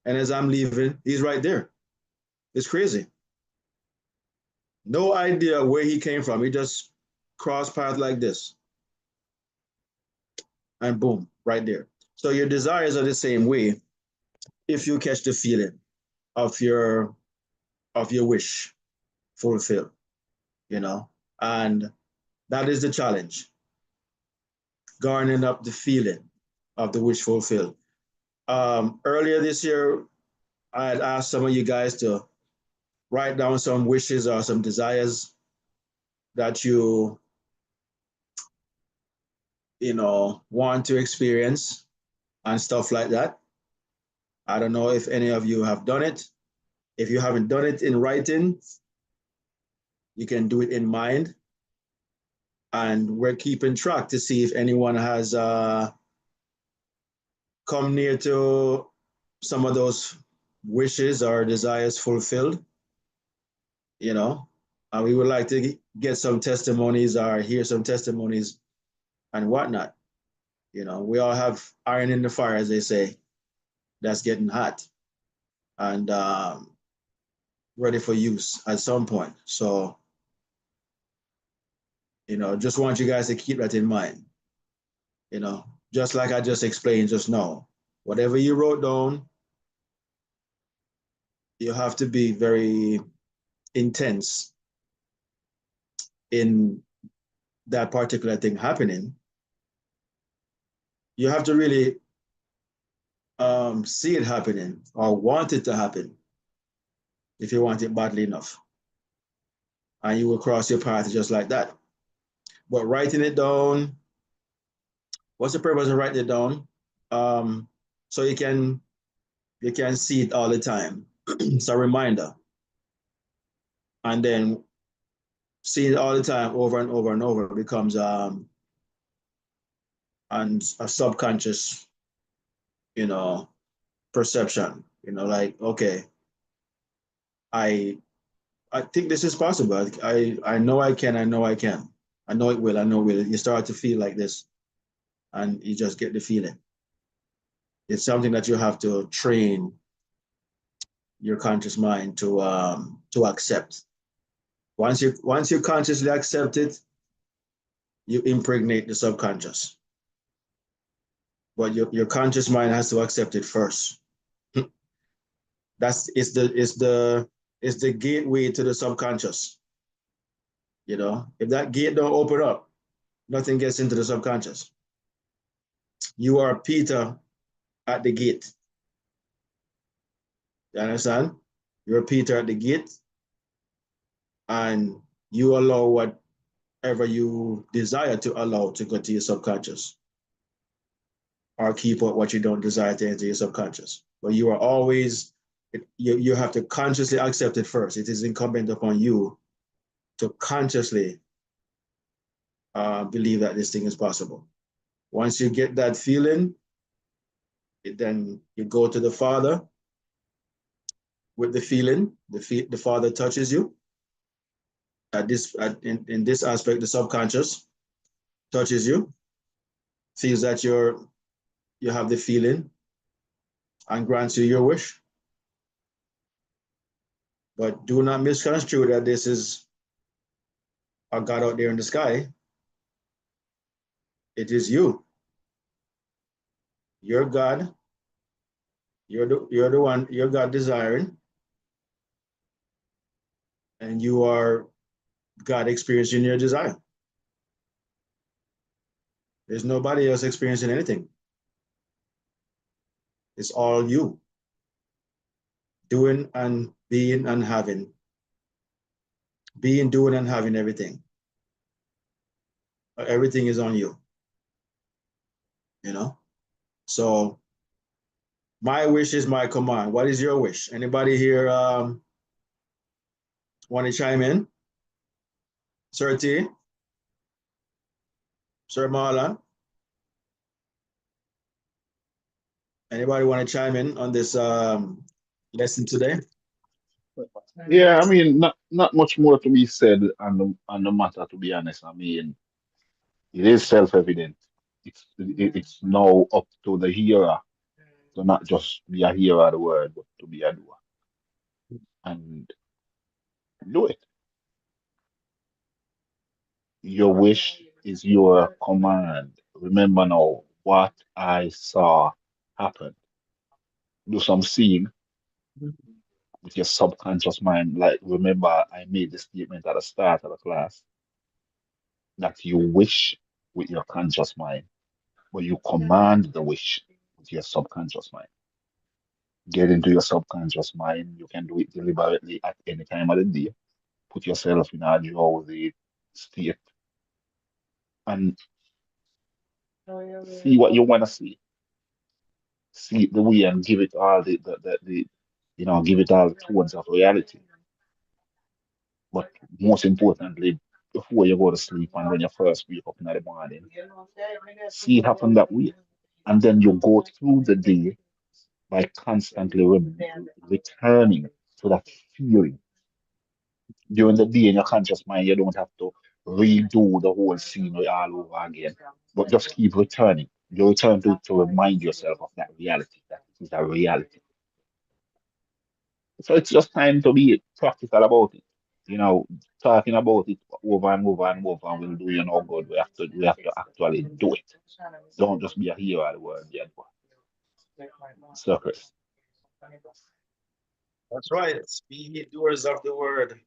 and as I'm leaving, he's right there. It's crazy. No idea where he came from. He just crossed path like this, and boom, right there. So your desires are the same way if you catch the feeling of your wish fulfilled, you know, and that is the challenge, garnering up the feeling of the wish fulfilled. Earlier this year, I had asked some of you guys to write down some wishes or some desires that want to experience and stuff like that. I don't know if any of you have done it. If you haven't done it in writing, you can do it in mind. And we're keeping track to see if anyone has come near to some of those wishes or desires fulfilled, you know. And we would like to get some testimonies or hear some testimonies and whatnot. You know, we all have iron in the fire, as they say, that's getting hot and ready for use at some point. So, just want you guys to keep that in mind. Just like I just explained just now, whatever you wrote down, you have to be very intense in that particular thing happening. You have to really see it happening or want it to happen if you want it badly enough. And you will cross your path just like that. But writing it down, what's the purpose of writing it down? So you can see it all the time. It's a reminder. And then seeing it all the time over and over and over becomes and a subconscious, perception. Like, okay, I think this is possible. I know I can, I know I can. I know it will, I know it will. You start to feel like this and you just get the feeling. It's something that you have to train your conscious mind to accept. Once you consciously accept it, you impregnate the subconscious. But your conscious mind has to accept it first. It's the gateway to the subconscious. If that gate don't open up, nothing gets into the subconscious. You are Peter at the gate. You understand? You're Peter at the gate, and you allow whatever you desire to allow to go to your subconscious, or keep up what you don't desire to enter your subconscious. But you are always, you have to consciously accept it first. It is incumbent upon you to consciously believe that this thing is possible. Once you get that feeling, then you go to the Father with the feeling. The Father touches you. In this aspect, the subconscious touches you, feels that you have the feeling, and grants you your wish. But do not misconstrue that this is a God out there in the sky. It is you. You're God. You're the one. You're God desiring, and you are God experiencing your desire. There's nobody else experiencing anything. It's all you. Doing and being and having. Being, doing, and having everything. Everything is on you. you know. So my wish is my command. What is your wish? Anybody here want to chime in? Sir T, Sir Marlon, anybody want to chime in on this lesson today? Yeah, I mean, not much more to be said on the matter, to be honest. I mean, it is self-evident. It's now up to the hearer to not just be a hearer of the word, but to be a doer and do it. Your wish is your command. Remember now what I saw happen. Do some seeing with your subconscious mind. Like, remember, I made the statement at the start of the class that you wish with your conscious mind, but you command the wish with your subconscious mind. Get into your subconscious mind. You can do it deliberately at any time of the day. Put yourself in a drowsy state and see what you want to see. See it the way and give it all give it all the tones of reality. But most importantly, before you go to sleep and when you first wake up in the morning, see it happen that way. And then you go through the day by constantly returning to that feeling. During the day in your conscious mind, you don't have to redo the whole scenery all over again, but just keep returning. You return to remind yourself of that reality, that it is a reality. So it's just time to be practical about it. You know, talking about it over and over and over will do you no good. We have to actually do it. Don't just be a hero of the word yet. So Chris. That's right. Be doers of the word,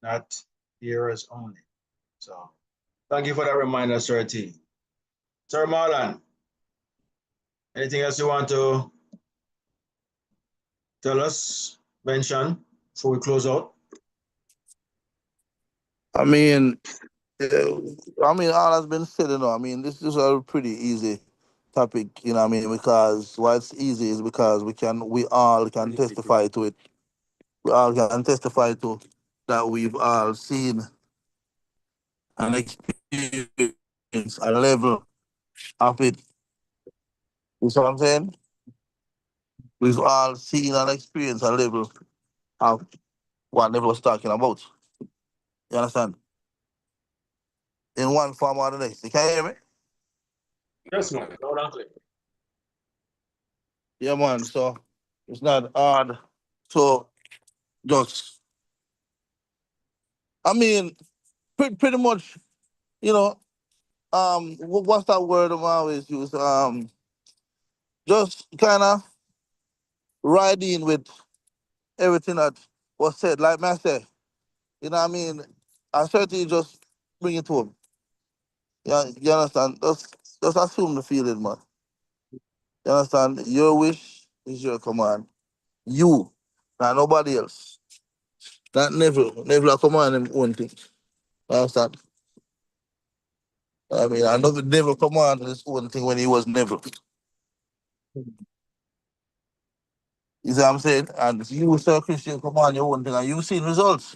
not hearers only. So thank you for that reminder, Sir T. Sir Marlon, anything else you want to tell us, mention before we close out? I mean, uh, all has been said, I mean, this is a pretty easy topic, I mean, because why it's easy is because we all can testify to it. We all can testify to that we've all seen and experienced a level of it. You see what I'm saying? We've all seen and experienced a level of what Neville was talking about. You understand? In one form or the next. You can hear me? Yes, man. Loud and clear. Yeah, man. So it's not hard. So just, I mean, pretty much, you know, what's that word I always use? Just kind of riding with everything that was said. Like I said, what I mean? I certainly just bring it home. Yeah, you understand? Just assume the feeling, man. You understand? Your wish is your command. You, not nobody else. Not Neville. Neville a command him own thing. You understand? I mean, I know the Neville commanded his own thing when he was Neville. You see what I'm saying? And you, Sir Christian, command your own thing, and you've seen results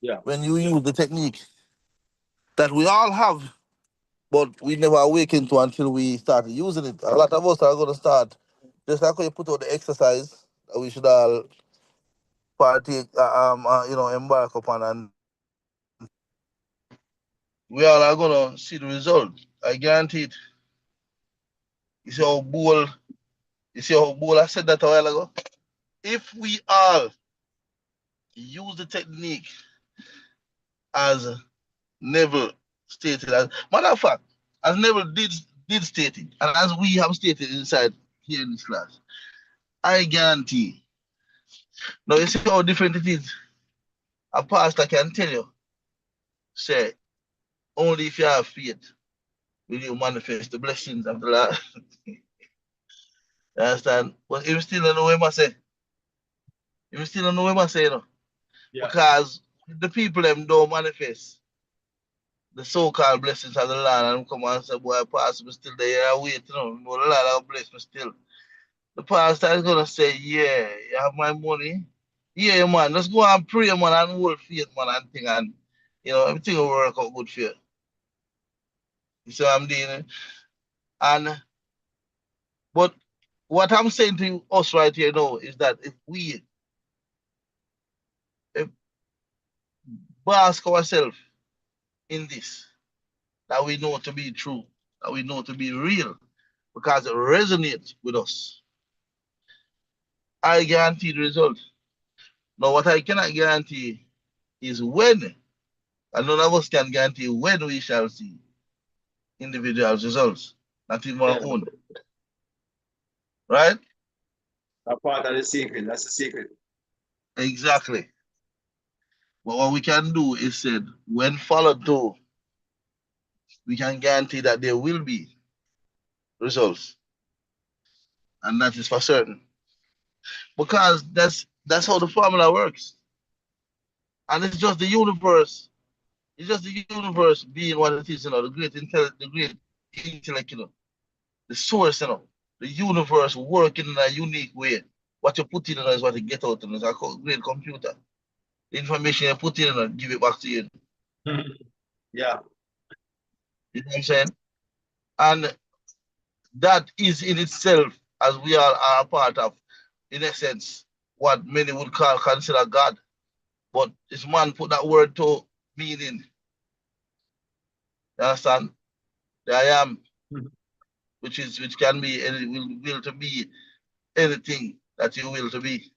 Yeah. when you use the technique that we all have, but we never awakened to until we started using it. A lot of us are going to start, just like when you put out the exercise that we should all partake, embark upon. And We all are gonna see the result. I guarantee it. You see how bold I said that a while ago? If we all use the technique as Neville stated, as matter of fact, as Neville did state it, and as we have stated inside here in this class, I guarantee. Now you see how different it is. A pastor can tell you, say, only if you have faith will you manifest the blessings of the Lord. You understand? But if you still don't know what I say, if you still don't know what I say, Yeah. because the people them don't manifest. the so-called blessings of the Lord and come and say, boy, pastor, me still there, I wait, you know, the Lord will bless me still. The pastor is gonna say, yeah, you have my money. Yeah, man, let's go and pray, man, and hold faith, man, and thing, and you know, everything will work out good for you. You see what I'm doing? And but what I'm saying to us right here now is that if we ask ourselves in this, that we know to be true, that we know to be real, because it resonates with us, I guarantee the result. Now, what I cannot guarantee is when, and none of us can guarantee when we shall see individual results, not even our own. Right? That part of the secret. That's the secret. Exactly. But what we can do is said, when followed through, we can guarantee that there will be results. And that is for certain. Because that's how the formula works. And it's just the universe. It's just the universe being what it is, you know, the great intellect, you know, the source, you know, the universe working in a unique way. What you put in is what you get out of it. It's a great computer. The information you put in and give it back to you. Yeah. You know what I'm saying? And that is in itself, as we all are a part of, in essence, what many would consider God. But this man put that word to meaning. You understand? The I am, which can be will to be anything that you will to be.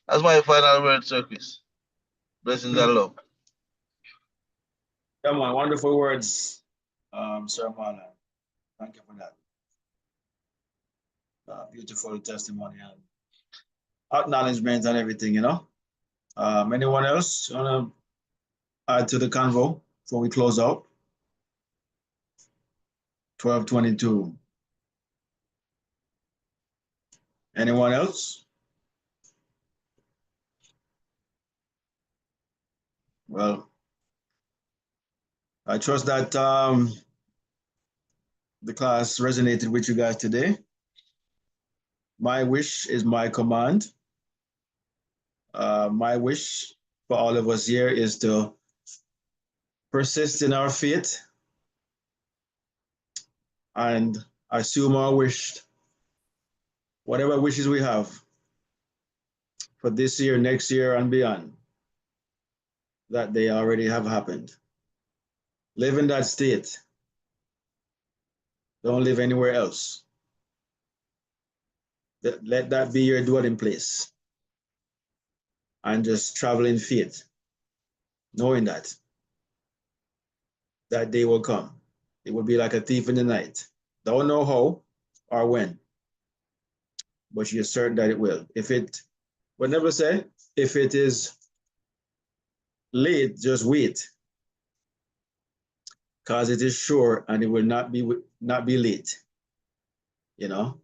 That's my final word, Circus. Blessings and love. Come on, wonderful words, Sir Marlon. Thank you for that. Beautiful testimony and acknowledgement and everything, you know. Anyone else want to add to the convo before we close out? 12:22. Anyone else? Well, I trust that the class resonated with you guys today. My wish is my command. My wish for all of us here is to persist in our faith and assume our wish, whatever wishes we have for this year, next year, and beyond, that they already have happened. Live in that state. Don't live anywhere else. Let that be your dwelling place. And just travel in faith, knowing that that day will come. It will be like a thief in the night. Don't know how or when, but you're certain that it will. If it, we'll never say, if it is late, just wait, because it is sure and it will not be late. You know,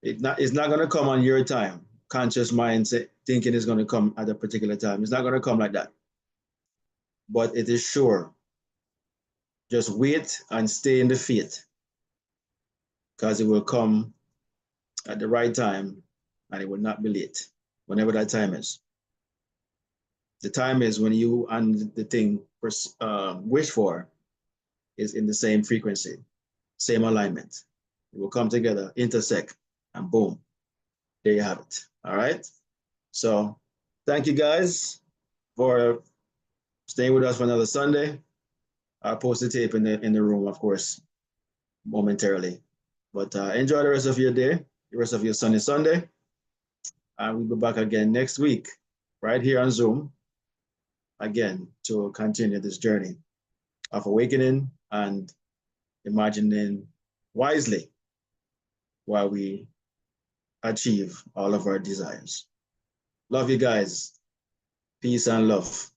it's not going to come on your time. Conscious mind thinking it's going to come at a particular time. It's not going to come like that. But it is sure. Just wait and stay in the faith, because it will come at the right time and it will not be late, whenever that time is. The time is when you and the thing wish for is in the same frequency, same alignment. It will come together, intersect, and boom, there you have it. All right. So thank you guys for staying with us for another Sunday. I'll post the tape in the room, of course, momentarily. But enjoy the rest of your day, the rest of your Sunday. And we'll be back again next week, right here on Zoom, again, to continue this journey of awakening and imagining wisely while we achieve all of our desires. Love you guys. Peace and love.